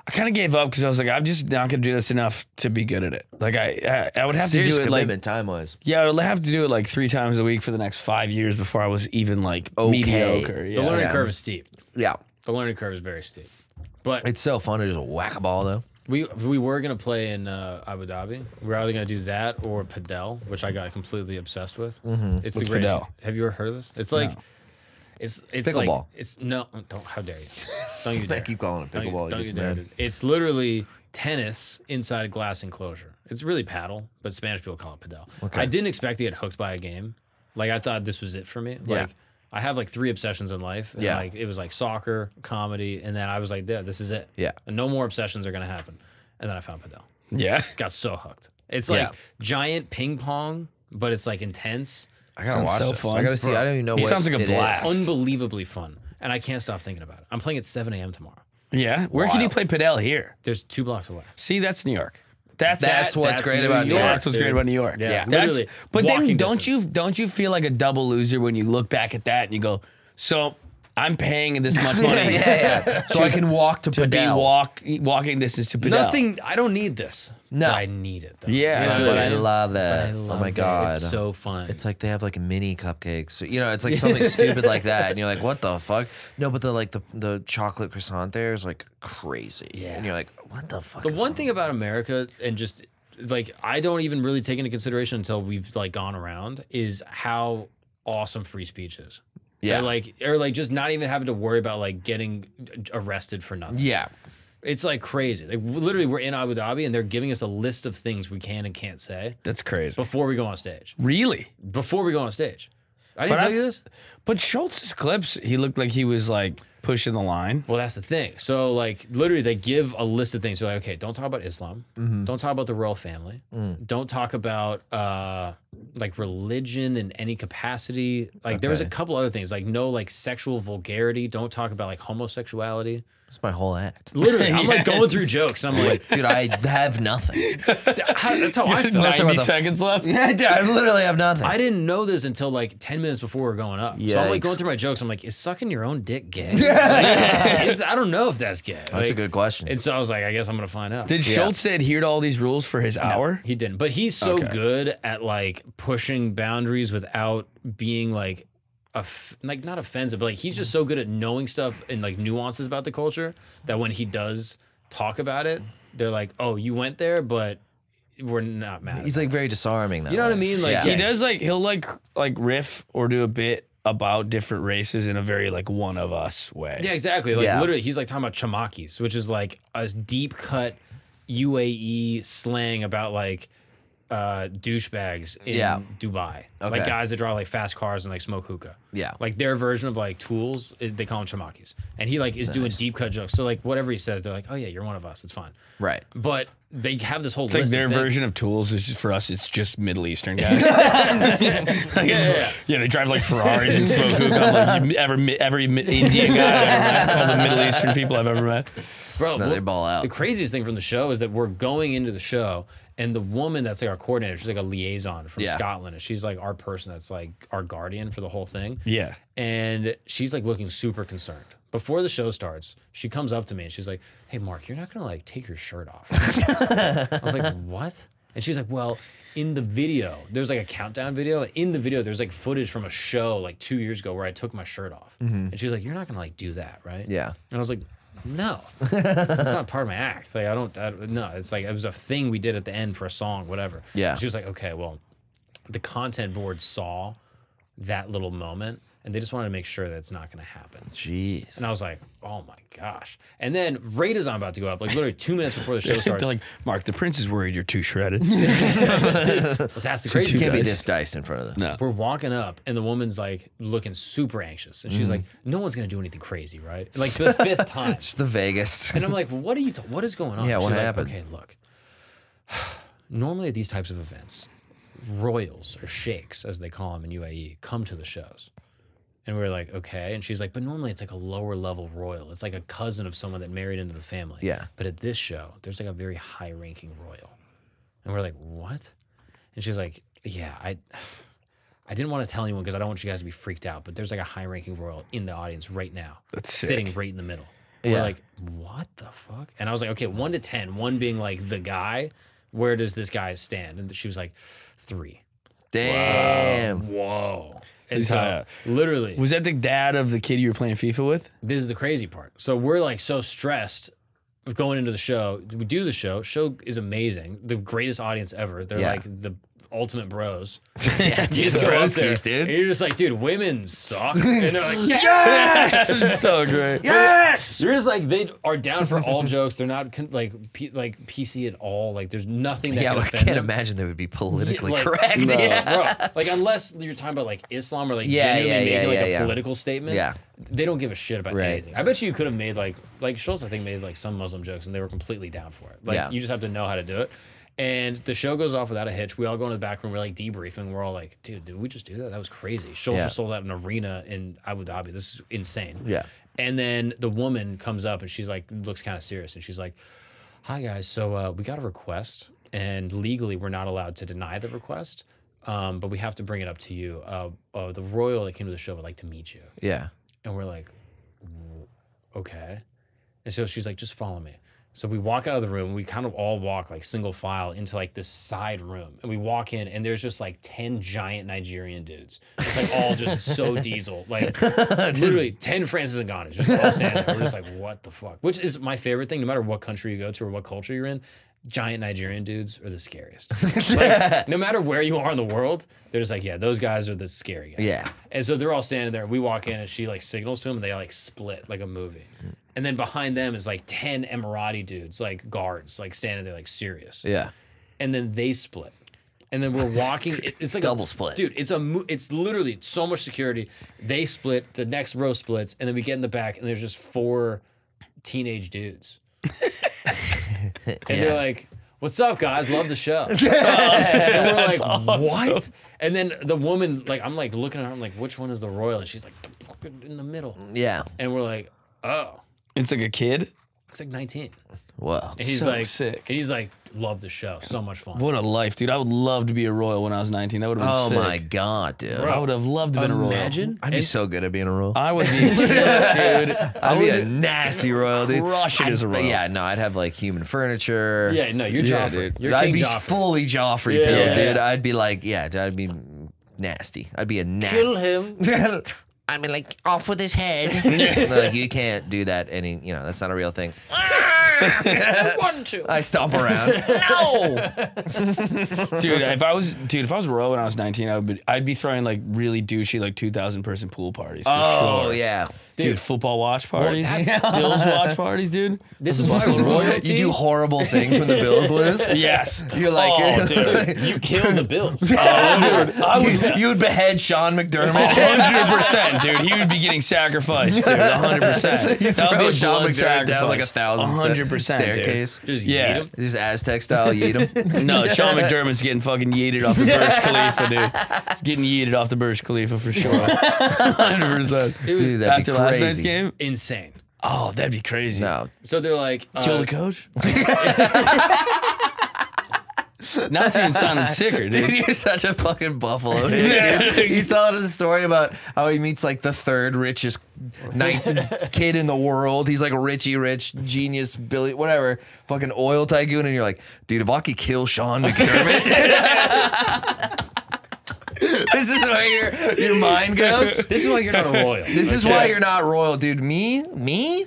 I kind of gave up because I was like, I'm just not gonna do this enough to be good at it. Like I would have Serious to do it like commitment time-wise. yeah, I would have to do it like 3 times a week for the next 5 years before I was even like Okay. mediocre. The Yeah. learning Yeah. curve is steep. Yeah. The learning curve is very steep. But It's so fun to just whack a ball, though. we were gonna play in Abu Dhabi. We were either gonna do that or Padel, which I got completely obsessed with. It's What's the greatest. Padel? Have you ever heard of this? It's like it's Pickleball. like it's no. Don't how dare you? Don't you dare? I keep calling it Don't you- pickleball. Don't It you gets dare? mad. Dude. It's literally tennis inside a glass enclosure. It's really paddle, but Spanish people call it padel. Okay. I didn't expect to get hooked by a game. Like I thought this was it for me. Yeah. Like I have like 3 obsessions in life. And Yeah. like it was like soccer, comedy, and then I was like, yeah, this is it. Yeah. And no more obsessions are gonna happen. And then I found padel. Yeah. Got so hooked. It's like Yeah. giant ping pong, but it's like intense. I gotta Sounds watch so this. fun. I gotta see. I don't even know He what sounds like a it is. blast. Unbelievably fun. And I can't stop thinking about it. I'm playing at 7 a.m. tomorrow. Yeah. Where can you play Padel here? There's 2 blocks away. See, that's New York. That's what's great New about New York. That's what's great dude. about New York. Yeah, Yeah. That's- literally. But then walking don't distance. you feel like a double loser when you look back at that and you go, so I'm paying this much money yeah. So I can walk to to be Padel. walking distance to Padel. Nothing. I don't need this. No. But I need it though. Yeah, You know But what I mean? love But I it. love Oh my it. god. It's so fun. It's like they have like mini cupcakes. You know, it's like something stupid like that, and you're like, "What the fuck?" No, but the chocolate croissant there is like crazy. Yeah. and you're like, "What the fuck?" the is one wrong?" thing about America and just like I don't even really take into consideration until we've like gone around is how awesome free speech is. Yeah. Or like just not even having to worry about like getting arrested for nothing. Yeah, It's like crazy. Like literally we're in Abu Dhabi and they're giving us a list of things we can and can't say That's crazy. before we go on stage. Really? Before we go on stage. I didn't But tell I- you this? But Schultz's clips, he looked like he was like pushing the line. Well, that's the thing. So, like, literally, they give a list of things. They're like, okay, don't talk about Islam. Don't talk about the royal family. Don't talk about like religion in any capacity. Like, there was a Okay. couple other things, like no like sexual vulgarity. Don't talk about like homosexuality. that's my whole act. Literally, I'm like going through jokes. And I'm like, Dude, I have nothing. that's how I felt. 90 seconds left. Yeah, dude, I literally have nothing. I didn't know this until like 10 minutes before we were going up. So I'm like Yikes. going through my jokes. I'm like, is sucking your own dick gay? Like, I don't know if that's gay. That's Like, a good question. And so I was like, I guess I'm gonna find out. Did Schultz adhere to all these rules for his hour? He didn't, but he's so Okay. good at like pushing boundaries without being like, like not offensive, but like he's just so good at knowing stuff and like nuances about the culture that when he does talk about it, they're like, oh, you went there, but we're not mad. He's like very disarming. That You know what I way. mean? Like, Yeah. He does like he'll like riff or do a bit about different races in a very like one of us way. Yeah, exactly. Like Yeah. literally, he's like talking about chamakis, which is like a deep cut UAE slang about like douchebags in Yeah. Dubai. Okay. Like guys that drive like fast cars and like smoke hookah. Yeah. Like their version of like tools, they call them chamakis. And he like is doing deep cut jokes. So like whatever he says, they're like, oh yeah, you're one of us. It's fine. Right. But they have this whole It's like list their of things. version of tools is just for us. It's just Middle Eastern guys. Yeah. Yeah, they drive like Ferraris and smoke hookah. I'm like every Indian guy I've ever met, all the Middle Eastern people I've ever met. Bro, No, they ball out. The craziest thing from the show is that we're going into the show, and the woman that's like our coordinator, she's like a liaison from Yeah. Scotland, and she's like our person that's like our guardian for the whole thing. Yeah. And she's like looking super concerned. Before the show starts, she comes up to me and she's like, "Hey, Mark, you're not gonna like take your shirt off." I was like, "What?" And she's like, "Well, in the video, there's like a countdown video. And in the video, there's like footage from a show like 2 years ago where I took my shirt off." And she's like, "You're not gonna like do that, right?" Yeah. And I was like, no, that's not part of my act. Like, no, it's like, it was a thing we did at the end for a song, whatever. Yeah. She was like, okay, well, the content board saw that little moment, and they just wanted to make sure that it's not going to happen. Jeez. And I was like, oh my gosh. And then right as I'm about to go up, like literally 2 minutes before the show starts. They're like, Mark, the prince is worried you're too shredded. But that's the crazy You can't be thing. disdiced in front of them. No. We're walking up, and the woman's like looking super anxious, and she's like, "No one's gonna do anything crazy, right?" And, like the 5th time, It's the Vegas. and I'm like, "What are you? What is going on?" Yeah, what She's like, happened? Okay, look. Normally at these types of events, royals or sheikhs, as they call them in UAE, come to the shows. And we were like, okay. And she's like, but normally it's like a lower level royal. It's like a cousin of someone that married into the family. Yeah. But at this show, there's like a very high ranking royal. And we're like, what? And she's like, yeah, I didn't want to tell anyone because I don't want you guys to be freaked out, but there's like a high ranking royal in the audience right now. That's sitting sick. right in the middle. Yeah. We're like, what the fuck? And I was like, okay, 1 to 10, 1 being like the guy, where does this guy stand? And she was like, 3. Damn. Whoa. And He's so high. literally, Was that the dad of the kid you were playing FIFA with? this is the crazy part. So we're like so stressed of going into the show. We do the show. Show is amazing. The greatest audience ever. They're Yeah. like the ultimate bros. Yeah, You just the go up there, broskies, dude. and you're just like, dude, women suck. And they're like, Yes! It's so great. Yes! You're just like, they are down for all jokes. They're not like PC at all. Like there's nothing that Yeah, can but I offend can't them. imagine they would be politically Like, correct. no, Yeah. bro. Like unless you're talking about like Islam or like Yeah, genuinely yeah, making yeah, like yeah. a political statement. Yeah. They don't give a shit about Right. anything. I bet you could have made like Schultz, I think, made like some Muslim jokes and they were completely down for it. Like Yeah. you just have to know how to do it. And the show goes off without a hitch. We all go into the back room. We're like debriefing. We're all like, dude, did we just do that? That was crazy. Schultz Yeah. just sold out an arena in Abu Dhabi. This is insane. Yeah. And then the woman comes up and she's like, looks kind of serious. And she's like, hi, guys. So we got a request. And legally, we're not allowed to deny the request. But we have to bring it up to you. The royal that came to the show would like to meet you. Yeah. And we're like, okay. And so she's like, just follow me. So we walk out of the room. We kind of all walk like single file into like this side room. And we walk in and there's just like 10 giant Nigerian dudes. It's like all just so diesel. Like literally 10 Francis and Ghana just all standing there. We're just like, what the fuck? Which is my favorite thing, no matter what country you go to or what culture you're in. Giant Nigerian dudes are the scariest. Like, no matter where you are in the world, they're just like, yeah, those guys are the scary guys. Yeah. And so they're all standing there. We walk in and she like signals to them and they like split like a movie. And then behind them is like 10 Emirati dudes, like guards, like standing there like serious. Yeah. And then they split. And then we're walking. It's like Double split. Dude, it's literally so much security. They split. The next row splits. And then we get in the back and there's just 4 teenage dudes. And they're like, what's up, guys? Love the show. And we're like, what? And then the woman, like, I'm like looking at her, I'm like, which one is the royal? And she's like, the fucking in the middle. Yeah. And we're like, oh. It's like a kid. It's like 19. Wow. And he's So like, sick. And he's like, love the show. So much fun. What a life, dude. I would love to be a royal when I was 19. That would have been Oh sick. my God, dude. I would have loved to have been a royal. Imagine. I'd be so good at being a royal. I would be, dude. I'd be a nasty royal, dude. crush it as a royal. Yeah, no, I'd have like human furniture. Yeah, no, you're Yeah, Joffrey. dude. You're I'd King be Joffrey. fully Joffrey Yeah, pilled, yeah, dude. yeah. I'd be like, yeah, dude, I'd be nasty. I'd be a nasty. Kill him. I'd be like, off with his head. Like, you can't do that. That's not a real thing. I want to. I stomp around. No. Dude, if I was a royal when I was 19, I'd be throwing like really douchey like 2,000 person pool parties. For Oh sure. yeah. Dude, football watch parties, that's- Bills watch parties, dude. This is why royalty. You do horrible things when the Bills lose. Yes, You're like, oh, dude. You kill the Bills. you would behead Sean McDermott. 100%, dude. He would be getting sacrificed, dude. 100%. You That would be throw a Sean blood McDermott down like sacrifice. 1,000 100%, staircase. Just Yeah. yeet him. Just Aztec style yeet him. No, Sean McDermott's getting fucking yeeted off the Burj Khalifa, dude. He's getting yeeted off the Burj Khalifa for sure. 100%. Dude, that'd After be last night's crazy. game? Insane. Oh, that'd be crazy. No. So they're like, Kill the coach? Not even sounding sicker, dude. Dude, you're such a fucking buffalo head, dude. He's telling us a story about how he meets like the 3rd richest kid in the world. He's like a Richie Rich, genius, Billy, whatever, fucking oil tycoon. And you're like, dude, if I could kill Sean McDermott. This is where your mind goes. this is why you're not a royal. This is why you're not royal, dude. Me?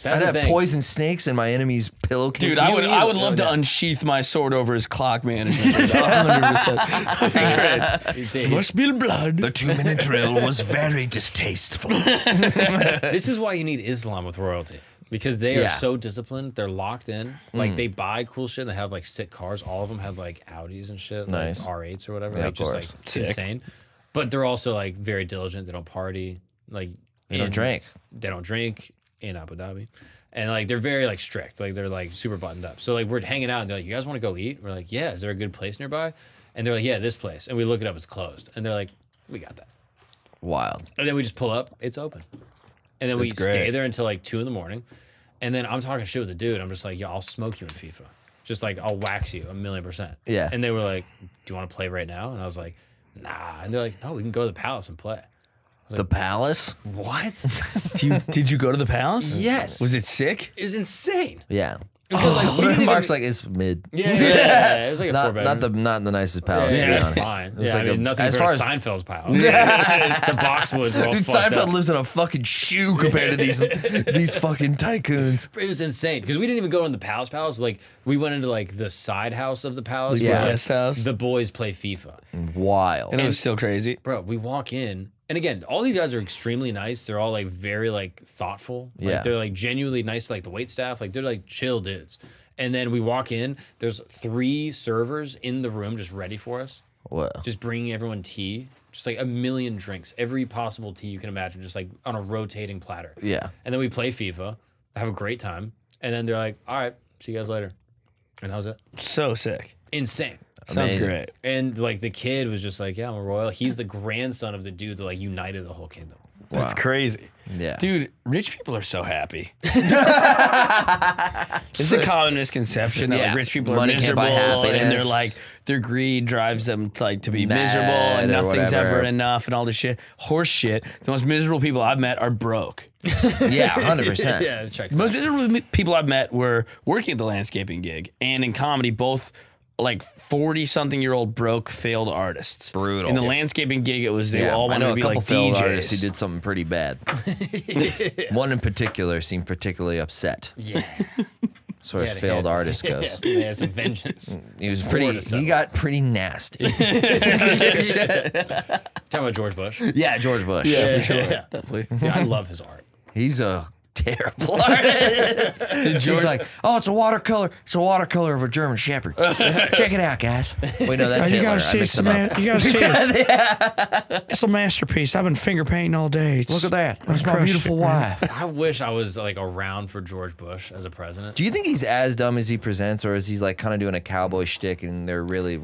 That's I'd the have thing. poison snakes in my enemy's pillowcase. Dude, I would love to unsheath my sword over his clock management. 100%. Must be blood. The 2-minute drill was very distasteful. This is why you need Islam with royalty. Because they are Yeah. so disciplined, they're locked in. Like they buy cool shit. They have like sick cars. All of them have like Audis and shit, Nice. like R8s or whatever. Yeah, like of just course. like Sick. insane. But they're also like very diligent. They don't party. Like They don't drink. They don't drink in Abu Dhabi, and like they're very like strict. Like they're like super buttoned up. So like we're hanging out, and they're like, "You guys want to go eat?" We're like, "Yeah." Is there a good place nearby? And they're like, "Yeah, this place." And we look it up. It's closed. And they're like, "We got that." Wild. And then we just pull up. It's open. And then we That's great. stay there until like 2 a.m. And then I'm talking shit with the dude. I'm just like, "Yo, I'll smoke you in FIFA. Just like I'll wax you 1,000,000%." Yeah. And they were like, "Do you want to play right now?" And I was like, "Nah." And they're like, "No, we can go to the Palace and play." The Palace? What? Did you go to the palace? Yes. Was it sick? It was insane. Yeah. Because like we didn't Mark's even, like, it's mid. yeah, it was like a Not, 4-bedroom. not the nicest palace, to be Yeah, honest. fine. It was Yeah, like I mean, nothing as for far as Seinfeld's palace. The boxwoods were all Dude, fucked Seinfeld up. lives in a fucking shoe compared to these fucking tycoons. It was insane because we didn't even go in the palace. Like we went into like the side house of the palace. Yeah. where, Guest house. The boys play FIFA. Wild. And it was still crazy. Bro, we walk in, and again, all these guys are extremely nice. They're all like very like thoughtful. Like, Yeah. they're like genuinely nice to like the wait staff. Like they're like chill dudes. And then we walk in. There's 3 servers in the room just ready for us, What? just bringing everyone tea, just like 1,000,000 drinks, every possible tea you can imagine, just like on a rotating platter. Yeah. And then we play FIFA, have a great time, and then they're like, "All right, see you guys later," and that was it. So sick. Insane. Sounds Amazing. great. And like the kid was just like, "Yeah, I'm a royal." He's the grandson of the dude that like united the whole kingdom. That's crazy. Yeah. Dude, rich people are so happy. It's a common misconception that Yeah. like rich people are Money can't miserable buy and they're happiness. like their greed drives them to, like to be Mad miserable and or nothing's whatever. ever enough and all this shit. Horse shit. The most miserable people I've met are broke. Yeah, 100%. Yeah, it checks The most out. miserable people I've met were working at the landscaping gig and in comedy, both like 40-something-year-old broke failed artists. Brutal. In the landscaping gig, it was they Yeah, all I wanted know to a be couple like failed DJs. artists who did something pretty bad. One in particular seemed particularly upset Yeah. as far as Yeah, failed yeah. artist goes. Yes, he has some vengeance. He was Swore pretty. to settle. He got pretty nasty. Talking about George Bush. Yeah, George Bush. Yeah, for sure. Yeah. Definitely. Yeah, I love his art. He's a terrible artist. He's like, oh, it's a watercolor. It's a watercolor of a German Shepherd. Check it out, guys. Wait, no, that's You Hitler. gotta see I mixed it's a them up. you gotta see it. It's a masterpiece. I've been finger painting all day. Look at that. That's my crushed beautiful it, man. wife. I wish I was like around for George Bush as a president. Do you think he's as dumb as he presents, or is he like kind of doing a cowboy shtick and they're really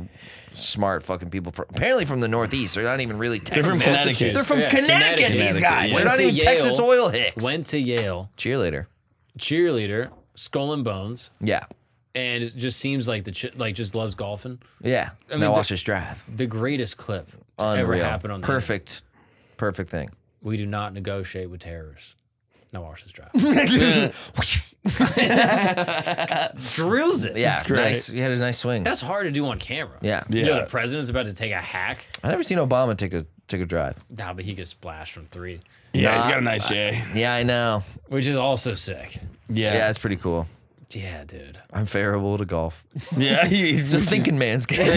smart fucking people apparently from the Northeast? They're not even really Texas. from Connecticut. They're from Yeah, Connecticut, these Connecticut. guys. They're Went not to even Yale. Texas oil hicks. Went to Yale, Cheerleader. cheerleader, skull and bones, Yeah. and it just seems like like just loves golfing. Yeah. mean, now the- watch this drive. The greatest clip to ever Unreal. happen on the Perfect. Perfect thing. internet. We do not negotiate with terrorists. Now watch this drive. Drills it. Yeah, great. nice. He had a nice swing. That's hard to do on camera. Yeah. You know, Yeah. the president's about to take a hack. I never seen Obama take a drive. Nah, but he could splash from 3, Yeah, he's Nah, got a nice J. Yeah, I know. which is also sick. Yeah, it's pretty cool. Yeah, dude. I'm favorable to golf. Yeah, It's a thinking man's game.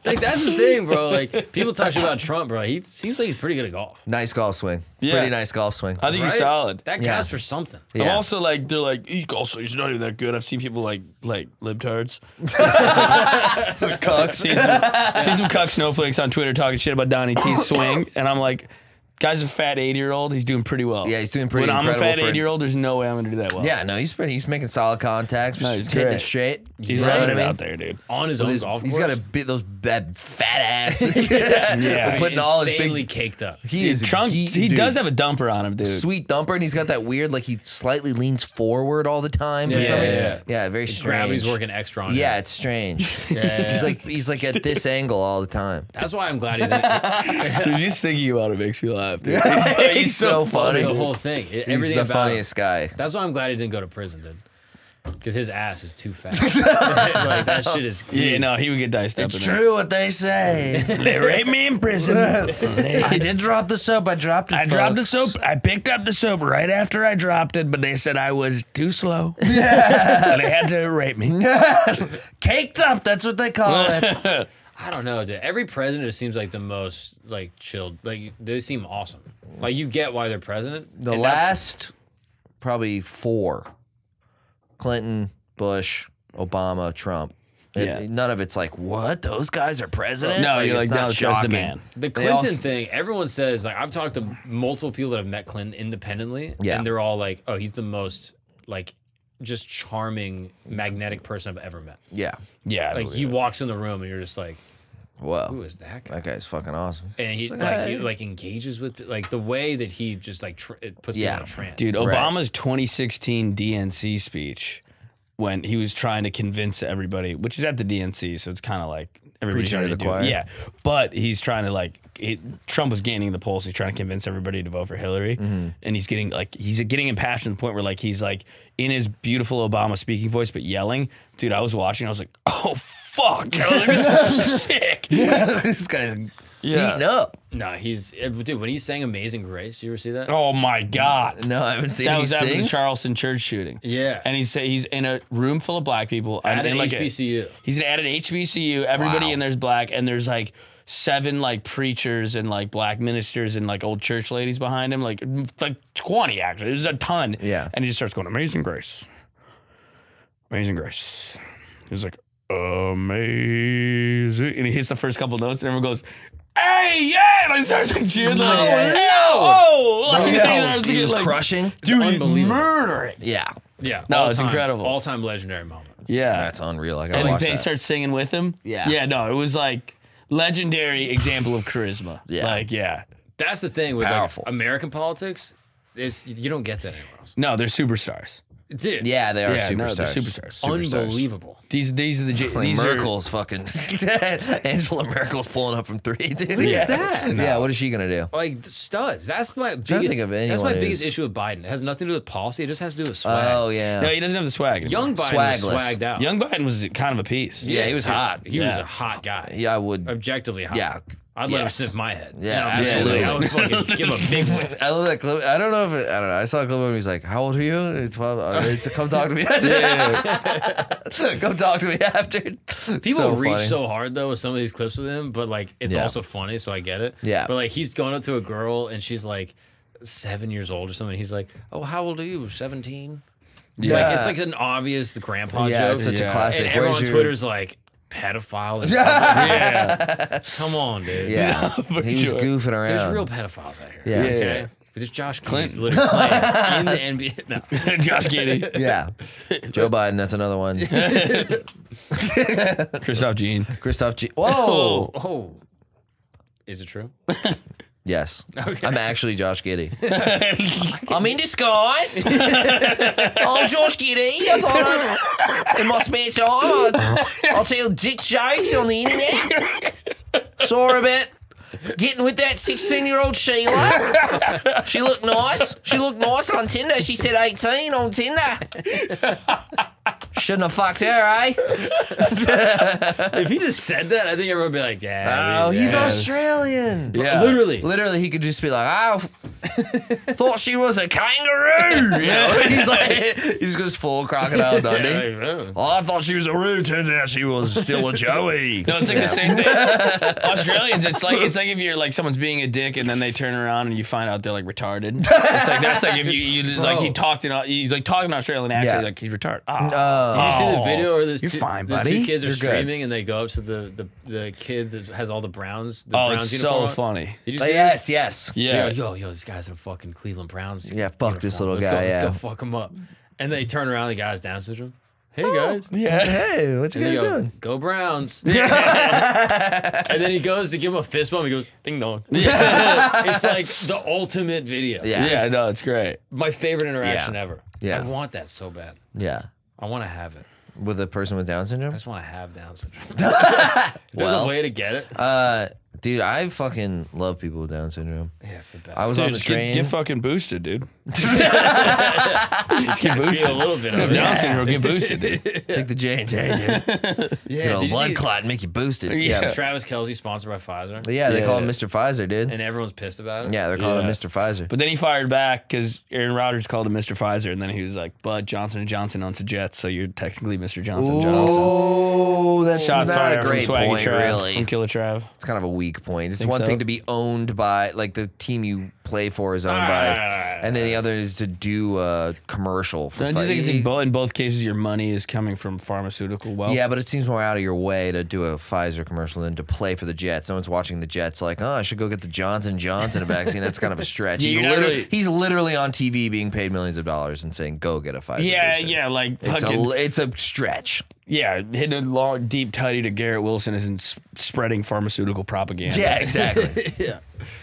Like that's the thing, bro. Like people talk shit about Trump, bro. He seems like he's pretty good at golf. Nice golf swing. Yeah. Pretty nice golf swing. I think he's Right? solid. That Yeah. counts for something. I'm Yeah. also like they're like also he's not even that good. I've seen people like libtards. Cucks. Seen some cuck snowflakes on Twitter talking shit about Donnie T's swing, and I'm like, guy's a fat 80-year-old. He's doing pretty well. Yeah, he's doing pretty When I'm a incredible fat for- 80-year-old, there's no way I'm gonna do that well. Yeah, no, he's making solid contacts. No, he's hitting great. it straight. he's You know right what I mean? out there, dude. On his own He's golf course. got a bit that fat ass. Yeah. putting all his insanely big. caked up. He is Trunk. he He does have a dumper on him, dude. sweet dumper, and he's got that weird like he slightly leans forward all the time. For Yeah, some reason. yeah, Yeah, very strange. Gravity's working extra on Yeah, him. it's strange. Yeah. He's like at this angle all the time. That's why I'm glad he didn't. Dude, just thinking about it makes me laugh, dude. He's so funny. The whole thing. He's Everything the about funniest guy. That's why I'm glad he didn't go to prison, dude. Because his ass is too fat. Like, that shit is. Yeah, no, he would get diced up. It's in true what they say. They raped me in prison. I did drop the soap. I dropped it. I dropped the soap. I picked up the soap right after I dropped it, but they said I was too slow. Yeah. They had to rape me. Caked up. That's what they call it. I don't know, dude. Every president seems like the most like chilled. Like they seem awesome. Like you get why they're president. The and last probably 4: Clinton, Bush, Obama, Trump. Yeah. None of it's like, what? Those guys are president? No, you're it's like, not no, that's the shocking. man. The They all Clinton s- thing, everyone says, like, I've talked to multiple people that have met Clinton independently, Yeah. and they're all like, oh, he's the most, like, just charming, magnetic person I've ever met. Yeah. Yeah, I Like, believe he it. walks in the room, and you're just like, who Whoa. is that guy? That guy's fucking awesome. And he, like, like, he, hey. like, engages with, like, the way that he just, like, it puts Yeah. people in a trance. Dude, Right. Obama's 2016 DNC speech when he was trying to convince everybody, which is at the DNC, so it's kind of like everybody's Preaching to trying to the do choir. Yeah, but he's trying to like Trump was gaining the polls. He's trying to convince everybody to vote for Hillary, and he's getting impassioned to the point where like he's like in his beautiful Obama speaking voice, but yelling. Dude, I was watching. I was like, oh fuck, I was like, this is sick. Yeah. This guy's Yeah. heating up. No, dude, when he sang Amazing Grace, you ever see that? Oh my god. No, I haven't seen That him was after the sing. Charleston church shooting. Yeah. And he's in a room full of black people. At and an like HBCU. He's at an HBCU. Everybody Wow. in there's black, and there's like 7 like preachers and like black ministers and like old church ladies behind him, like 20 actually. There's a ton. Yeah. And he just starts going, Amazing Grace. Amazing Grace. He's like, amazing. And he hits the first couple notes, and everyone goes, hey, yeah! And I starts like cheering, like, oh, like, He was like, crushing. dude, Unbelievable. murdering. Yeah. Yeah. No, it's all-time- incredible. All-time legendary moment. Yeah. That's unreal. I gotta And watch they that. start singing with him. Yeah. Yeah, no, it was like legendary example of charisma. Yeah. Like, yeah. That's the thing with like, Powerful. American politics is you don't get that anywhere else. No, they're superstars. Dude, Yeah, they are Yeah, no, superstars. they're superstars. unbelievable. These are the Like these Merkel's fucking Angela Merkel's pulling up from 3, dude. Who's that? Yeah, what is she gonna do? Like studs. That's my trying to biggest. think of That's my anyone biggest who's- issue with Biden. It has nothing to do with policy. It just has to do with swag. Oh Are, yeah. no, he doesn't have the swag anymore. Young Biden Swagless. was swagged out. Young Biden was kind of a piece. Yeah, he was dude, hot. He was Yeah. a hot guy. Yeah, I would. Objectively hot. Yeah. I'd let him Yes. sniff my head. Yeah, You know, absolutely. I would fucking give him a big whiff. I love that clip. I don't know if I don't know. I saw a clip of him. He's like, "How old are you?" 12. Come talk to me after. Come talk to me after. People So reach funny. so hard though with some of these clips with him, but like it's Yeah. also funny, so I get it. Yeah. But like he's going up to a girl and she's like 7 years old or something. He's like, "Oh, how old are you? 17?" Yeah. Like it's like an obvious grandpa Yeah, joke. it's such Yeah. a classic. And everyone Where's on your- Twitter's like pedophile. And yeah. Come on, dude. Yeah, for he was sure. goofing around. There's real pedophiles out here. Yeah. Okay. Yeah. But there's Josh Clinton. Clinton literally playing in the NBA. No. Josh Giddey. Yeah, Joe Biden. That's another one. Christophe Jean. Christophe G. Whoa. Oh. Is it true? Yes. Okay. I'm actually Josh Giddey. I'm in disguise. I'm Josh Giddey. I thought in my spare time I'll tell dick jokes on the internet. Saw her about getting with that 16-year-old Sheila. She looked nice. She looked nice on Tinder. She said 18 on Tinder. Shouldn't have fucked her, eh? If he just said that, I think everyone would be like, yeah. Oh, he's yeah. Australian. Yeah. Literally. Literally, he could just be like, "Oh, thought she was a kangaroo." You know? He's like, he just goes full crocodile Dundee. Yeah, like, oh. Oh, I thought she was a roo. Turns out she was still a Joey. No, it's like the same thing. Australians, it's like if you're like someone's being a dick and then they turn around and you find out they're like retarded. It's like that's like if you like he talked in he's like talking in Australian accent Yeah. like he's retarded. Ah. Did you see the video where You're fine, those buddy. two kids are You're good. streaming and they go up to the kid that has all the Browns? The Oh, Browns it's uniform so on? funny. Did you Oh, see yes, yes. Yeah. Yo, this guy's in fucking Cleveland Browns. Yeah, fuck this uniform. little guy, Let's yeah. go fuck him up. And they turn around, the guy's Down syndrome. Hey guys. Yeah. Hey, what you And they guys go, doing? go Browns. And then he goes to give him a fist bump. He goes, ding dong. It's like the ultimate video. Yeah. Yeah, It's no, it's great. my favorite interaction Yeah. ever. Yeah. I want that so bad. Yeah, I want to have it. with a person with Down syndrome. I just want to have Down syndrome. There's Well, a way to get it. Dude, I fucking love people with Down syndrome. Yeah, it's the best. I was Dude, on the just train. Get fucking boosted, dude. Just Feel get boosted. a little bit of it. Down syndrome, get boosted, dude. Take the J&J, dude. Yeah, Get a did you blood see- clot and make you boosted. Yeah. Yeah. Travis Kelce sponsored by Pfizer, Yeah, they Yeah. call him Mr. Pfizer, dude. and everyone's pissed about it. Yeah, they're calling him Yeah. Mr. Pfizer. But then he fired back because Aaron Rodgers called him Mr. Pfizer, and then he was like, "But Johnson & Johnson owns the Jets, so you're technically Mr. Johnson & Johnson." Oh, that's Shots not fired a great from Swaggy point, Trav, really. from Killer Trav. It's kind of a weak point. It's Think one so? thing to be owned by, like, the team you play for is owned by, and then the other is to do a commercial for Don't you think it's in both cases your money is coming from pharmaceutical wealth? Yeah, but it seems more out of your way to do a Pfizer commercial than to play for the Jets. No one's watching the Jets like, oh, I should go get the Johnson & Johnson vaccine. That's kind of a stretch. Yeah, He's, you're not really- he's literally on TV being paid millions of dollars and saying, go get a Pfizer booster. Yeah, like fucking, It's a stretch. yeah, hitting a long, deep tutty to Garrett Wilson isn't spreading pharmaceutical propaganda. Yeah, exactly. yeah,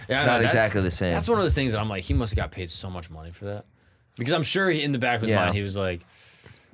I know, Not that's- exactly the same. That's one of those things that I'm like, he must have got paid so much money for that, because I'm sure in the back of his Yeah. mind he was like,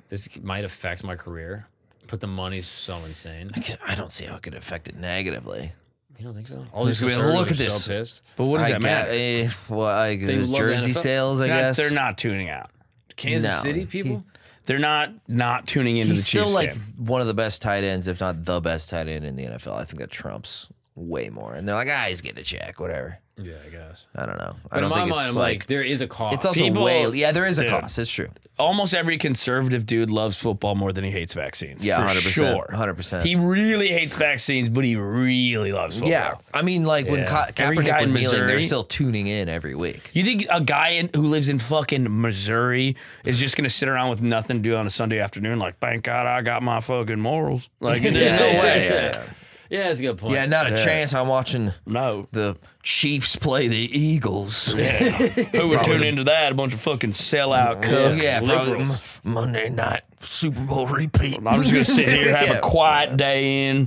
this might affect my career, but the money's so insane. I don't see how it could affect it negatively. You don't think so? All these Look at conservatives are this. so pissed. But what does that matter? There's love the jersey NFL. sales, I guess. They're not tuning out. Kansas No, City people. They're not tuning into He's the Chiefs still like game. one of the best tight ends, if not the best tight end in the NFL. I think that trumps way more. And they're like, he's getting a check, whatever. Yeah, I guess. I don't know. But I don't in my think mind, it's I'm like, there is a cost. it's also People- there is a Dude. cost. It's true. Almost every conservative dude loves football more than he hates vaccines. Yeah, for 100%. Sure. 100%. He really hates vaccines, but he really loves football. Yeah. I mean, like when Yeah. Every guy Kaepernick was in kneeling, they're Missouri- still tuning in every week. You think a guy who lives in fucking Missouri is just gonna sit around with nothing to do on a Sunday afternoon? Like, thank God I got my fucking morals. Like, there's no way. Yeah. yeah, that's a good point. Yeah, not a chance. I'm watching No. the Chiefs play the Eagles. Who would tune into that? A bunch of fucking sellout cooks. Yeah, probably liberals. Monday night Super Bowl repeat. I'm just gonna sit here, have Yeah. a quiet day in,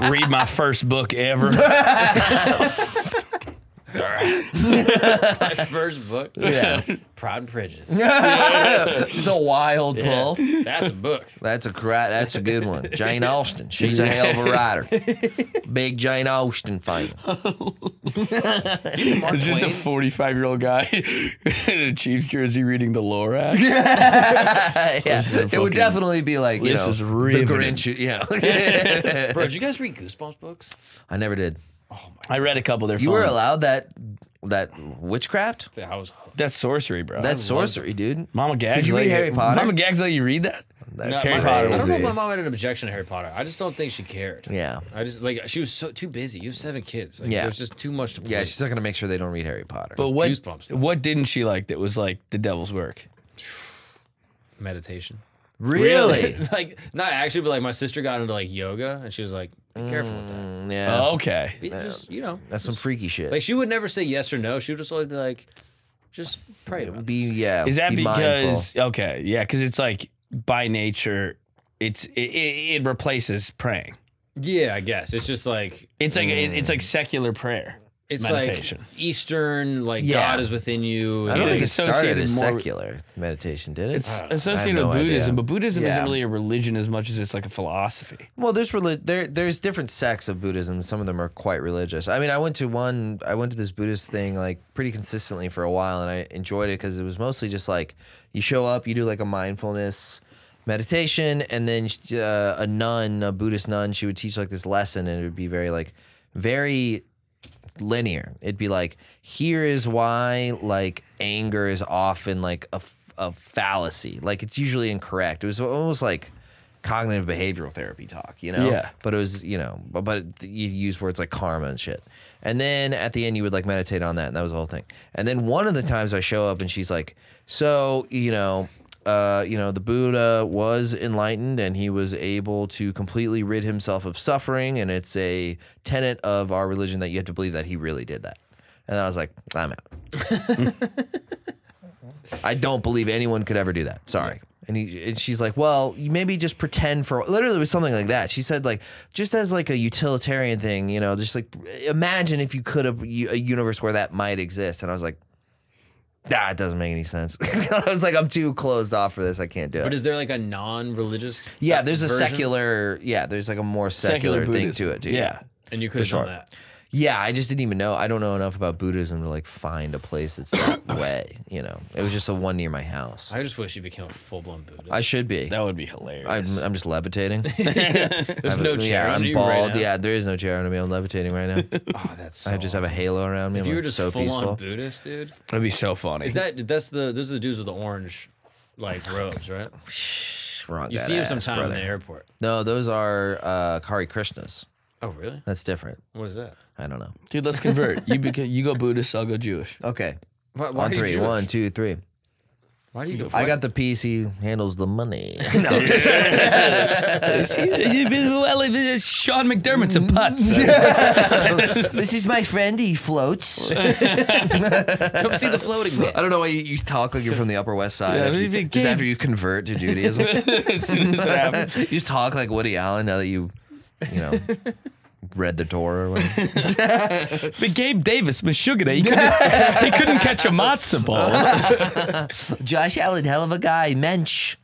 read my first book ever. My first book. Yeah. Pride and Prejudice. Just a wild pull. That's a book. That's a good one. Jane Austen. She's a hell of a writer. Big Jane Austen fan. It's just a 45-year-old guy in a Chiefs jersey reading the Lorax. Yeah. This is It would fucking- definitely be like, you this know, is the riveting. Grinch. Yeah. Bro, did you guys read Goosebumps books? I never did. I read a couple. They're You fun. were allowed that witchcraft? I was hooked. That's sorcery, bro. That's sorcery, dude. Mama Gags. Did you let read Harry Potter? Mama Gags let you read that? That's Harry my- Potter I was don't know if crazy. my mom had an objection to Harry Potter. I just don't think she cared. Yeah. I just like she was so too busy. You have 7 kids. Like, Yeah. there's just too much to play. Yeah, she's not gonna make sure they don't read Harry Potter. But what? Goosebumps, though. What didn't she like that was like the devil's work? meditation. really? Like not actually, but like my sister got into like yoga, and she was like, "Be careful with that. Yeah. Oh, okay. Be, just That's some freaky shit. like she would never say yes or no. She would just always be like, just pray about it." Is that Is that mindful. because okay, yeah, because it's like by nature, it replaces praying. Yeah, I guess it's just like It's like it's like secular prayer. it's meditation. like Eastern, like Yeah. God is within you. I don't It think it is started as associated more- secular meditation, did it? It's I don't know. associated I have with no Buddhism, idea. but Buddhism Yeah. isn't really a religion as much as it's like a philosophy. Well, there's different sects of Buddhism. Some of them are quite religious. I mean, I went to this Buddhist thing like pretty consistently for a while, and I enjoyed it because it was mostly just like you show up, you do like a mindfulness meditation, and then a Buddhist nun, she would teach like this lesson, and it would be very linear. It'd be like, here is why like anger is often like a fallacy. Like it's usually incorrect. It was almost like cognitive behavioral therapy talk, you know? Yeah. But it was, but you use words like karma and shit. And then at the end you would like meditate on that, and that was the whole thing. And then one of the times I show up and she's like, so, the Buddha was enlightened and he was able to completely rid himself of suffering, and it's a tenet of our religion that you have to believe that he really did that. And I was like, I'm out. I don't believe anyone could ever do that. Sorry. And she's like, well, you maybe just pretend for, literally it was something like that. She said like, just as like a utilitarian thing, just like imagine if you could have a universe where that might exist. And I was like, it doesn't make any sense. I was like, I'm too closed off for this. I can't do it. But is there like a non-religious? Yeah, there's a version? secular, there's like a more secular thing Buddhism. to it too. Yeah. And you could have sure. done that. Yeah, I just didn't even know. I don't know enough about Buddhism to like find a place that's that way. You know, it was just the one near my house. I just wish you became a full-blown Buddhist. I should be. That would be hilarious. I'm just levitating. There's no chair Yeah, under I'm you bald. right now. Yeah, there is no chair under me. I'm levitating right now. Oh, that's so I just have a halo around me. If I'm you were like, just so full-on peaceful. Buddhist, dude. That'd be so funny. Those are the dudes with the orange, like, robes, right? Wrong You that see them ass, sometime brother. in the airport. No, those are Hare Krishnas. Oh, really? That's different. What is that? I don't know. Dude, let's convert. You go Buddhist, I'll go Jewish. Okay. Why On are you three. Jewish? 1, 2, 3. Why do you go? I got the piece. He handles the money. No. Well, Sean McDermott's a putz. This is my friend. He floats. Come see the floating man. I don't know why you talk like you're from the Upper West Side. Yeah, after if you, you just gave- after you convert to Judaism. As soon as it happens. You just talk like Woody Allen now that you know, read the Torah or whatever. But Gabe Davis, Meshuggah, he couldn't catch a matzah ball. Josh Allen, hell of a guy. Mensch.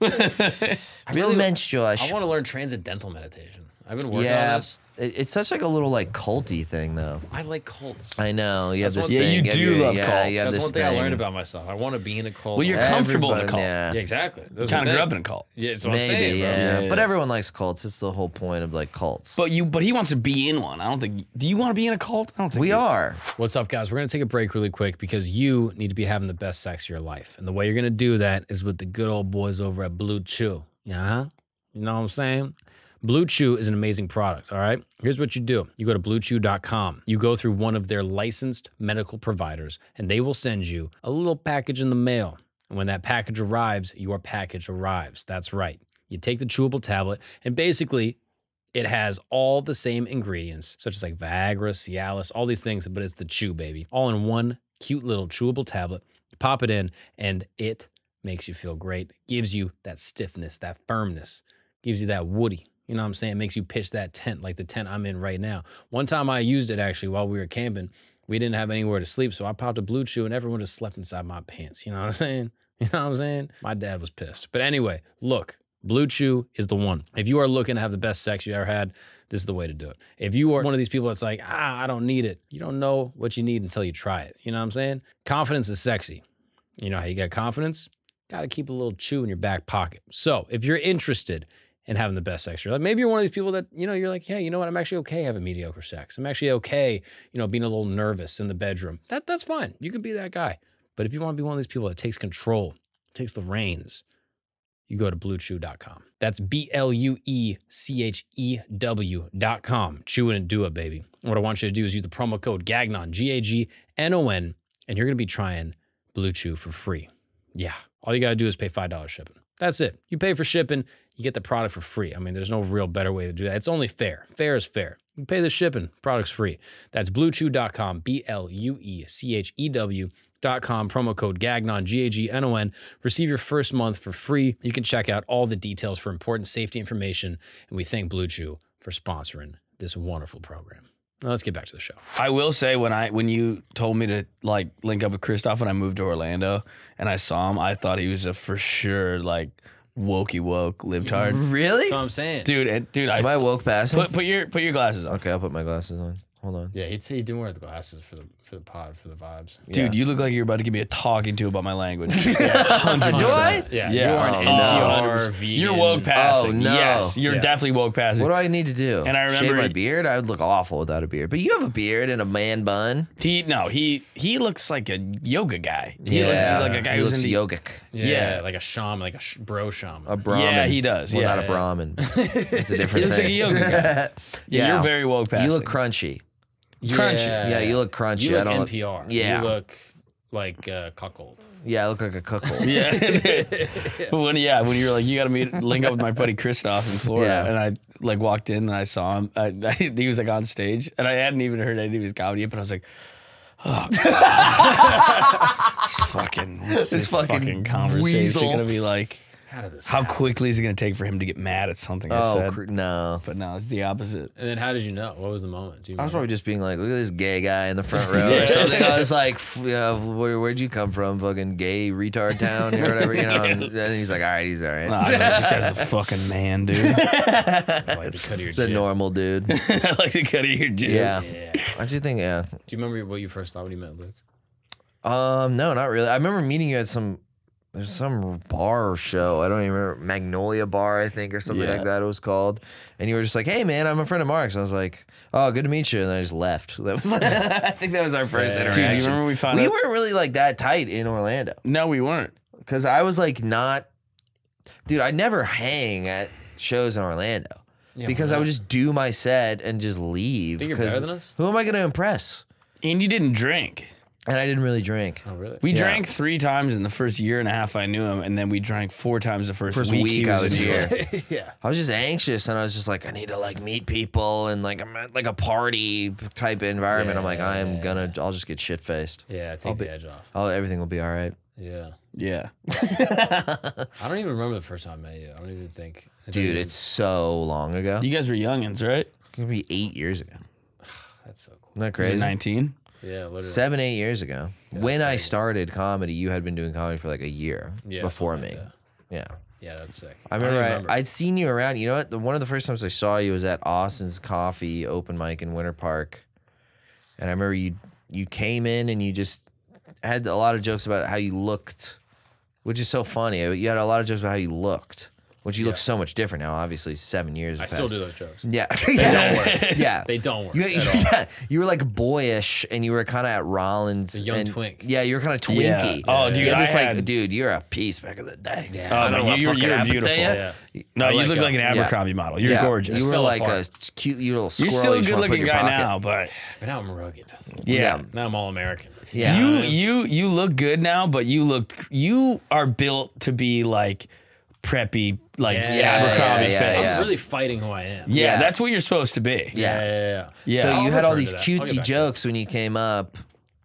Real mensch, Josh. I want to learn transcendental meditation. I've been working on Yeah. this. It's such like a little like culty thing though. I like cults. I know. You have That's this one thing. thing- Yeah, you have do your- love yeah, cults. You have That's this one thing I thing. learned about myself. I want to be in a cult. Well, you're comfortable in a Everybody- cult. Yeah. Yeah, exactly. That's Kind the of grew thing. up in a cult. Yeah, that's what I'm Maybe, saying, bro. yeah. Yeah, But yeah. everyone likes cults. It's the whole point of like cults. But he wants to be in one. I don't think. Do you want to be in a cult? I don't think we you- are. What's up, guys? We're going to take a break really quick because you need to be having the best sex of your life. And the way you're going to do that is with the good old boys over at Bluechew. Yeah? You know what I'm saying? Bluechew is an amazing product, all right? Here's what you do. You go to bluechew.com. You go through one of their licensed medical providers, and they will send you a little package in the mail. And when that package arrives, your package arrives. That's right. You take the chewable tablet, and basically, it has all the same ingredients, such as like Viagra, Cialis, all these things, but it's the chew, baby. All in one cute little chewable tablet. You pop it in, and it makes you feel great. Gives you that stiffness, that firmness. Gives you that woody. You know what I'm saying? It makes you pitch that tent, like the tent I'm in right now. One time I used it actually while we were camping. We didn't have anywhere to sleep, so I popped a Bluechew and everyone just slept inside my pants. You know what I'm saying? You know what I'm saying? My dad was pissed. But anyway, look, Bluechew is the one. If you are looking to have the best sex you ever had, this is the way to do it. If you are one of these people that's like, I don't need it, you don't know what you need until you try it. You know what I'm saying? Confidence is sexy. You know how you get confidence? Got to keep a little chew in your back pocket. So if you're interested in having the best sex, you're like, maybe you're one of these people that, you know, you're like, hey, you know what? I'm actually okay having mediocre sex. I'm actually okay, you know, being a little nervous in the bedroom. That's fine. You can be that guy. But if you want to be one of these people that takes control, takes the reins, you go to bluechew.com. That's BLUECHEW.com. Chew it and do it, baby. And what I want you to do is use the promo code Gagnon, GAGNON, and you're going to be trying Bluechew for free. Yeah. All you got to do is pay $5 shipping. That's it. You pay for shipping, you get the product for free. I mean, there's no real better way to do that. It's only fair. Fair is fair. You pay the shipping, product's free. That's bluechew.com, BLUECHEW.com, promo code Gagnon, GAGNON. Receive your first month for free. You can check out all the details for important safety information, and we thank Bluechew for sponsoring this wonderful program. Now let's get back to the show. I will say when you told me to like link up with Christophe when I moved to Orlando and I saw him, I thought he was a for sure like wokey woke libtard. Really? That's what I'm saying. Dude, Am I woke past him? put your glasses on. Okay, I'll put my glasses on. Hold on. Yeah, he'd say he didn't wear the glasses for the pod, for the vibes. Dude, you look like you're about to give me a talking to about my language. Do I? Yeah, Yeah. you are an Oh, NPR no. vegan. You're woke passing. Oh, no. Yes, you're Yeah. definitely woke passing. What do I need to do? And I remember shave my he- beard. I would look awful without a beard. But you have a beard and a man bun. He looks like a yoga guy. He Yeah, looks like a guy he who's looks into yogic. Yeah, Yeah. like a shaman, like a bro shaman. A Brahmin. Yeah, he does, Well, yeah. not a Brahmin. It's a different He looks like thing. a yoga guy. Yeah, you're very woke passing. You look crunchy. Crunchy. Yeah, you look crunchy. You look I don't NPR. Yeah. You look like cuckold. Yeah, I look like a cuckold. Yeah. when you're like, you got to link up with my buddy Christophe in Florida, Yeah. and I like walked in and I saw him. He was like on stage, and I hadn't even heard any of his comedy yet, but I was like, oh, this fucking conversation weasel. gonna be like. How did this How happen? quickly is it going to take for him to get mad at something I said? No. But no, it's the opposite. And then how did you know? What was the moment? Do you I was remember? probably just being like, look at this gay guy in the front row or something. I was like, where'd you come from? Fucking gay retard town or whatever, you know? And then he's like, all right, he's all right. I know, this guy's a fucking man, dude. I like the cut of your He's a jib. normal dude. I like the cut of your jib. Yeah. Yeah. Why'd you think? Yeah. Do you remember what you first thought when you met Luke? No, not really. I remember meeting you at some bar show. I don't even remember. Magnolia Bar, I think, or something Yeah. like that it was called. And you were just like, hey, man, I'm a friend of Mark's. I was like, oh, good to meet you. And I just left. That was I think that was our first Yeah. interaction. Dude, do you remember we found we out? weren't really like that tight in Orlando. No, we weren't. Because I was like not... Dude, I never hang at shows in Orlando. Yeah, Because why I would not? just do my set and just leave. Think you're 'cause better than us? Who am I going to impress? And you didn't drink. And I didn't really drink. Oh, really? We Yeah. drank 3 times in the first year and a half I knew him, and then we drank 4 times the first week he I was in New York. here. Yeah. I was just anxious, and I was just like, I need to like meet people, and like I'm at like a party type environment. I'm like, I'll just get shit faced. Yeah, take the edge off. Everything will be all right. Yeah. Yeah. I don't even remember the first time I met you. I don't even think. Dude, it's so long ago. You guys were youngins, right? It's gonna be 8 years ago. That's so cool. Isn't that Was it crazy? 19? Yeah, literally. 7, 8 years ago. Yeah, When that's I crazy. started comedy, you had been doing comedy for like a year Yeah, before me. something like Yeah. Yeah, that's sick. I don't remember, even I'd seen you around. You know what? One of the first times I saw you was at Austin's Coffee open mic in Winter Park. And I remember you came in and you just had a lot of jokes about how you looked, which is so funny. You had a lot of jokes about how you looked, which you look so much different now. Obviously, 7 years. I have still passed. do those jokes. Yeah. They don't work. Yeah. They don't work. You, at all. yeah, you were like boyish, and you were kind of at Rollins. The young and, twink. Yeah, you were kind of twinky. Yeah. Oh, dude, you had this I like, had- dude, you're a piece back in the day. Yeah. Oh, I don't no, know what you're fucking happened to beautiful. you. Yeah. No, you like look like an yeah. Abercrombie model. You're Yeah. gorgeous. You were fell like apart. a cute little You're squirrel. still a you just wanna put good-looking in your guy pocket. now, but But now I'm rugged. yeah. Now I'm all American. Yeah. You look good now, but you are built to be like preppy, like Yeah, Abercrombie yeah, face. yeah. I'm really fighting who I am. Yeah, Yeah. that's what you're supposed to be. Yeah. Yeah. So I'll you had all return these to that. I'll get cutesy back to jokes when you came up.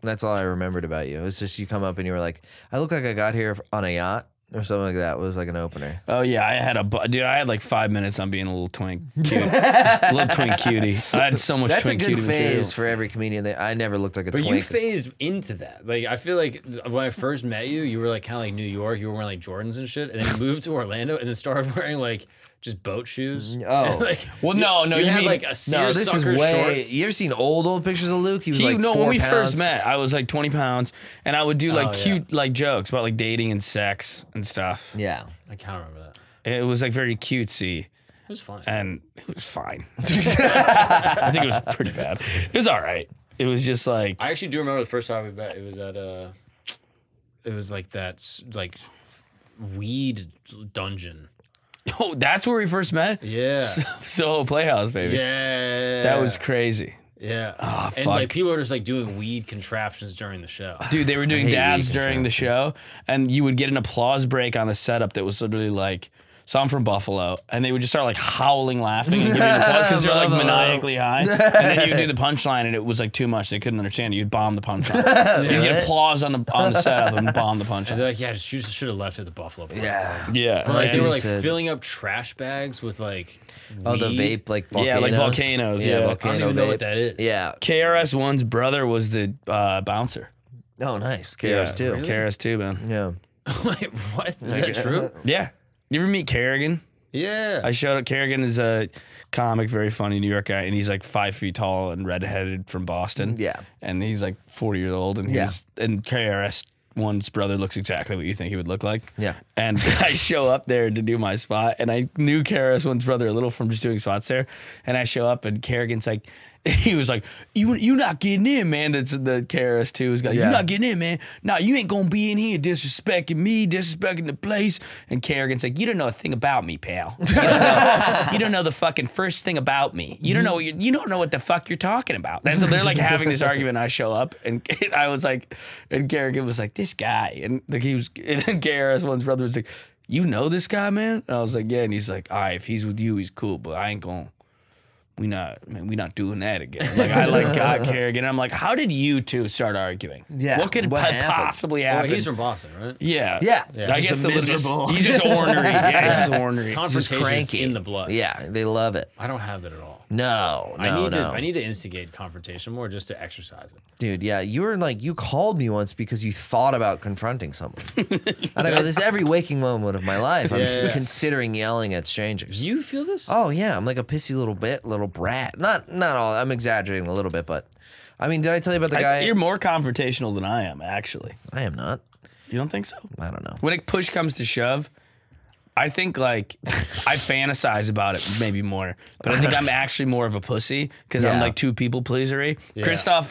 That's all I remembered about you. It was just you come up and you were like, I look like I got here on a yacht or something like that. It was like an opener. Oh yeah, I had like 5 minutes on being a little twink, cute, a little twink cutie. I had so much That's a twink good cutie phase material. for every comedian. I never looked like a But twink. you phased into that. Like, I feel like when I first met you, you were like kind of like New York. You were wearing like Jordans and shit. And then you moved to Orlando and then started wearing like just boat shoes. Oh. like, Well, no, you you had mean like a No, seersucker this is way. shorts. You ever seen old pictures of Luke? He was like no, 4 when we pounds. first met, I was like 20 pounds, and I would do like Oh, yeah. cute like jokes about like dating and sex and stuff. Yeah. I can't remember that. It was like very cutesy, It was funny. and it was fine. I think it was pretty bad. It was all right. It was just like I actually do remember the first time we met. It was at it was like that like weed dungeon. oh, that's where we first met. Yeah. So Playhouse, baby. Yeah. That was crazy. Yeah. Oh, and fuck. like people were just like doing weed contraptions during the show. Dude, they were doing hate dabs weed during the show, and you would get an applause break on a setup that was literally like, so I'm from Buffalo, and they would just start like howling laughing and giving applause because they're like maniacally high. And then you would do the punchline, and it was like too much. They couldn't understand it. You'd bomb the punchline. You'd get applause on the setup and bomb the And punchline. they're like, yeah, just, you just should have left at the Buffalo Point. Yeah. Yeah. But like they you were like said. filling up trash bags with like Oh, the weed. vape, like volcanoes. Yeah, like volcanoes, yeah. I don't volcano I don't even know vape. what that is. Yeah. KRS-One's brother was the bouncer. Oh, nice. KRS too. really? KRS-2, man. Yeah. Wait, what? Is that true? Yeah. You ever meet Kerrigan? Yeah. I showed up. Kerrigan is a comic, very funny New York guy, and he's like 5 feet tall and redheaded from Boston. Yeah. And he's like 40 years old, and and KRS-One's brother looks exactly what you think he would look like. Yeah. And I show up there to do my spot, and I knew KRS-One's brother a little from just doing spots there. And I show up, and Kerrigan's like, he was like, you not getting in, man. That's the KRS-2 was like, you not getting in, man. Nah, you ain't gonna be in here disrespecting me, disrespecting the place. And Kerrigan's like, you don't know a thing about me, pal. You don't know the fucking first thing about me. You don't know you don't know what the fuck you're talking about. And so they're like having this argument. I show up, and I was like, and Kerrigan was like, this guy, and like he was, and then KRS-One's brother was like, you know this guy, man? And I was like, yeah. And he's like, all right, if he's with you, he's cool, but I ain't going. we not doing that again. Like I like got Kerrigan. I'm like, how did you two start arguing? Yeah, what could what happened? Possibly Well, happen? he's from Boston, right? Yeah. I Just guess a he's miserable. he's just ornery. Yeah, he's just ornery. Just Confrontation is cranky. in the blood. Yeah, they love it. I don't have that at all. No, I need to instigate confrontation more just to exercise it. Dude, yeah, you were like, you called me once because you thought about confronting someone. And I go, this is every waking moment of my life. I'm considering yelling at strangers. You feel this? Oh yeah, I'm like a pissy little brat. Not all. I'm exaggerating a little bit, but I mean, did I tell you about the guy? You're more confrontational than I am, actually. I am not. You don't think so? I don't know. When it push comes to shove, I think like I fantasize about it maybe more, but I think I'm actually more of a pussy because I'm like too people pleasery. Yeah. Christophe,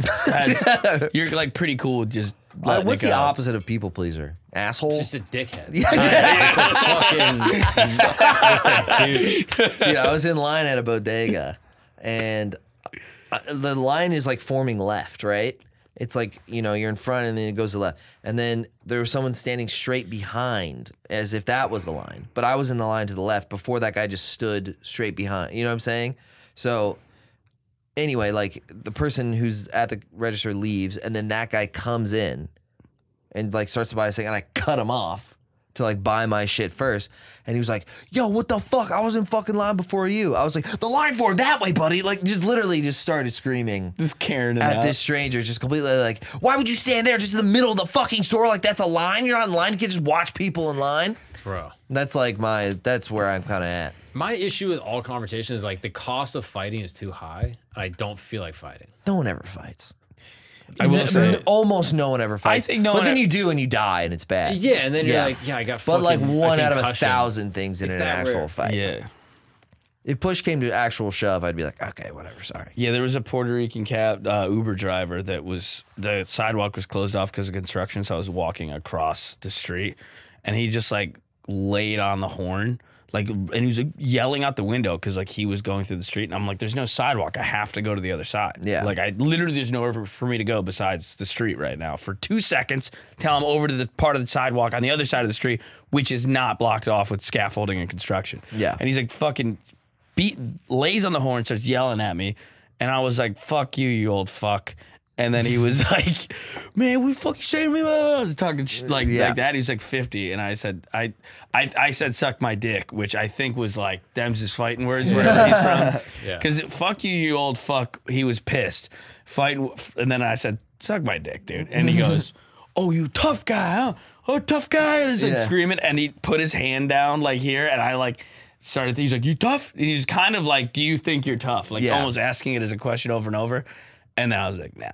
you're like pretty cool with just. What's the opposite of people pleaser? Asshole. Just a dickhead. Just a douche. Dude, I was in line at a bodega, and the line is like forming left, right? It's like, you know, you're in front and then it goes to left. And then there was someone standing straight behind as if that was the line. But I was in the line to the left before that guy just stood straight behind. You know what I'm saying? So anyway, like the person who's at the register leaves and then that guy comes in and like starts to buy a thing and I cut him off to like buy my shit first. And he was like, yo, what the fuck? I was in fucking line before you. I was like, the line formed that way, buddy. Like just literally just started screaming. Just Karen at this stranger, just completely like, why would you stand there just in the middle of the fucking store? Like that's a line? You're not in line. You can just watch people in line. Bro. That's like that's where I'm kind of at. My issue with all confrontation is like the cost of fighting is too high and I don't feel like fighting. No one ever fights. I will say, almost no one ever fights. I think no but one then you do and you die and it's bad. Yeah, and then you're like, yeah, I got But like fucking one a out of concussion. 1,000 things in It's an that actual rare. fight. yeah. If push came to actual shove, I'd be like, okay, whatever, sorry. Yeah, there was a Puerto Rican Uber driver that the sidewalk was closed off because of construction, so I was walking across the street, and he just like laid on the horn, like, and he was like, yelling out the window because like he was going through the street, and I'm like, there's no sidewalk, I have to go to the other side. Yeah. Like I literally there's nowhere for me to go besides the street right now for 2 seconds till I'm over to the part of the sidewalk on the other side of the street, which is not blocked off with scaffolding and construction. Yeah. And he's like fucking lays on the horn, starts yelling at me, and I was like, fuck you, you old fuck. And then he was like, man, what the fuck you saying to me? I was talking like that. He was like 50, and I said, I said, suck my dick, which I think was like them's his fighting words, wherever he's from. Yeah. Because fuck you, you old fuck. He was pissed, fighting, and then I said, suck my dick, dude. And he goes, oh, you tough guy, huh? Oh, tough guy. He's like screaming, and he put his hand down like here, and I like started. He's like, you tough? And he's kind of like, do you think you're tough? Like almost asking it as a question over and over. And then I was like, no.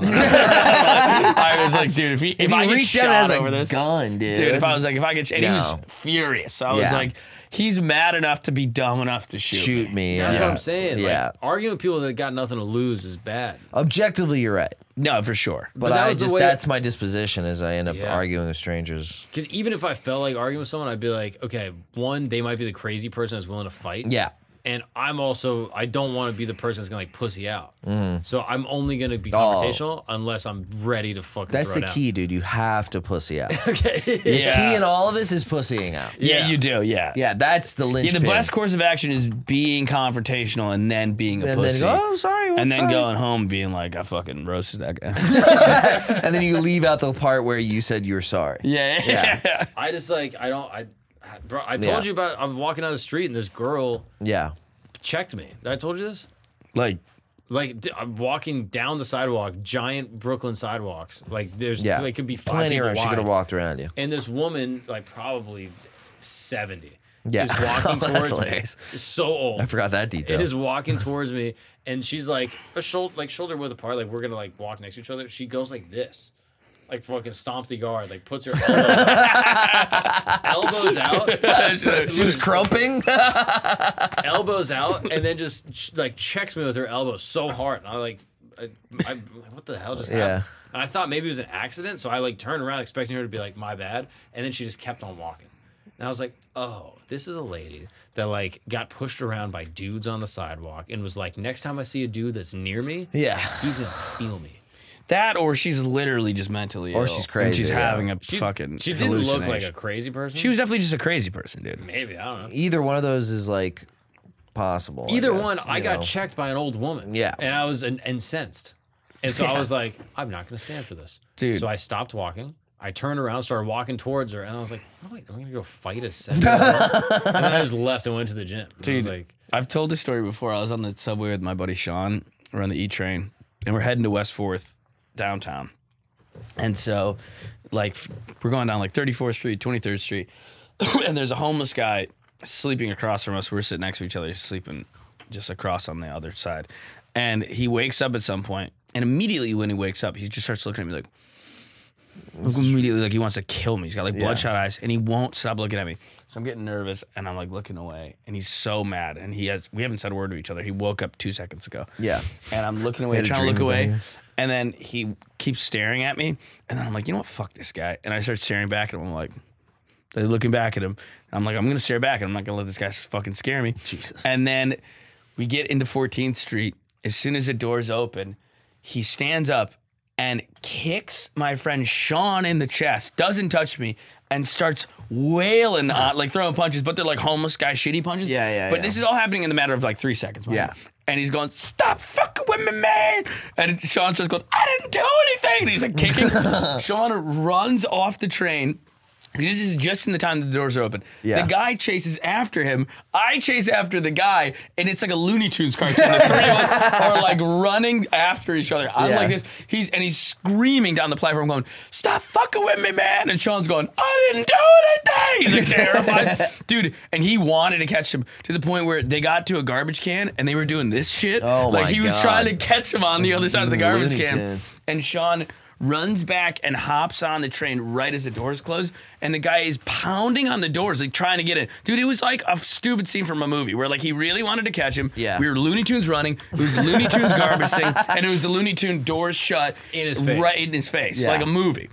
I was like, dude, if I get shot over this, gun, dude. if I was like, if I get, and he was furious. So I was like, he's mad enough to be dumb enough to shoot me. me. That's what I'm saying. Yeah. Like, arguing with people that got nothing to lose is bad. Objectively, you're right. No, for sure. But that I was the just way- that's my disposition is I end up arguing with strangers. Because even if I felt like arguing with someone, I'd be like, okay, one, they might be the crazy person that's willing to fight. Yeah. And I'm also, I don't want to be the person that's going to like pussy out. So I'm only going to be confrontational unless I'm ready to fucking That's throw the it key, dude. You have to pussy out. Okay. The key in all of this is pussying out. Yeah, you do. Yeah. Yeah, that's the linchpin. The best course of action is being confrontational and then being a and pussy. then go, oh, sorry. and then sorry. going home being like, I fucking roasted that guy. And then you leave out the part where you said you were sorry. Yeah. I just like, bro, I told you about, I'm walking down the street and this girl Yeah. checked me. Did I told you this? Like, I'm walking down the sidewalk, giant Brooklyn sidewalks. Like there's, like could be 5 plenty people around. She wide. could have walked around you. And this woman, like probably 70, Yeah. is walking That's towards me. hilarious. So old. I forgot that detail. It is walking towards me, and she's like shoulder width apart. Like we're gonna like walk next to each other. She goes like this, like fucking stomp the guard. Like puts her elbows out. She was crumping. Elbows out, and then just like checks me with her elbow so hard. And I like, what the hell just happened? And I thought maybe it was an accident, so I like turned around expecting her to be like, my bad. And then she just kept on walking. And I was like, oh, this is a lady that like got pushed around by dudes on the sidewalk and was like, next time I see a dude that's near me, he's gonna feel me. that, or she's literally just mentally ill. Or she's crazy, And she's yeah. having a fucking She didn't look like a hallucination. crazy person. She was definitely just a crazy person, dude. Maybe, I don't know. Either one of those is like possible. Either I guess, one, I you got know. checked by an old woman. Yeah. And I was incensed. And so I was like, I'm not going to stand for this. Dude. So I stopped walking. I turned around, started walking towards her, and I was like, oh, wait, I'm going to go fight a 7-year-old? And then I just left and went to the gym. And I was Dude, like, I've told this story before. I was on the subway with my buddy Sean. We're on the E train, and we're heading to West 4th downtown. And so, like, we're going down like 34th Street, 23rd Street, and there's a homeless guy sleeping across from us. We're sitting next to each other. He's sleeping just across on the other side. And he wakes up at some point, and immediately when he wakes up, he just starts looking at me like immediately like he wants to kill me. He's got like bloodshot eyes, and he won't stop looking at me. So I'm getting nervous, and I'm like looking away, and he's so mad. And we haven't said a word to each other. He woke up 2 seconds ago. Yeah. And I'm looking away, Had a trying to dream look about away. you. And then he keeps staring at me, and then I'm like, you know what? Fuck this guy. And I start staring back at him. I'm like, looking back at him. I'm like, I'm gonna stare back, and I'm not gonna let this guy fucking scare me. Jesus. And then we get into 14th Street. As soon as the doors open, he stands up and kicks my friend Sean in the chest, doesn't touch me, and starts wailing, like throwing punches, but they're like homeless guy shitty punches. Yeah. But this is all happening in the matter of like 3 seconds. Man. Yeah. And he's going, stop fucking with me, man. And Sean starts going, I didn't do anything. And he's like kicking. Sean runs off the train. This is just in the time that the doors are open. Yeah. The guy chases after him. I chase after the guy, and it's like a Looney Tunes cartoon. The three of us are like running after each other. I'm like this. He's screaming down the platform, going, "Stop fucking with me, man!" And Sean's going, "I didn't do anything." He's like terrified, dude. And he wanted to catch him to the point where they got to a garbage can and they were doing this shit. Oh like my he was God. trying to catch him on the other side of the garbage Looney can, Tunes. and Sean runs back and hops on the train right as the doors close, and the guy is pounding on the doors, like trying to get in. Dude, it was like a stupid scene from a movie where like he really wanted to catch him. Yeah. We were Looney Tunes running. It was the Looney Tunes garbage thing, and it was the Looney Tune doors shut In his face. right in his face, Yeah. like a movie.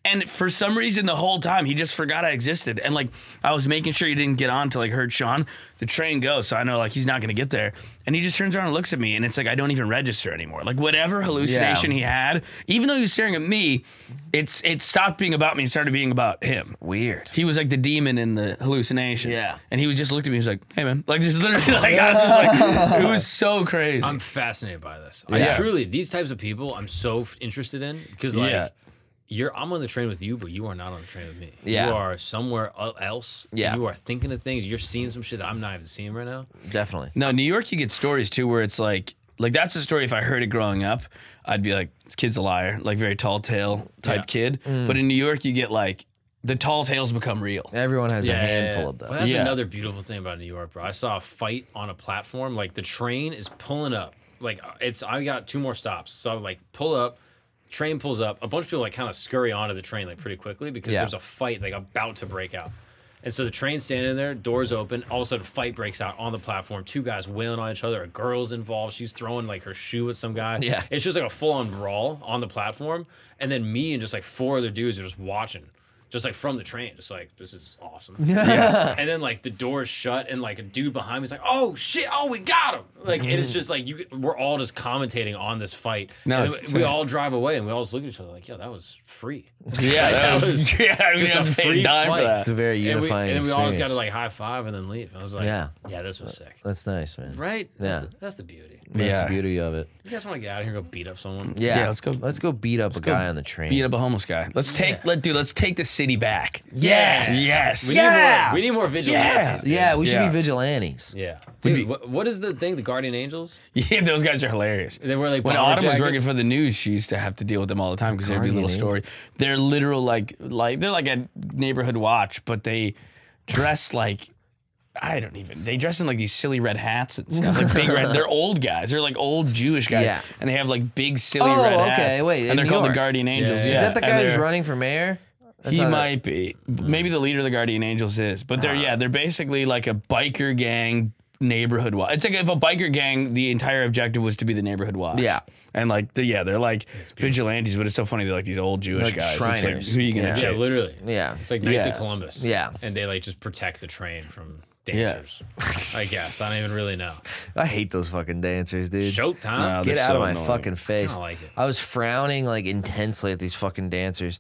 And for some reason, the whole time, he just forgot I existed. And, like, I was making sure he didn't get on till, like, heard Sean. The train goes, so I know, like, he's not going to get there. And he just turns around and looks at me, and it's like, I don't even register anymore. Like, whatever hallucination he had, even though he was staring at me, it stopped being about me and started being about him. Weird. He was, like, the demon in the hallucination. Yeah. And he was just looked at me, he was like, hey, man. Like, just literally, like, I was like, it was so crazy. I'm fascinated by this. Yeah. I truly, these types of people, I'm so interested in because, like, Yeah. I'm on the train with you, but you are not on the train with me. Yeah. You are somewhere else. Yeah. You are thinking of things. You're seeing some shit that I'm not even seeing right now. Definitely. No, New York, you get stories too where it's like that's a story. If I heard it growing up, I'd be like, this kid's a liar, like very tall tale type kid. But in New York, you get like the tall tales become real. Everyone has a handful of them. Well, that's Yeah. another beautiful thing about New York, bro. I saw a fight on a platform. Like the train is pulling up. Like I got 2 more stops. So I would like pull up. Train pulls up. A bunch of people like kind of scurry onto the train like pretty quickly because there's a fight like about to break out. And so the train's standing there, doors open. All of a sudden, a fight breaks out on the platform. 2 guys wailing on each other. A girl's involved. She's throwing like her shoe at some guy. Yeah. It's just like a full-on brawl on the platform. And then me and just like 4 other dudes are just watching. Just like from the train, just like, this is awesome. Yeah. And then like the door's shut and like a dude behind me is like, oh shit, oh, we got him. Like, and it's just like, we're all just commentating on this fight. No, And it's we sick. all drive away and we all just look at each other like, yo, that was free. Yeah, that was yeah. I mean, just a I'm paying free dime for fight. that. It's a very unifying and we all just got experience. to like high five and then leave. I was like, Yeah. yeah, this was sick. That's nice, man. Right? Yeah. That's the beauty. That's Yeah. the beauty of it. You guys want to get out of here and go beat up someone? Yeah. let's go- Let's go beat up a guy on the train. Beat up a homeless guy. Let's take the city back. Yes. Yes. We need more vigilantes. dude. Yeah, we should Yeah. be vigilantes. Yeah. Dude, what is the thing? The Guardian Angels? Yeah, those guys are hilarious. They wear like When bomber Autumn was jackets? working for the news, she used to have to deal with them all the time because there'd be a little Guardian story. They're literal like they're like a neighborhood watch, but they dress like they dress in like these silly red hats and stuff. Like big red. They're old guys. They're like old Jewish guys, Yeah. and they have like big silly Oh, red hats. okay, wait, in and they're New called York. the Guardian Angels. Yeah. Yeah, Is that the and guy who's they're- running for mayor? That's He not- might be. Maybe the leader of the Guardian Angels is. But they're basically like a biker gang neighborhood watch. It's like if a biker gang, the entire objective was to be the neighborhood watch. Yeah. And like they're like vigilantes, but it's so funny they're like these old Jewish Like guys. It's like, Shriners. who are you gonna Yeah. Yeah, check? literally. Yeah. It's like Knights Yeah. of Columbus. Yeah. And they like just protect the train from dancers. I guess. I don't even really know. I hate those fucking dancers, dude. Showtime? No, Get they're out so of my annoying. fucking face. Kinda like it. I was frowning like intensely at these fucking dancers.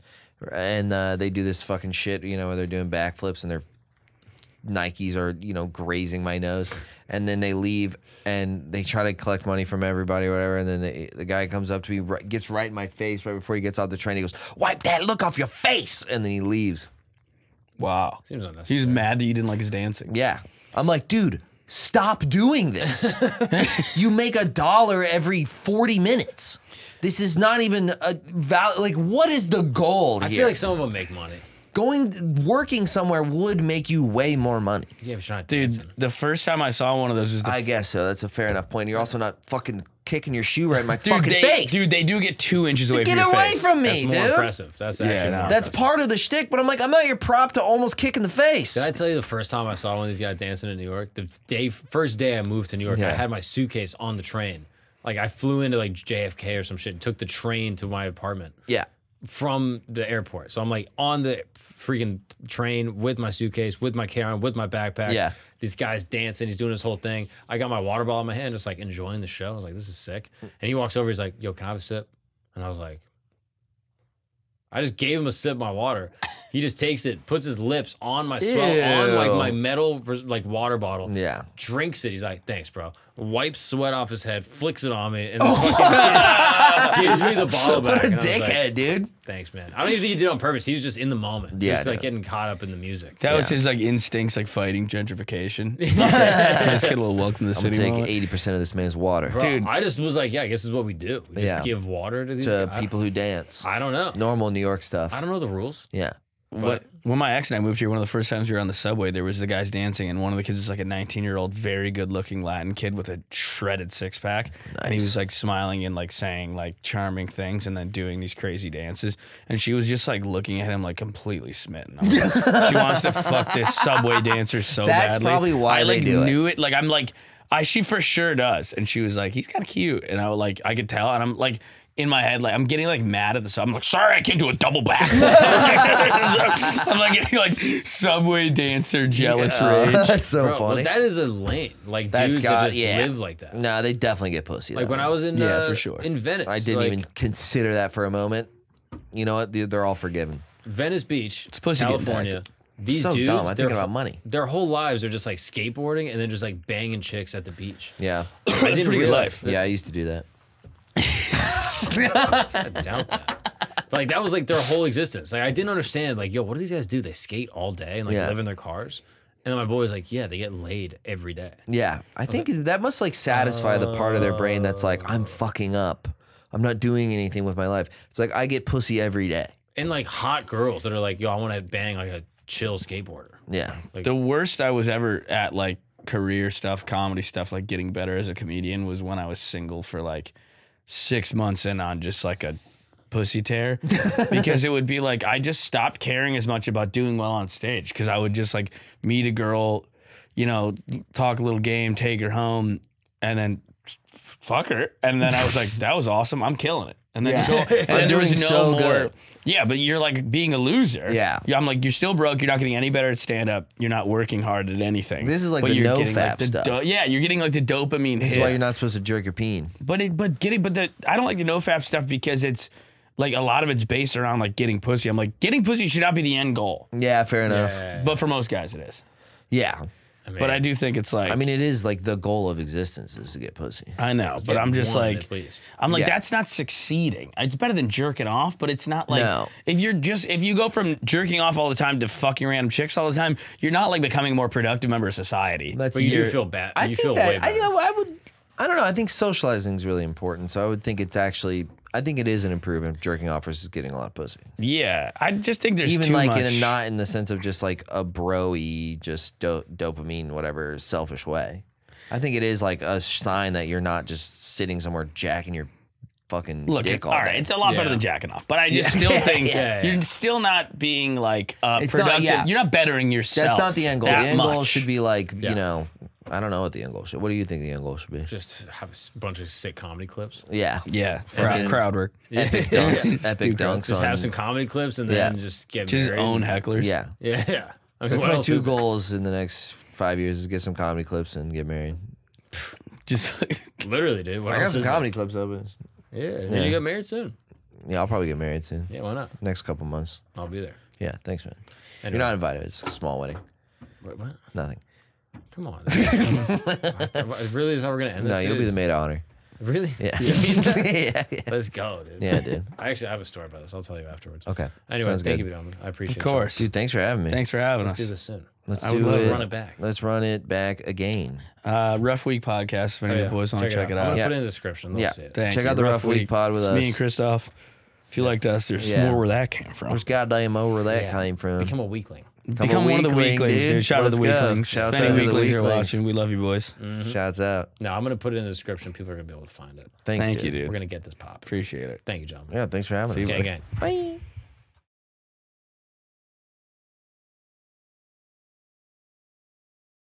And they do this fucking shit, where they're doing backflips and they're Nikes are, you know, grazing my nose. And then they leave and they try to collect money from everybody or whatever. And then the guy comes up to me, gets right in my face right before he gets out the train. He goes, "Wipe that look off your face." And then he leaves. Wow. Seems unnecessary. He's mad that you didn't like his dancing. Yeah. I'm like, dude, stop doing this. You make $1 every 40 minutes. This is not even a like, what is the goal here? I feel like some of them make money. Working somewhere would make you way more money. Yeah, but you're not Dude, dancing. the first time I saw one of those was the I guess so. That's a fair enough point. You're also not fucking kicking your shoe right in my dude, fucking face. Dude, they do get 2 inches away Get from your away face. from That's me, more dude. impressive. That's actually more That's impressive. part of the shtick, but I'm like, I'm not your prop to almost kick in the face. Did I tell you the first time I saw one of these guys dancing in New York? The first day I moved to New York, Yeah. I had my suitcase on the train. Like I flew into like JFK or some shit and took the train to my apartment Yeah. from the airport. So I'm like on the freaking train with my suitcase, with my carry-on, with my backpack. Yeah. This guy's dancing. He's doing his whole thing. I got my water bottle in my hand, just like enjoying the show. I was like, this is sick. And he walks over. He's like, "Yo, can I have a sip?" And I was like, I just gave him a sip of my water. He just takes it, puts his lips on my on like my metal like water bottle. Yeah. Drinks it. He's like, "Thanks, bro." Wipes sweat off his head, flicks it on me, and then fucking gives me the bottle back. What a And I was like, dickhead, dude. "Thanks, man." I don't even think he did it on purpose. He was just in the moment. Yeah, Just like no. getting caught up in the music. That was his like instincts, like fighting gentrification. Let's get a little welcome to the I'm city. gonna moment. take 80% of this man's water Bro, Dude. I just was like, yeah, I guess this is what we do. We just Yeah. give water to these to guys. people who dance. I don't know. Normal New York stuff. I don't know the rules. Yeah. When my ex and I moved here, one of the first times we were on the subway, there was the guys dancing, and one of the kids was like a 19-year-old, very good-looking Latin kid with a shredded six-pack, and he was like smiling and like saying like charming things, and then doing these crazy dances, and she was just like looking at him like completely smitten. I was like, she wants to fuck this subway dancer so That's badly. probably why I they like do it. knew it. Like I'm like, she for sure does, and she was like, he's kind of cute, and I was like, I could tell, and I'm like. In my head, like I'm getting like mad at the sub. I'm like, sorry, I can't do a double back. I'm like getting like subway dancer jealous rage. That's so Bro, funny. but that is a lane. Like That's dudes got- that just yeah. live like that. No, they definitely get pussy. Like though. when I was in Yeah, for sure. in Venice. I didn't like, even consider that for a moment. You know what? They're all forgiven. Venice Beach, pussy getting California. These So dudes, dumb. I'm their thinking whole- about money. Their whole lives are just like skateboarding and then just like banging chicks at the beach. Yeah. I didn't pretty good realize life. Yeah, I used to do that. I doubt that. But, like that was like their whole existence. Like I didn't understand. Like, yo, what do these guys do? They skate all day and like Yeah. live in their cars. And then my boy was like, yeah, they get laid every day. Yeah. I think that must like satisfy the part of their brain that's like, I'm fucking up. I'm not doing anything with my life. It's like I get pussy every day. And like hot girls that are like, yo, I want to bang like a chill skateboarder. Yeah. The worst I was ever at, like career stuff, comedy stuff, like getting better as a comedian, was when I was single for like 6 months and on just like a pussy tear, because it would be like I just stopped caring as much about doing well on stage, because I would just like meet a girl, you know, talk a little game, take her home, and then fuck her, and then I was like, that was awesome, I'm killing it, and then go, and then there was doing no so more. good. Yeah, but you're like being a loser. Yeah. I'm like, you're still broke. You're not getting any better at stand up. You're not working hard at anything. This is like But the you're no getting, fap like, the stuff. yeah, you're getting like the dopamine This hit. is why you're not supposed to jerk your peen. But I don't like the no fap stuff because it's like a lot of it's based around like getting pussy. I'm like, getting pussy should not be the end goal. Yeah, fair enough. But for most guys, it is. Yeah. But I do think it's like, I mean, it is like the goal of existence is to get pussy. I know, but I'm just one, like, at least. I'm like, Yeah. that's not succeeding. It's better than jerking off, but it's not like, No. if you go from jerking off all the time to fucking random chicks all the time, you're not like becoming a more productive member of society. That's But you your- do feel bad. I You think feel that, way better. I don't know. I think socializing is really important. So I would think I think it is an improvement, jerking off versus getting a lot of pussy. Yeah, I just think there's Even too like much. not in the sense of just like a bro-y, just dopamine, whatever, selfish way. I think it is like a sign that you're not just sitting somewhere jacking your fucking Look, dick all all day. right, it's a lot better Yeah. than jacking off, but I just still think Yeah. you're still not being like It's not- productive. yeah. You're not bettering yourself. That's not the end goal. The that end goal much. should be like, Yeah. you know, I don't know what the end goal should. What do you think the end goal should be? Just have a bunch of sick comedy clips. Yeah. Yeah, then- crowd work. Epic dunks. Epic dunks. Just on, have some comedy clips and then Yeah. just get Just married. own hecklers. Yeah. Yeah, yeah. I mean, That's what my else two is there? goals in the next 5 years is get some comedy clips and get married. Just Literally, dude. What I got else some is there? comedy clips open. Yeah, and then Yeah. you get married soon. Yeah, I'll probably get married soon. Yeah, why not? Next couple months. I'll be there. Yeah, thanks, man. Anyway. You're not invited. It's a small wedding. What? Nothing. Come on. It really is how we're gonna end this? No, you'll be the maid of honor. Really? Yeah. You mean that? yeah. Let's go, dude. Yeah, dude. I actually have a story about this. I'll tell you afterwards. Okay. Anyway, Sounds thank good. you, gentlemen. I appreciate it. Of course. Dude, thanks for having me. Thanks for having Let's us. do this soon. Let's I do would love it. to run it back. Let's run it back again. Rough Week podcast. If any of the boys want to check it I'm out. gonna put it in the description. They'll Yeah. see it. Thank Check you. out the Rough Week pod with It's us. me and Christophe. If you liked us, there's Yeah. more where that came from. Where's goddamn over that Yeah. came from? Become a weakling. Become one of the weaklings, dude. Shout out to the Let's go. weaklings. Shouts If any out to the weaklings are weaklings. watching, we love you, boys. Shouts out. No, I'm gonna put it in the description. People are gonna be able to find it. Thanks, Thank dude. you, dude. We're gonna get this pop. Appreciate it. Thank you, gentlemen. Yeah, thanks for having us. Gang, gang. Bye.